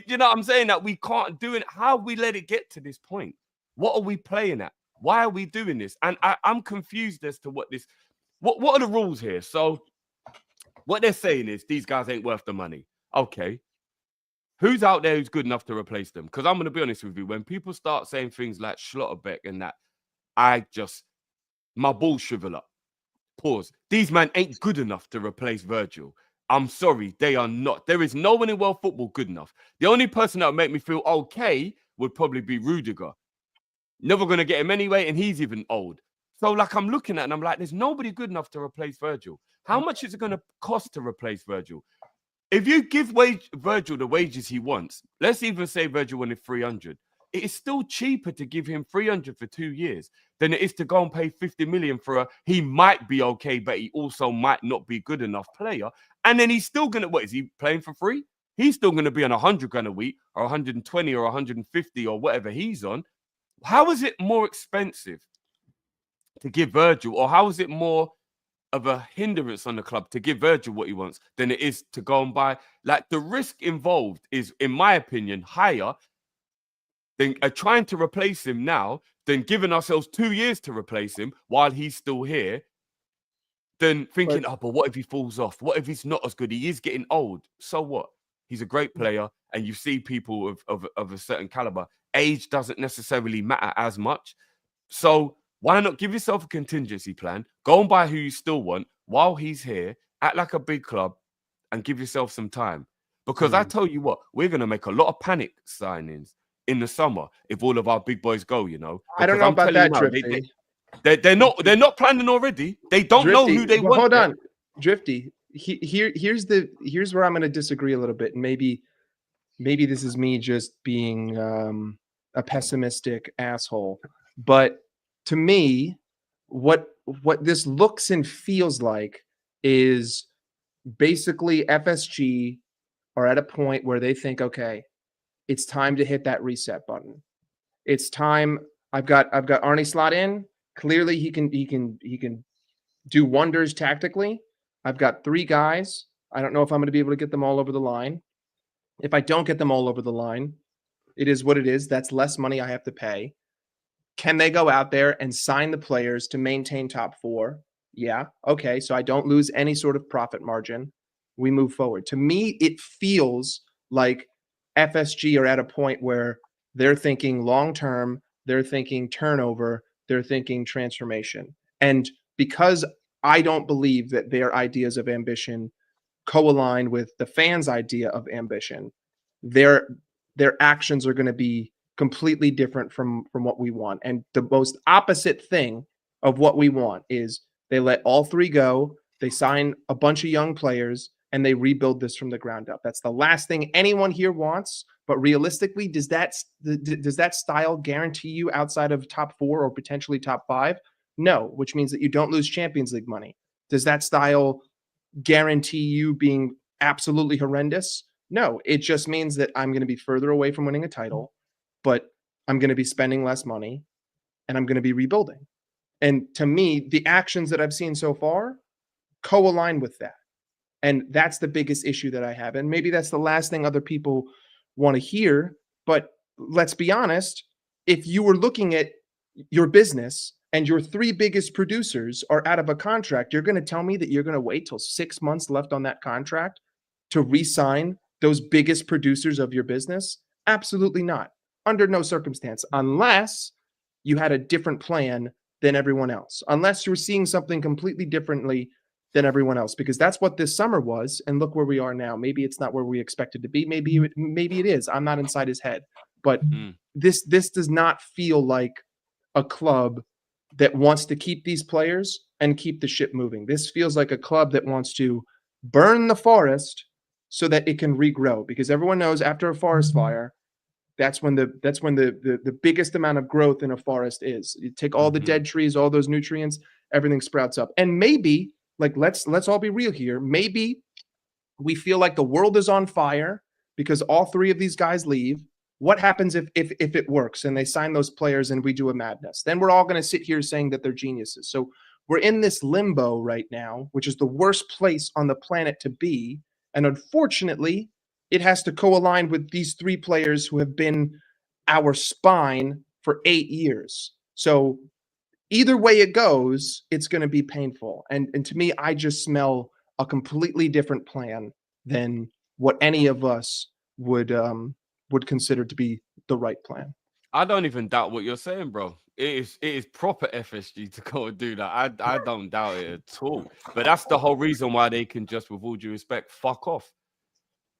You know what I'm saying? That we can't do it. How we let it get to this point? What are we playing at? Why are we doing this? And I'm confused as to what are the rules here? So what they're saying is these guys ain't worth the money. Okay. Who's out there who's good enough to replace them? Because I'm going to be honest with you. When people start saying things like Schlotterbeck and that, my balls shrivel up. Pause. These men ain't good enough to replace Virgil. I'm sorry, they are not. There is no one in world football good enough. The only person that would make me feel okay would probably be Rudiger. Never going to get him anyway, and he's even old. So, like, I'm looking at it, and I'm like, there's nobody good enough to replace Virgil. How much is it going to cost to replace Virgil? If you give Virgil the wages he wants, let's even say Virgil wanted 300. It is still cheaper to give him 300 for 2 years than it is to go and pay 50 million for he might be okay, but he also might not be good enough player. And then he's still going to, what is he playing for free? He's still going to be on 100 grand a week or 120 or 150 or whatever he's on. How is it more expensive to give Virgil, or how is it more of a hindrance on the club to give Virgil what he wants than it is to go and buy? Like, the risk involved is, in my opinion, higher than trying to replace him now, than giving ourselves 2 years to replace him while he's still here, than thinking, but what if he falls off? What if he's not as good? He is getting old. So what? He's a great player, and you see people of a certain caliber. Age doesn't necessarily matter as much. So why not give yourself a contingency plan? Go and buy who you still want while he's here. Act like a big club and give yourself some time. Because I tell you what, we're going to make a lot of panic signings in the summer if all of our big boys go, you know. I don't know about that, Drifty. They're not planning already. They don't know who they want. Hold on, Drifty. Here's where I'm going to disagree a little bit. And maybe this is me just being a pessimistic asshole. But to me, what this looks and feels like is basically FSG are at a point where they think, okay, it's time to hit that reset button. It's time. I've got Arnie slot in. Clearly, he can do wonders tactically. I've got 3 guys. I don't know if I'm going to be able to get them all over the line. If I don't get them all over the line, it is what it is. That's less money I have to pay. Can they go out there and sign the players to maintain top 4? Yeah. Okay. So I don't lose any sort of profit margin. We move forward. To me, it feels like FSG are at a point where they're thinking long-term, they're thinking turnover, they're thinking transformation. And because I don't believe that their ideas of ambition co-align with the fans' idea of ambition, their actions are going to be completely different from what we want. And the most opposite thing of what we want is they let all 3 go, they sign a bunch of young players, and they rebuild this from the ground up. That's the last thing anyone here wants. But realistically, does that style guarantee you outside of top 4 or potentially top 5? No, which means that you don't lose Champions League money. Does that style guarantee you being absolutely horrendous? No, it just means that I'm going to be further away from winning a title, but I'm going to be spending less money and I'm going to be rebuilding. And to me, the actions that I've seen so far co-align with that. And that's the biggest issue that I have. And maybe that's the last thing other people want to hear. But let's be honest, if you were looking at your business and your 3 biggest producers are out of a contract, you're going to tell me that you're going to wait till 6 months left on that contract to re-sign those biggest producers of your business? Absolutely not. Under no circumstance, unless you had a different plan than everyone else, unless you were seeing something completely differently than everyone else, because that's what this summer was. And look where we are now. Maybe it's not where we expected to be. Maybe it is. I'm not inside his head, but this does not feel like a club that wants to keep these players and keep the ship moving. This feels like a club that wants to burn the forest so that it can regrow, because everyone knows after a forest fire, that's when the biggest amount of growth in a forest is. You take all the dead trees, all those nutrients, everything sprouts up. And maybe, like, let's all be real here. Maybe we feel like the world is on fire because all 3 of these guys leave. What happens if it works and they sign those players and we do a madness? Then we're all going to sit here saying that they're geniuses. So we're in this limbo right now, which is the worst place on the planet to be. And unfortunately, it has to co-align with these 3 players who have been our spine for 8 years. So either way it goes, it's going to be painful. And to me, I just smell a completely different plan than what any of us would consider to be the right plan. I don't even doubt what you're saying, bro. It is proper FSG to go and do that. I don't doubt it at all. But that's the whole reason why they can just, with all due respect, fuck off.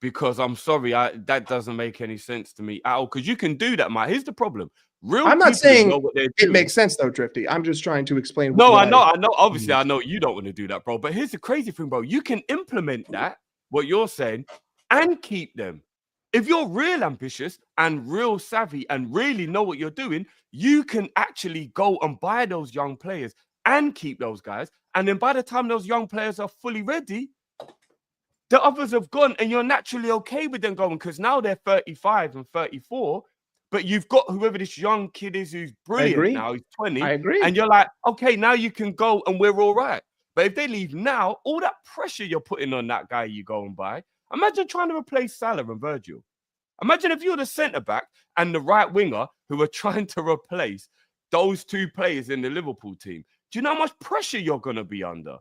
Because I'm sorry, that doesn't make any sense to me at all. Because you can do that, Mike. Here's the problem. I'm not saying it makes sense, though, Drifty. I'm just trying to explain. No, I know. Obviously, I know you don't want to do that, bro. But here's the crazy thing, bro. You can implement that, what you're saying, and keep them. If you're real ambitious and real savvy and really know what you're doing, you can actually go and buy those young players and keep those guys. And then by the time those young players are fully ready, the others have gone and you're naturally okay with them going, because now they're 35 and 34. But you've got whoever this young kid is who's brilliant now, he's 20. I agree. And you're like, okay, now you can go and we're all right. But if they leave now, all that pressure you're putting on that guy you go and buy, imagine trying to replace Salah and Virgil. Imagine if you're the centre-back and the right winger who are trying to replace those 2 players in the Liverpool team. Do you know how much pressure you're going to be under?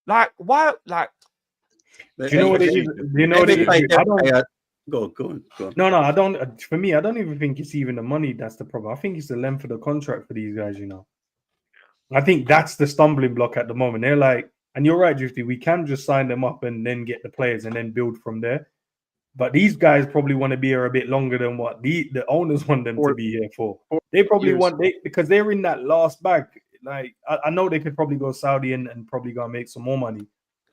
Like, why? Like, do you know what it is? Do you know what it is? Go on. No, I don't. For me, I don't even think it's even the money that's the problem. I think it's the length of the contract for these guys, you know. I think that's the stumbling block at the moment. They're like, and you're right, Drifty, we can just sign them up and then get the players and then build from there. But these guys probably want to be here a bit longer than what the owners want them to be here for. They probably because they're in that last bag. Like, I know they could probably go Saudi and probably go and make some more money,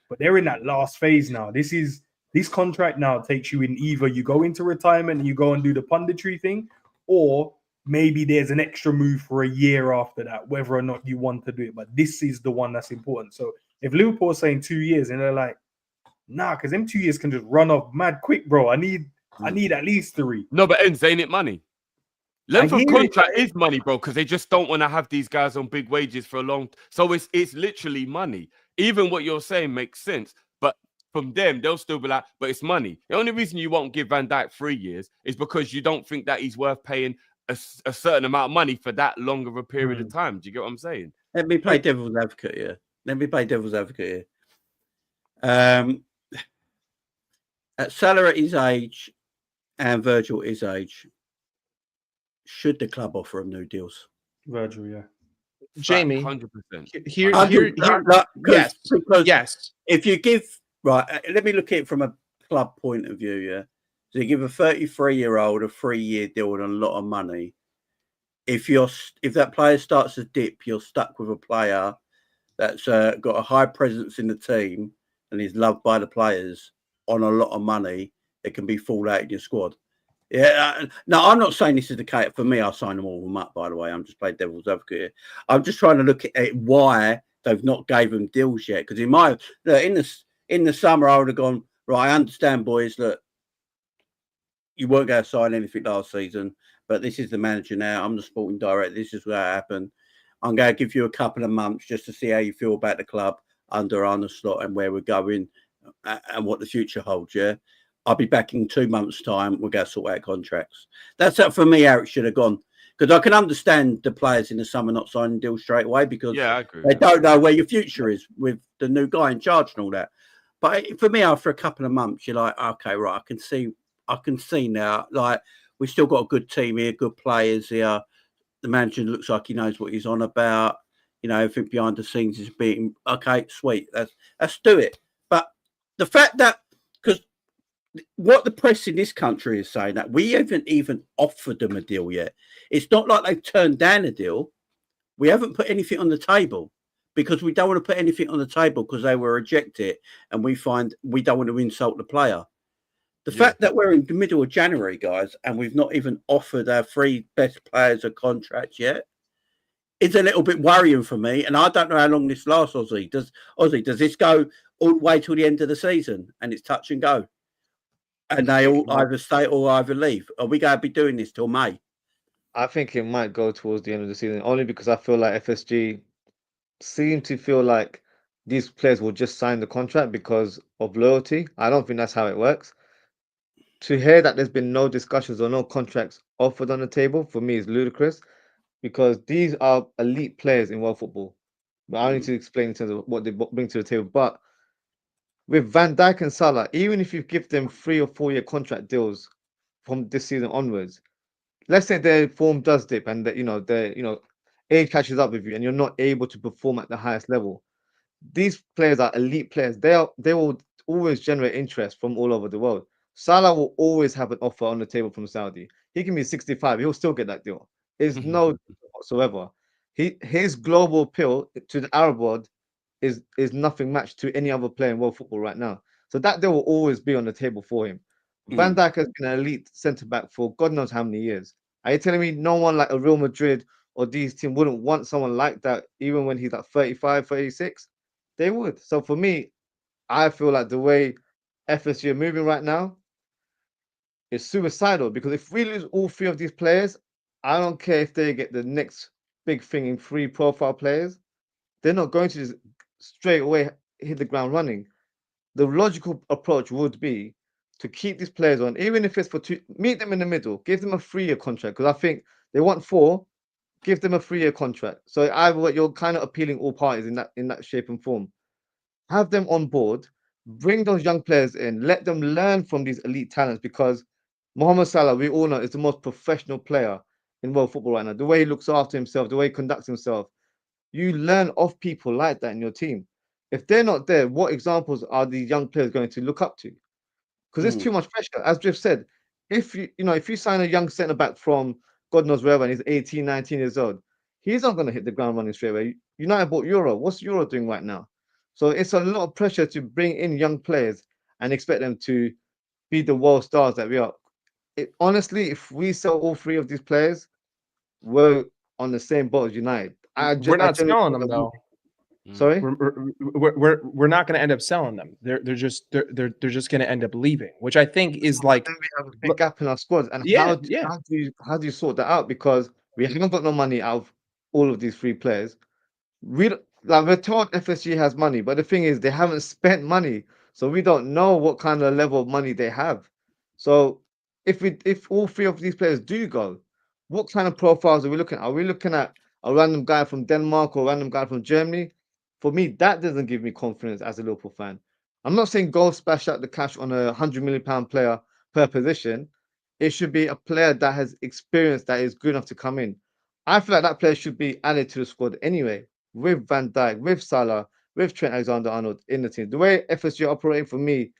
but they're in that last phase now. This contract now takes you in either you go into retirement and you go and do the punditry thing, or maybe there's an extra move for a year after that, whether or not you want to do it. But this is the one that's important. So if Liverpool are saying 2 years and they're like, nah, because them 2 years can just run off mad quick, bro. I need at least 3. No, but ends ain't it money? Length of hear it. contract is money, bro, because they just don't want to have these guys on big wages for a long. So it's literally money. Even what you're saying makes sense, but from them, they'll still be like, but it's money. The only reason you won't give Van Dijk 3 years is because you don't think that he's worth paying a certain amount of money for that longer of a period of time. Do you get what I'm saying? Let me play devil's advocate here. At Salah at his age and Virgil at his age, should the club offer him new deals? Virgil, yeah. Jamie, 100%. Yes. Because Yes. if you give let me look at it from a club point of view. Yeah, so you give a 33-year-old a 3-year deal and a lot of money. If that player starts to dip, you're stuck with a player that's got a high presence in the team and is loved by the players on a lot of money. It can be fallout in your squad. Yeah, no, I'm not saying this is the case. For me, I'll sign them all up, by the way. I'm just playing devil's advocate here. I'm just trying to look at why they've not gave them deals yet. Because in the summer, I would have gone, right, I understand, boys, that you weren't going to sign anything last season, but this is the manager now. I'm the sporting director. This is what happened. I'm going to give you a couple of months just to see how you feel about the club under Arne Slot and where we're going and what the future holds, yeah? I'll be back in 2 months' time. We're going to sort out contracts. That's for me how it should have gone. Because I can understand the players in the summer not signing deals straight away because I agree. they don't know where your future is with the new guy in charge and all that. But for me, after a couple of months, you're like, okay, right, I can see now, like, we've still got a good team here, good players here. The manager looks like he knows what he's on about. You know, everything behind the scenes is beating. Okay, sweet. Let's do it. But the fact that, because what the press in this country is saying, that we haven't even offered them a deal yet. It's not like they've turned down a deal. We haven't put anything on the table because we don't want to put anything on the table because they will reject it and we find we don't want to insult the player. The fact that we're in the middle of January, guys, and we've not even offered our 3 best players a contract yet is a little bit worrying for me. And I don't know how long this lasts, Ozzy. Does this go all the way till the end of the season and it's touch and go? And they all either stay or either leave? Are we going to be doing this till May? I think it might go towards the end of the season, only because I feel like FSG seem to feel like these players will just sign the contract because of loyalty. I don't think that's how it works. To hear that there's been no discussions or no contracts offered on the table, for me, is ludicrous because these are elite players in world football. But I need to explain in terms of what they bring to the table. But with Van Dijk and Salah, even if you give them 3 or 4 year contract deals from this season onwards, let's say their form does dip and their age catches up with you and you're not able to perform at the highest level. These players are elite players. They will always generate interest from all over the world. Salah will always have an offer on the table from Saudi. He can be 65. He'll still get that deal. There's no whatsoever. His global appeal to the Arab world is nothing matched to any other player in world football right now. So that deal will always be on the table for him. Van Dijk has been an elite centre-back for God knows how many years. Are you telling me no one like a Real Madrid or these teams wouldn't want someone like that even when he's like 35, 36? They would. So for me, I feel like the way FSG are moving right now, it's suicidal because if we lose all 3 of these players, I don't care if they get the next big thing in 3 profile players, they're not going to just straight away hit the ground running. The logical approach would be to keep these players on, even if it's for 2, meet them in the middle, give them a 3-year contract because I think they want 4, give them a 3-year contract. So either you're kind of appealing all parties in that shape and form. Have them on board, bring those young players in, let them learn from these elite talents because Mohamed Salah, we all know, is the most professional player in world football right now. The way he looks after himself, the way he conducts himself. You learn off people like that in your team. If they're not there, what examples are these young players going to look up to? Because there's too much pressure. As Jeff said, if you sign a young centre-back from God knows wherever and he's 18, 19 years old, he's not going to hit the ground running straight away. United bought Euro. What's Euro doing right now? So it's a lot of pressure to bring in young players and expect them to be the world stars that we are. Honestly, if we sell all 3 of these players, we're on the same boat as United. We're not selling them though. Sorry? We're not going to end up selling them. They're just going to end up leaving, which I think is like Then we have a big gap in our squad. And Yeah, how do you sort that out? Because we haven't got no money out of all of these three players. We're told FSG has money, but the thing is they haven't spent money, so we don't know what kind of level of money they have. So if all three of these players do go, what kind of profiles are we looking at? Are we looking at a random guy from Denmark or a random guy from Germany? For me, that doesn't give me confidence as a Liverpool fan. I'm not saying go splash out the cash on a £100 million player per position. It should be a player that has experience that is good enough to come in. I feel like that player should be added to the squad anyway, with Van Dijk, with Salah, with Trent Alexander-Arnold in the team. The way FSG are operating for me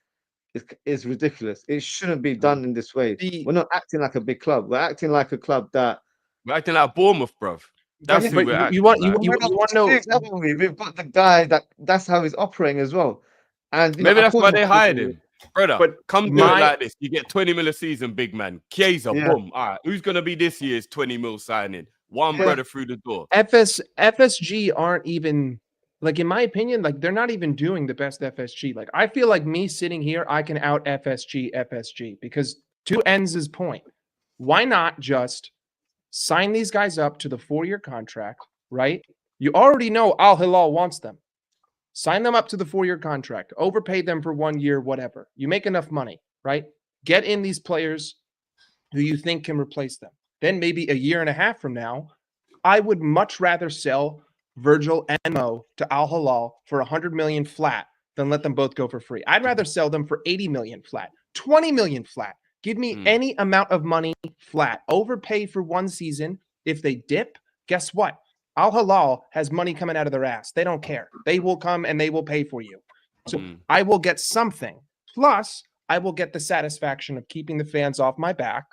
is ridiculous. It shouldn't be done in this way. We're not acting like a big club. We're acting like a club that we're acting like Bournemouth, bruv. That's who we're acting you want like. you want to know. We've got the guy that's how he's operating as well. And maybe that's why they hired him. Brother, but come do it like this. You get 20 mil a season, big man. 𝐁𝐊𝐆, boom. All right, who's gonna be this year's 20 mil signing? One brother through the door. FSG aren't even, like, in my opinion, like, they're not even doing the best FSG. Like, I feel like me sitting here, I can out FSG because to Enz's point, why not just sign these guys up to the 4-year contract, right? You already know Al Hilal wants them. Sign them up to the 4-year contract, overpay them for 1 year, whatever. You make enough money, right? Get in these players who you think can replace them. Then maybe a year and a half from now, I would much rather sell Virgil and Mo to Al Hilal for 100 million flat than let them both go for free. I'd rather sell them for 80 million flat, 20 million flat. Give me any amount of money flat. Overpay for 1 season. If they dip, guess what? Al Hilal has money coming out of their ass. They don't care. They will come and they will pay for you. So I will get something. Plus, I will get the satisfaction of keeping the fans off my back.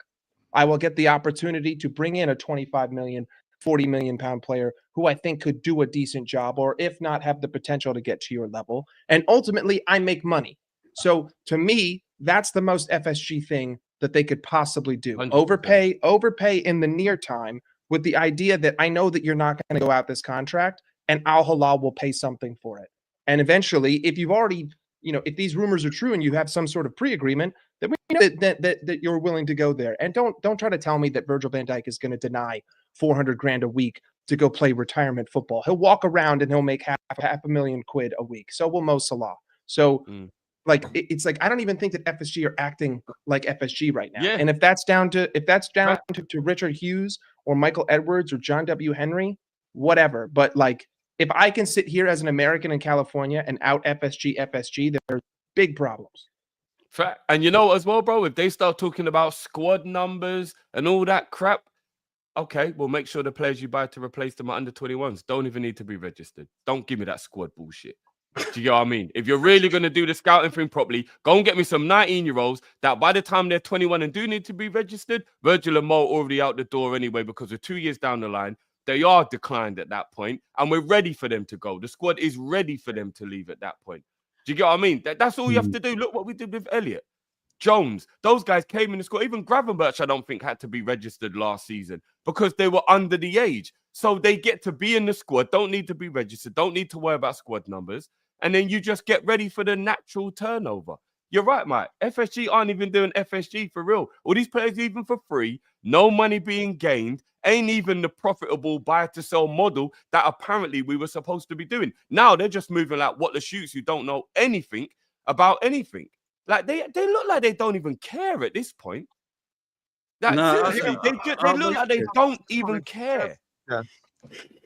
I will get the opportunity to bring in a 25 million, 40 million pound player who I think could do a decent job, or if not, have the potential to get to your level. And ultimately, I make money. So to me, that's the most FSG thing that they could possibly do. 100%. Overpay in the near time with the idea that I know that you're not going to go out this contract and Al Hilal will pay something for it. And eventually, if you've already, if these rumors are true and you have some sort of pre-agreement, then we know that you're willing to go there. And don't try to tell me that Virgil van Dijk is going to deny 400 grand a week to go play retirement football. He'll walk around and he'll make half a million quid a week. So will Mo Salah. So it's like, I don't even think that FSG are acting like FSG right now. Yeah. And if that's down to Richard Hughes or Michael Edwards or John W. Henry, whatever. But like, if I can sit here as an American in California and out FSG, there's big problems. Fact. And you know as well, bro, if they start talking about squad numbers and all that crap, okay, well, make sure the players you buy to replace them are under 21s don't even need to be registered. Don't give me that squad bullshit. Do you get what I mean? If you're really going to do the scouting thing properly, go and get me some 19-year-olds that by the time they're 21 and do need to be registered, Virgil and Mo already out the door anyway, because we're 2 years down the line. They are declined at that point, and we're ready for them to go. The squad is ready for them to leave at that point. Do you get what I mean? That's all you have to do. Look what we did with Elliott. Jones, those guys came in the squad. Even Gravenberch, I don't think, had to be registered last season because they were under the age. So they get to be in the squad, don't need to be registered, don't need to worry about squad numbers. And then you just get ready for the natural turnover. You're right, Mike. FSG aren't even doing FSG for real. All these players even for free, no money being gained, ain't even the profitable buy-to-sell model that apparently we were supposed to be doing. Now they're just moving like what the shoots who don't know anything about anything. Like they look like they don't even care at this point. Like, seriously, they look like they don't even care. Yeah.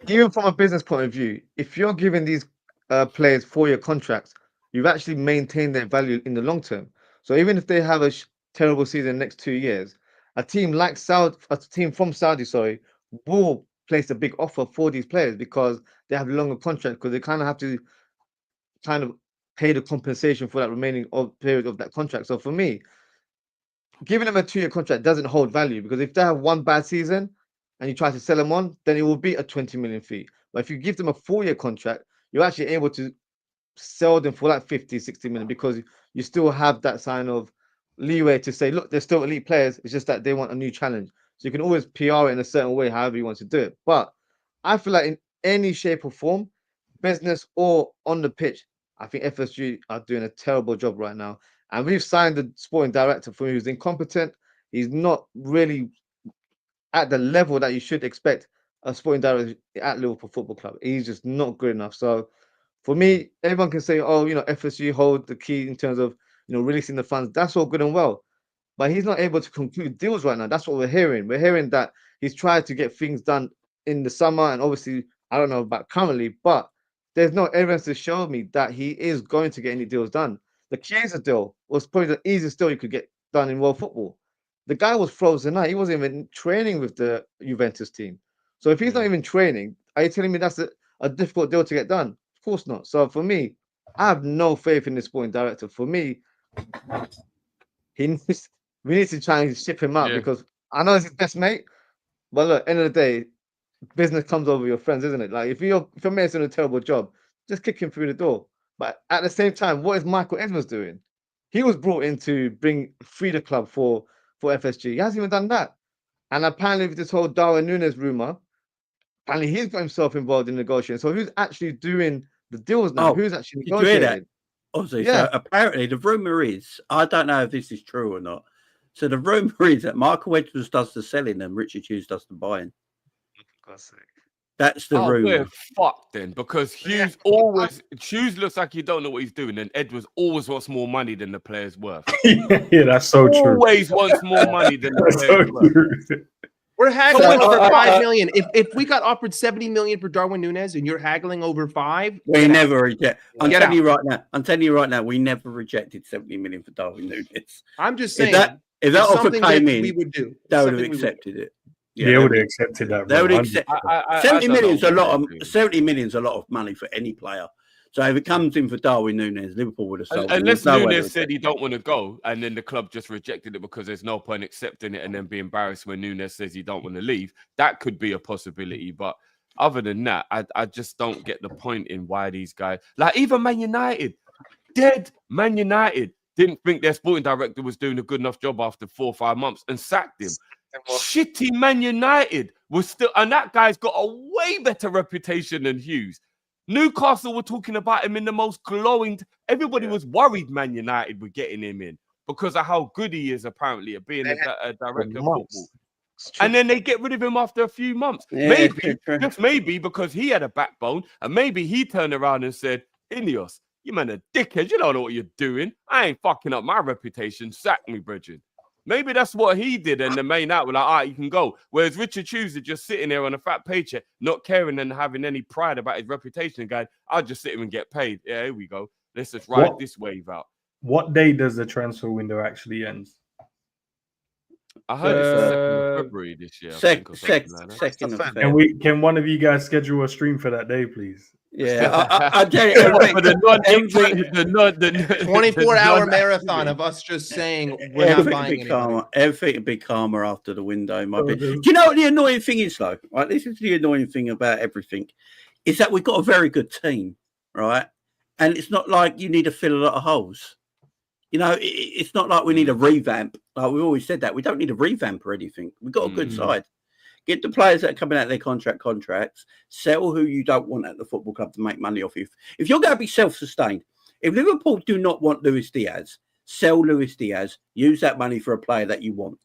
Even from a business point of view, if you're giving these players 4-year contracts, you've actually maintained their value in the long term. So even if they have a terrible season the next 2 years, a team from Saudi, will place a big offer for these players because they have longer contracts, because they kind of have to pay the compensation for that remaining period of that contract. So for me, giving them a 2-year contract doesn't hold value, because if they have one bad season and you try to sell them on, then it will be a 20 million fee. But if you give them a 4-year contract, you're actually able to sell them for like 50, 60 million, because you still have that sign of leeway to say, look, they're still elite players. It's just that they want a new challenge. So you can always PR it in a certain way, however you want to do it. But I feel like in any shape or form, business or on the pitch, I think FSG are doing a terrible job right now. And we've signed the sporting director for who's incompetent. He's not really at the level that you should expect a sporting director at Liverpool Football Club. He's just not good enough. So for me, everyone can say, oh, FSG hold the key in terms of, releasing the funds. That's all good and well. But he's not able to conclude deals right now. That's what we're hearing. We're hearing that he's tried to get things done in the summer. And obviously, I don't know about currently, but there's no evidence to show me that he is going to get any deals done. The Chiesa deal was probably the easiest deal you could get done in world football. The guy was frozen out. He wasn't even training with the Juventus team. So if he's not even training, are you telling me that's a difficult deal to get done? Of course not. So for me, I have no faith in the sporting director. For me, we need to try and ship him out because I know it's his best mate. But look, end of the day, business comes over your friends, isn't it? Like if your mate's doing a terrible job, just kick him through the door. But at the same time, what is Michael Edwards doing? He was brought in to free the club for FSG. He hasn't even done that. And apparently with this whole Darwin Núñez rumor, apparently he's got himself involved in negotiating. So who's actually doing the deals now? Who's actually negotiating? Obviously, so apparently the rumor is, I don't know if this is true or not. So the rumor is that Michael Edwards does the selling and Richard Hughes does the buying. For God's sake. That's the rumor. We're fucked then because Hughes looks like he don't know what he's doing, and Edwards always wants more money than the player's worth. Yeah, that's so true. Always wants more money than the player's worth. We're haggling over 5 million. If we got offered 70 million for Darwin Núñez and you're haggling over 5, we never reject. I'm telling you right now, we never rejected 70 million for Darwin Núñez. I'm just saying if that offer came in, we would do. They would have accepted it. Yeah, they would have accepted that. They would accept 70 million's a lot of 70 million's a lot of money for any player. So if it comes in for Darwin Núñez, Liverpool would have sold. Unless Núñez said he don't want to go, and then the club just rejected it because there's no point accepting it, and then be embarrassed when Núñez says he don't want to leave. That could be a possibility, but other than that, I just don't get the point in why these guys, like even Man United, Man United didn't think their sporting director was doing a good enough job after 4 or 5 months and sacked him. Shitty Man United was still, and that guy's got a way better reputation than Hughes. Newcastle were talking about him in the most glowing. Everybody was worried Man United were getting him in because of how good he is, apparently, at being a director of football. And then they get rid of him after a few months. Just maybe because he had a backbone, and maybe he turned around and said, Ineos, you man a dickhead, you don't know what you're doing. I ain't fucking up my reputation. Sack me, brethren. Maybe that's what he did, and the main out were like, all right, you can go. Whereas Richard Hughes is just sitting there on a fat paycheck, not caring and having any pride about his reputation, going, I'll just sit here and get paid. Yeah, here we go. Let's just ride this wave out. What day does the transfer window actually end? I heard it's the 2nd of February this year. Second of February. Can one of you guys schedule a stream for that day, please? Yeah, I'll tell you, the 24-hour marathon of us just saying we're not buying anything. Everything will be calmer after the window. Do you know what the annoying thing is, though? Right, this is the annoying thing about everything, is that we've got a very good team, right? And it's not like you need to fill a lot of holes. You know, it's not like we need a revamp. Like we've always said that. We don't need a revamp or anything. We've got a good side. Get the players that are coming out of their contracts, sell who you don't want at the football club to make money off you. If you're going to be self-sustained, if Liverpool do not want Luis Diaz, sell Luis Diaz, use that money for a player that you want.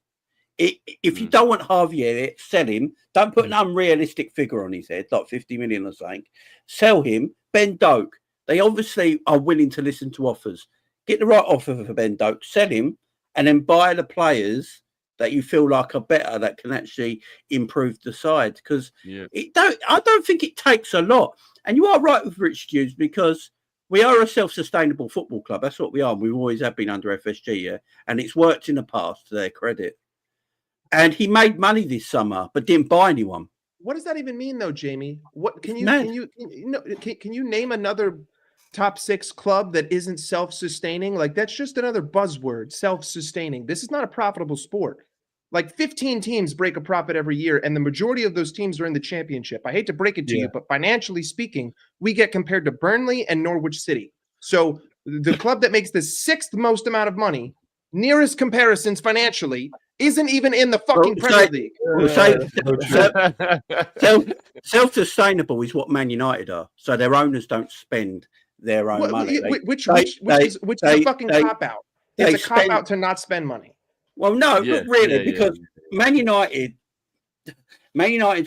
If you don't want Harvey Elliott, sell him. Don't put an unrealistic figure on his head, like 50 million or something. Sell him. Ben Doak, they obviously are willing to listen to offers. Get the right offer for Ben Doak, sell him, and then buy the players that you feel like are better, that can actually improve the side. Because I don't think it takes a lot. And you are right with Richard Hughes, because we are a self-sustainable football club. That's what we are. We've always have been under FSG, yeah. And it's worked in the past, to their credit. And he made money this summer, but didn't buy anyone. What does that even mean, though, Jamie? What can you name another top 6 club that isn't self-sustaining? Like, that's just another buzzword, self-sustaining. This is not a profitable sport. Like 15 teams break a profit every year, and the majority of those teams are in the championship. I hate to break it to you, but financially speaking, we get compared to Burnley and Norwich City. So the club that makes the 6th most amount of money, nearest comparisons financially, isn't even in the fucking Premier League. Self-sustainable is what Man United are. So their owners don't spend their own money. Which is a fucking cop out. It's a cop out to not spend money. Well, no, not really, because Man United's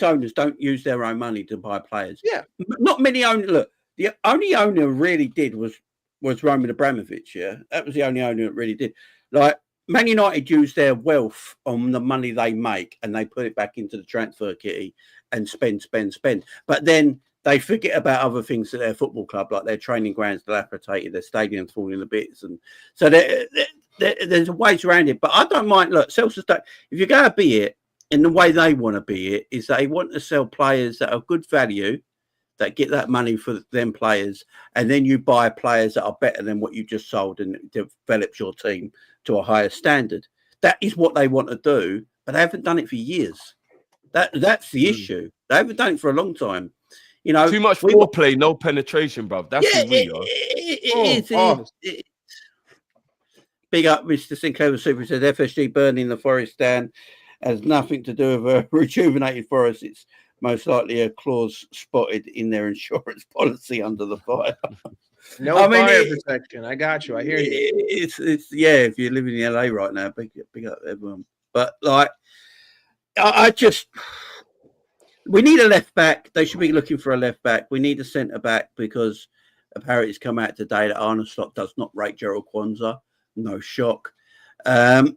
owners don't use their own money to buy players. Yeah, not many owners. Look, the only owner who really did was Roman Abramovich. Yeah, that was the only owner that really did. Like Man United use their wealth on the money they make, and they put it back into the transfer kitty and spend. But then they forget about other things at their football club, like their training grounds dilapidated, their stadiums falling to bits, and so there's ways around it. But I don't mind. Look, self-sustain. If you're going to be it in the way they want to be it, is they want to sell players that are good value, that get that money for them players, and then you buy players that are better than what you just sold, and it develops your team to a higher standard. That is what they want to do, but they haven't done it for years. That's the issue. They haven't done it for a long time. You know, too much foreplay, no penetration, bruv. That's who we are. It is. Big up, Mr. Sinclair the Super says FSG burning the forest down has nothing to do with a rejuvenated forest. It's most likely a clause spotted in their insurance policy under the fire. Fire protection. I got you. I hear you. It's if you're living in LA right now, big up everyone. But like, I just, we need a left back. They should be looking for a left back. We need a centre back because apparently it's come out today that Arnold Slot does not rate Gerald Kwanzaa. No shock. You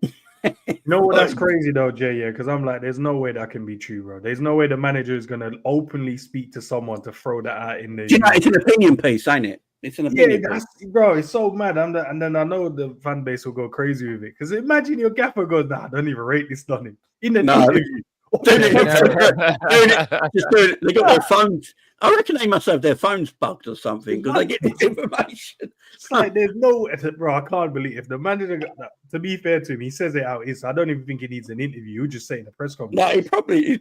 know what? That's crazy though, Jay. Yeah, because I'm like, there's no way that can be true, bro. There's no way the manager is gonna openly speak to someone to throw that out in there. Do you know, it's an opinion piece, ain't it? It's an opinion piece. Bro. It's so mad. And then I know the fan base will go crazy with it because imagine your gaffer goes, "Nah, I don't even rate this Donny." In the interview. They got their phones. I reckon they must have their phones bugged or something because they get this information. It's like there's no, bro. I can't believe if the manager. To be fair to him, he says it out. I don't even think he needs an interview. He'll just say in the press conference. No, he's probably a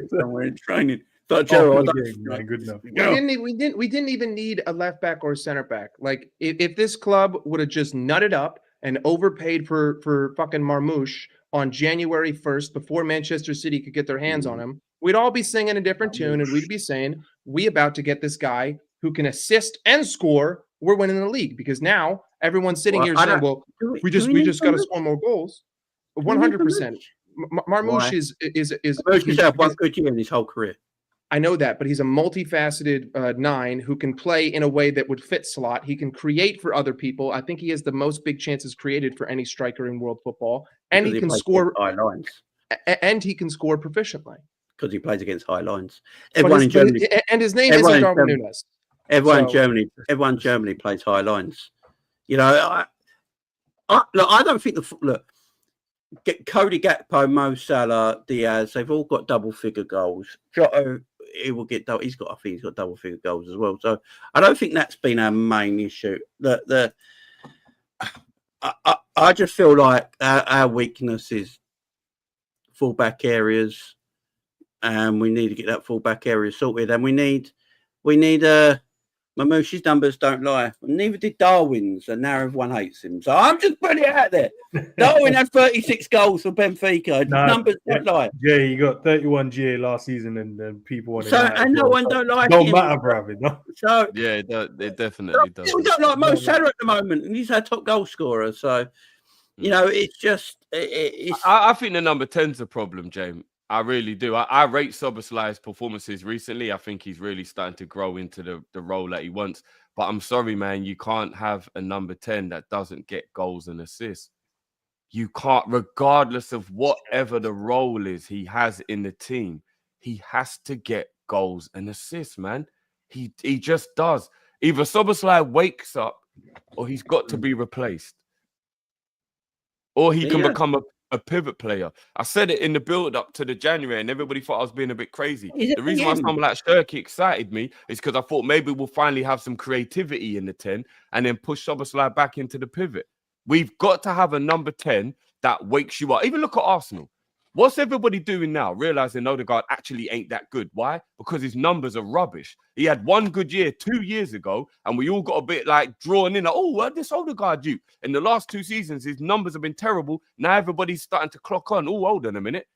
somewhere in training. But Gerald, good enough. We didn't even need a left back or a center back. Like if this club would have just nutted up and overpaid for fucking Marmoush on January 1st before Manchester City could get their hands on him, we'd all be singing a different tune and we'd be saying, we about to get this guy who can assist and score. We're winning the league because now everyone's sitting here saying, well, we just got to score more goals. 100%. Marmoush is Marmoush had one good year in his whole career. I know that, but he's a multifaceted nine who can play in a way that would fit Slot. He can create for other people. I think he has the most big chances created for any striker in world football, and he can score high lines. And he can score proficiently because he plays against high lines. Everyone in Germany, and his name isn't Darwin Núñez. Everyone in Germany plays high lines. You know, I don't think Cody Gakpo, Mo Salah, Diaz, they've all got double-figure goals. Jota, he's got double-figure goals as well. So I don't think that's been our main issue. I just feel like our weakness is full-back areas, and we need to get that full-back area sorted. And we need Mamoush's numbers don't lie. Neither did Darwin's, and now everyone hates him. So I'm just putting it out there. Darwin had 36 goals for Benfica. Numbers don't lie. Yeah, he got 31 GA last season, and people want to. So and no one don't like him. Don't matter, brother. No? So yeah, it definitely does. We don't like Mo Salah at the moment, and he's our top goal scorer. So you know, it's just. I think the number 10's a problem, James. I really do. I rate Szoboszlai's performances recently. I think he's really starting to grow into the role that he wants. But I'm sorry, man, you can't have a number 10 that doesn't get goals and assists. You can't, regardless of whatever the role is he has in the team, he has to get goals and assists, man. He just does. Either Szoboszlai wakes up or he's got to be replaced. Or he can become a pivot player. I said it in the build-up to the January, and everybody thought I was being a bit crazy. The reason why someone like 𝐁𝐑𝐄𝐀𝐊𝐈𝐍𝐆 excited me is because I thought maybe we'll finally have some creativity in the 10 and then push Szoboszlai back into the pivot. We've got to have a number 10 that wakes you up. Even look at Arsenal. What's everybody doing now? Realizing Odegaard actually ain't that good. Why? Because his numbers are rubbish. He had one good year 2 years ago, and we all got a bit like drawn in. Like, oh, what this Odegaard do? In the last 2 seasons, his numbers have been terrible. Now everybody's starting to clock on. Oh, hold on a minute.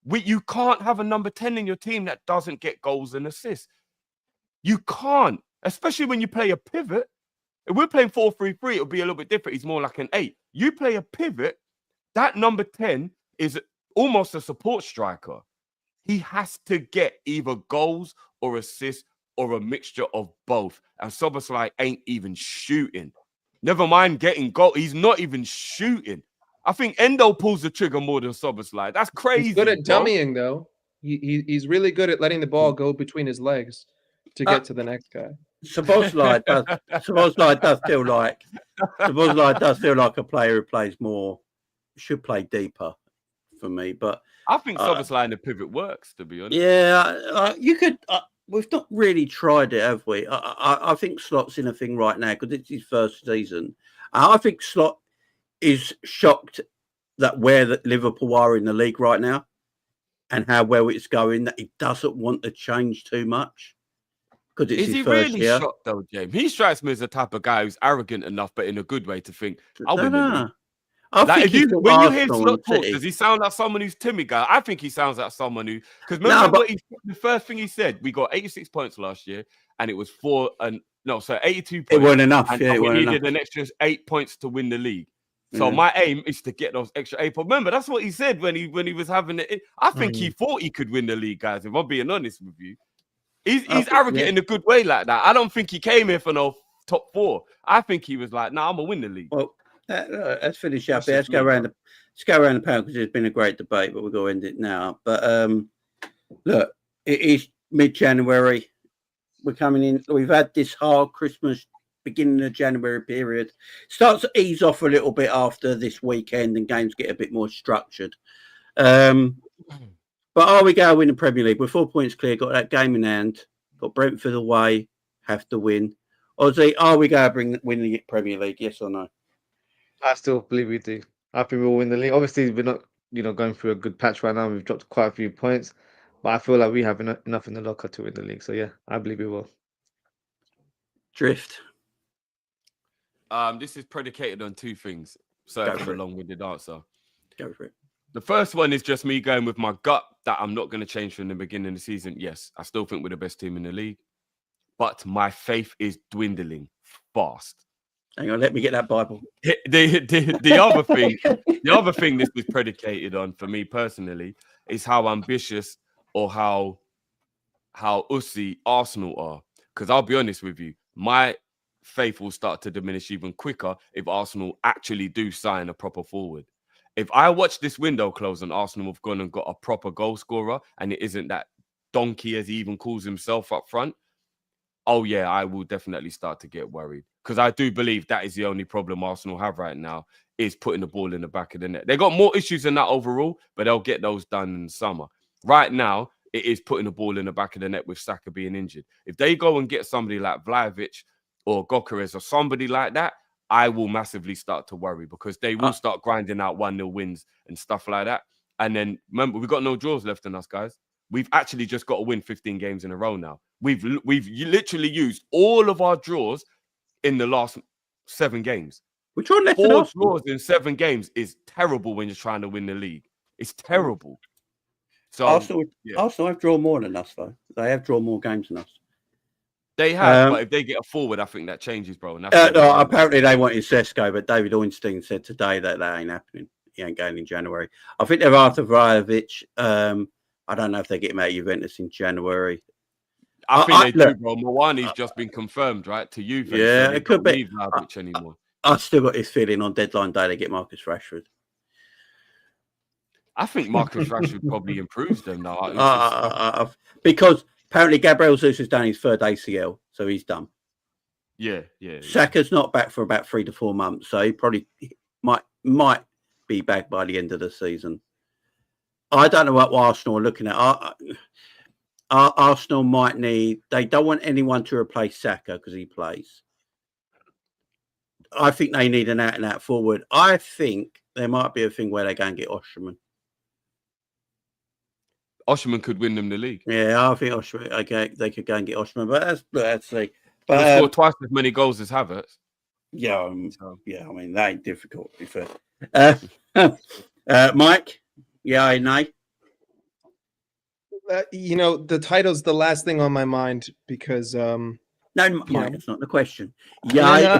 You can't have a number 10 in your team that doesn't get goals and assists. You can't, especially when you play a pivot. If we're playing 4-3-3, it'll be a little bit different. He's more like an 8. You play a pivot, that number 10 is almost a support striker. He has to get either goals or assists or a mixture of both. And Szoboszlai ain't even shooting. Never mind getting goal. He's not even shooting. I think Endo pulls the trigger more than Szoboszlai. That's crazy. He's good at dummying, though. He's really good at letting the ball go between his legs to get to the next guy. Szoboszlai does feel like a player who plays more, should play deeper for me. But I think Szoboszlai in the pivot works, to be honest. Yeah, you could. We've not really tried it, have we? I think Slot's in a thing right now because it's his first season. I think Slot is shocked that where Liverpool are in the league right now and how well it's going, that he doesn't want to change too much. Is he really shocked though, James? He strikes me as the type of guy who's arrogant enough, but in a good way, to think, I'll win the league. Like, when you hear Slot talk, does he sound like someone who's timid guy? I think he sounds like someone who, because remember the first thing he said, we got 86 points last year, and it was 82 points. It wasn't enough. And we needed an extra 8 points to win the league. So my aim is to get those extra 8 points. Remember, that's what he said when he was having it. I think he thought he could win the league, guys. If I'm being honest with you, he's arrogant in a good way like that. I don't think he came here for no top 4. I think he was like, "Nah, I'm gonna win the league." Well, let's finish up here. Let's go around the panel because it's been a great debate, but we're going to end it now. But look, it is mid-January. We're coming in. We've had this hard Christmas, beginning of January period. Starts to ease off a little bit after this weekend, and games get a bit more structured. But are we going to win the Premier League? We're 4 points clear. Got that game in hand. Got Brentford away. Have to win. Ozzy, are we going to win the Premier League? Yes or no? I still believe we do. I think we'll win the league. Obviously, we're not, going through a good patch right now. We've dropped quite a few points, but I feel like we have enough in the locker to win the league. So yeah, I believe we will. Drift. This is predicated on 2 things. So for a long-winded answer. Go for it. The first one is just me going with my gut that I'm not going to change from the beginning of the season. Yes, I still think we're the best team in the league, but my faith is dwindling fast. Hang on, let me get that Bible. The other thing this is predicated on for me personally is how ambitious or how ussy Arsenal are. Because I'll be honest with you, my faith will start to diminish even quicker if Arsenal actually do sign a proper forward. If I watch this window close and Arsenal have gone and got a proper goal scorer and it isn't that donkey, as he even calls himself, up front, oh yeah, I will definitely start to get worried. Because I do believe that is the only problem Arsenal have right now, is putting the ball in the back of the net. They got more issues than that overall, but they'll get those done in the summer. Right now, it is putting the ball in the back of the net with Saka being injured. If they go and get somebody like Vlahovic or Gyökeres or somebody like that, I will massively start to worry, because they will start grinding out 1-0 wins and stuff like that. And then, remember, we've got no draws left in us, guys. We've actually just got to win 15 games in a row now. We've literally used all of our draws in the last 7 games. Which one left? 4 draws in 7 games is terrible when you're trying to win the league. It's terrible. So Arsenal have drawn more than us, though. They have drawn more games than us. They have, but if they get a forward, I think that changes, bro. And no, apparently they wanted Sesko, but David Ornstein said today that ain't happening. He ain't going in January. I think they're after Vlahovic. I don't know if they get him out of Juventus in January. I think they do, bro. Mwani's just been confirmed, right, to Juve. Yeah, so it could be. Anymore. I still got this feeling on deadline day they get Marcus Rashford. I think Marcus Rashford probably improves them now. Because apparently Gabriel Jesus has done his 3rd ACL, so he's done. Yeah. Saka's not back for about 3 to 4 months, so he probably might be back by the end of the season. I don't know what Arsenal are looking at. Arsenal might need... They don't want anyone to replace Saka because he plays. I think they need an out-and-out forward. I think there might be a thing where they go and get Osterman. Osimhen could win them the league. Yeah, I think Osimhen. Okay, they could go and get Osimhen, but let's see. He'll But score twice as many goals as Havertz. yeah, yeah. I mean, that ain't difficult. To be fair. Mike, yeah, I know. The title's the last thing on my mind because no, Mike, it's not the question. Yeah,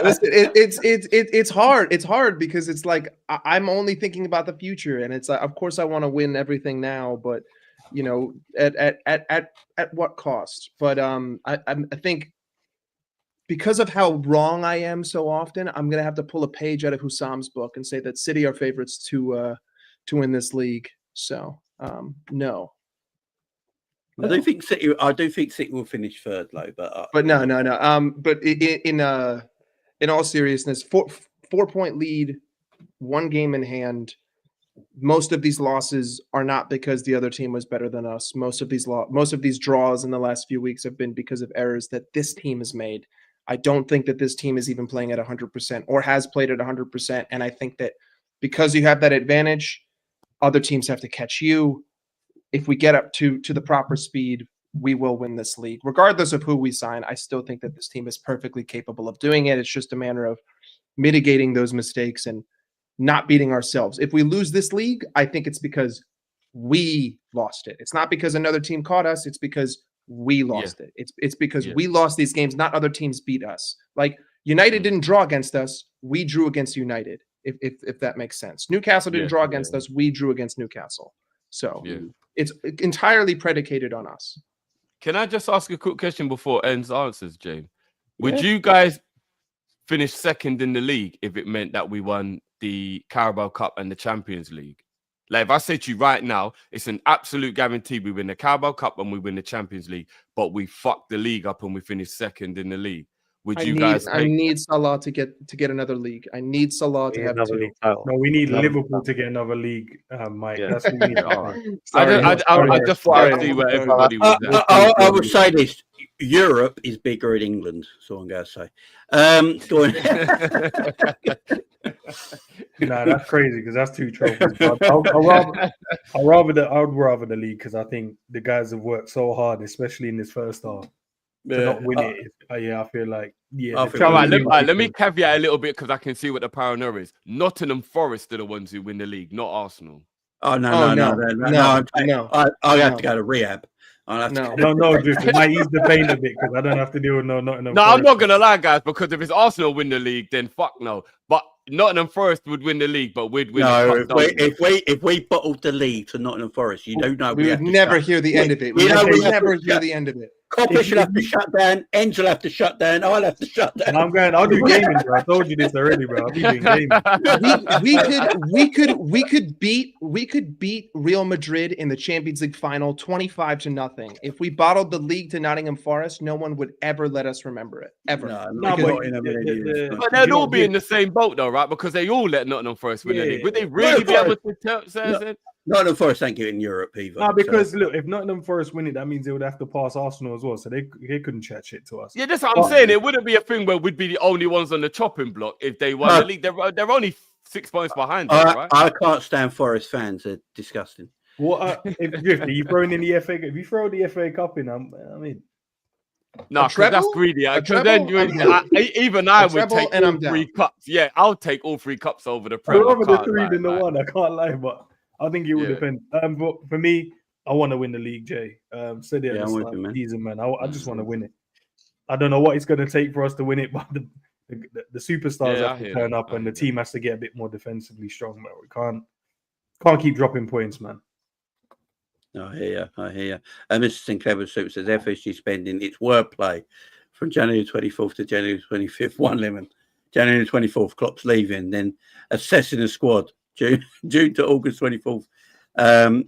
listen, it's hard. It's hard because it's like I'm only thinking about the future, and it's of course I want to win everything now, but at what cost? But I think because of how wrong I am so often, I'm gonna have to pull a page out of Hussam's book and say that City are favorites to win this league. So no. I do think City will finish third, though. But no. But in all seriousness, 4-point lead, 1 game in hand. Most of these losses are not because the other team was better than us. Most of these draws in the last few weeks have been because of errors that this team has made. I don't think that this team is even playing at 100% or has played at 100%. And I think that because you have that advantage, other teams have to catch you. If we get up to the proper speed, we will win this league. Regardless of who we sign, I still think that this team is perfectly capable of doing it. It's just a matter of mitigating those mistakes and not beating ourselves. If we lose this league, I think it's because we lost it. It's not because another team caught us. It's because we lost it. It's because we lost these games, not other teams beat us. Like United didn't draw against us. We drew against United, if that makes sense. Newcastle didn't draw against us. We drew against Newcastle. So it's entirely predicated on us. Can I just ask a quick question before Ends answers, Jane? Would you guys finish second in the league if it meant that we won the Carabao Cup and the Champions League? Like if I say to you right now, it's an absolute guarantee we win the Carabao Cup and we win the Champions League, but we fuck the league up and we finish second in the league. Would you guys? I need Salah to get another league. I need Salah to have 2. No, we need Liverpool to get another league, Mike. That's what we need. I just want to see where everybody was at. I would say this: Europe is bigger in England. So I'm going to say. Go on. No, that's crazy because that's 2 trophies. I'd rather the league because I think the guys have worked so hard, especially in this first half. To not win it, I feel like let me caveat a little bit because I can see what the paranoia is. Nottingham Forest are the ones who win the league, not Arsenal. Oh no! I have to go to rehab. Just it might ease the pain a bit because I don't have to deal with Nottingham. No, I'm not gonna lie, guys, because if it's Arsenal win the league, then fuck no. But Nottingham Forest would win the league, but we'd win. No, if we bottled the league to Nottingham Forest, you don't know. We would never hear the end of it. We would never hear the end of it. Copper should have to shut down. Ends will have to shut down. I'll have to shut down. I'll do gaming, bro. I told you this already, bro. I'll be doing gaming. We could beat Real Madrid in the Champions League final 25-0. If we bottled the league to Nottingham Forest, no one would ever let us remember it. Ever. But they'd all be in the same boat though, right? Because they all let Nottingham Forest win the league. Would they really be able to say Nottingham Forest ain't getting Europe either. No, because look, if Nottingham Forest win it, that means they would have to pass Arsenal as well. So they couldn't chat shit to us. Yeah, that's what I'm saying. It wouldn't be a thing where we'd be the only ones on the chopping block if they won the league. They're only 6 points behind us, right? I can't stand Forest fans. They're disgusting. What if you throwing in the FA? If you throw the FA Cup in, I mean. No, because that's greedy. Because then even I would take all 3 cups. Yeah, I'll take all 3 cups over the Premier. Over the 3 than the 1. I can't lie, but I think it would depend. But for me, I want to win the league, Jay. Said it at the season, man. I just want to win it. I don't know what it's going to take for us to win it, but the superstars have to turn up, and the team has to get a bit more defensively strong. Man, we can't keep dropping points, man. I hear you. Mr. Sinclair Super says FSG spending its wordplay from January 24th to January 25th. 1 lemon. January 24th, Klopp's leaving. Then assessing the squad. June to August 24th.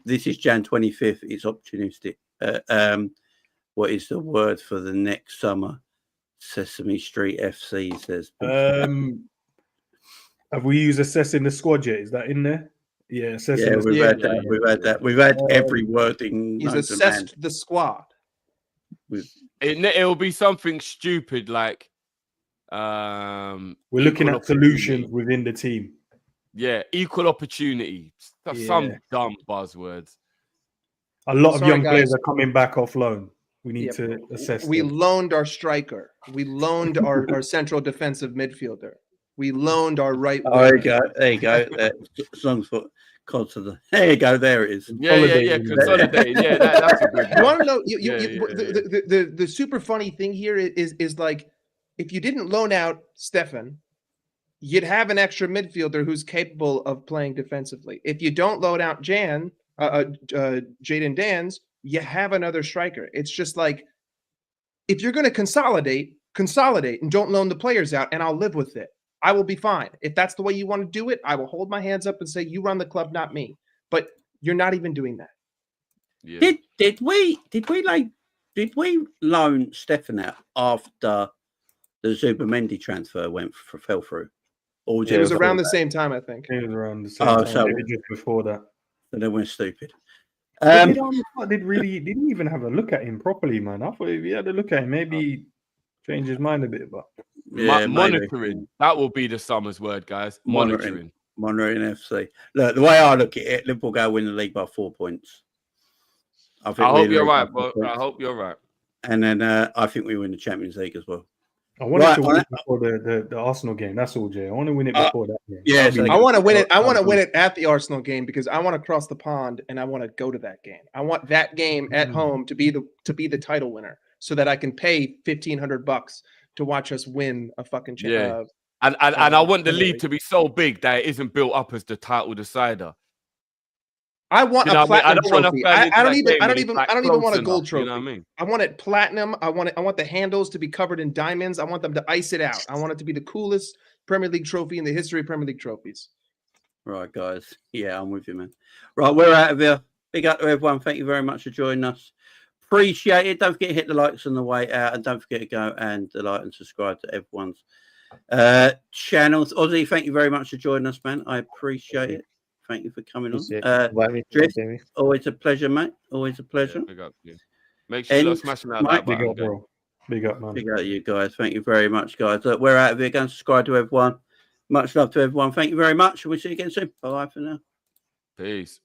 This is Jan 25th. It's opportunistic. What is the word for the next summer? Sesame Street FC says. Have we used assessing the squad yet? Is that in there? Yeah, we've had that. We've had every wording. He's assessed the squad. It'll be something stupid like we're looking at solutions within the team. Yeah, equal opportunity. Some dumb buzzwords. A lot of Sorry, young players guys. are coming back off loan. We need Yeah, to assess. We them. loaned our striker. We loaned our central defensive midfielder. We loaned our right Oh, there winger. you go. There you go. Songs for COD to the. There you go. There it is. Yeah. Consolidating. Yeah, that's a good You one. want to know? Yeah. The super funny thing here is like, if you didn't loan out Stefan, you'd have an extra midfielder who's capable of playing defensively. If you don't loan out Jaden Dans, you have another striker. It's just like, if you're going to consolidate and don't loan the players out, and I'll live with it. I will be fine. If that's the way you want to do it, I will hold my hands up and say, you run the club, not me. But you're not even doing that. Yeah. Did we loan Stefan out after the Zubimendi transfer fell through? Or It was around the same time, I think. It was around the same time. So Maybe just before that. they went stupid. Didn't even have a look at him properly, man. I thought if he had a look at him, maybe change his mind a bit. But monitoring, that will be the summer's word, guys. Monitoring FC. Look, the way I look at it, Liverpool go win the league by 4 points. I hope you're right, but I hope you're right. And then I think we win the Champions League as well. I wanted to win it before the Arsenal game. That's all, Jay. I want to win it before that game. Yeah, I want to win it. I want to win it at the Arsenal game because I want to cross the pond and I want to go to that game. I want that game at home to be the title winner, so that I can pay $1,500 to watch us win a fucking And I want the league to be so big that it isn't built up as the title decider. I want a platinum trophy. I don't even want a gold trophy. You know what I mean? I want it platinum. I want the handles to be covered in diamonds. I want them to ice it out. I want it to be the coolest Premier League trophy in the history of Premier League trophies. Right, guys. Yeah, I'm with you, man. Right, we're out of here. Big up to everyone. Thank you very much for joining us. Appreciate it. Don't forget to hit the likes on the way out, and don't forget to go and like and subscribe to everyone's channels. Ozzy, thank you very much for joining us, man. I appreciate it. Thank you for coming on. Drift, always a pleasure, mate. Always a pleasure. Big up, yeah. Make sure you're smashing out that big up, bro. Big up, man. Big up to you guys. Thank you very much, guys. Look, we're out of here. Go and subscribe to everyone. Much love to everyone. Thank you very much. We'll see you again soon. Bye for now. Peace.